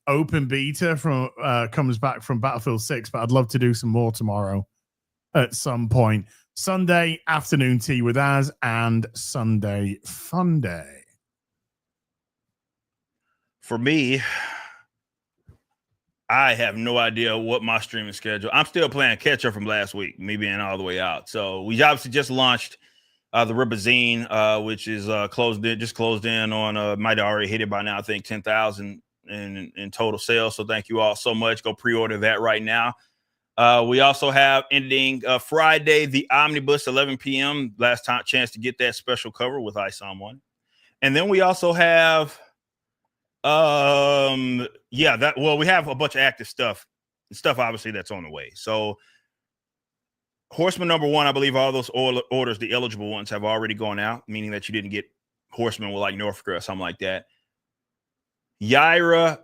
open beta from comes back from Battlefield 6, but I'd love to do some more tomorrow at some point. Sunday afternoon tea with Az and Sunday fun day. For me, I have no idea what my streaming schedule. I'm still playing catch up from last week, me being all the way out. So we obviously just launched the RippaZine, which is closed in on might have already hit it by now. I think 10,000 in total sales. So thank you all so much. Go pre-order that right now. We also have ending Friday the Omnibus 11 p.m. Last time chance to get that special cover with Ice on One, and then we also have we have a bunch of active stuff obviously that's on the way. So Horseman number 1, I believe all those orders, the eligible ones, have already gone out, meaning that you didn't get Horseman with like Norfolk or something like that. Yaira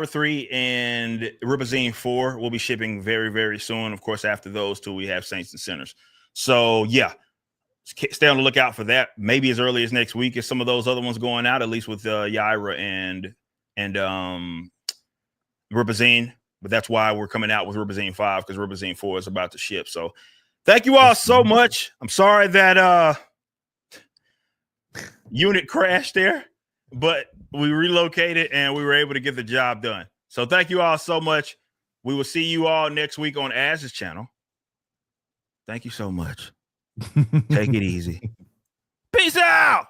3 and RippaZine 4 will be shipping very, very soon. Of course, after those two, we have Saints and Sinners. So yeah, stay on the lookout for that. Maybe as early as next week is some of those other ones going out, at least with Yaira and RippaZine. But that's why we're coming out with RippaZine 5, because RippaZine 4 is about to ship. So thank you all so much. I'm sorry that unit crashed there, but we relocated and we were able to get the job done. So thank you all so much. We will see you all next week on Az's channel. Thank you so much. Take it easy. Peace out.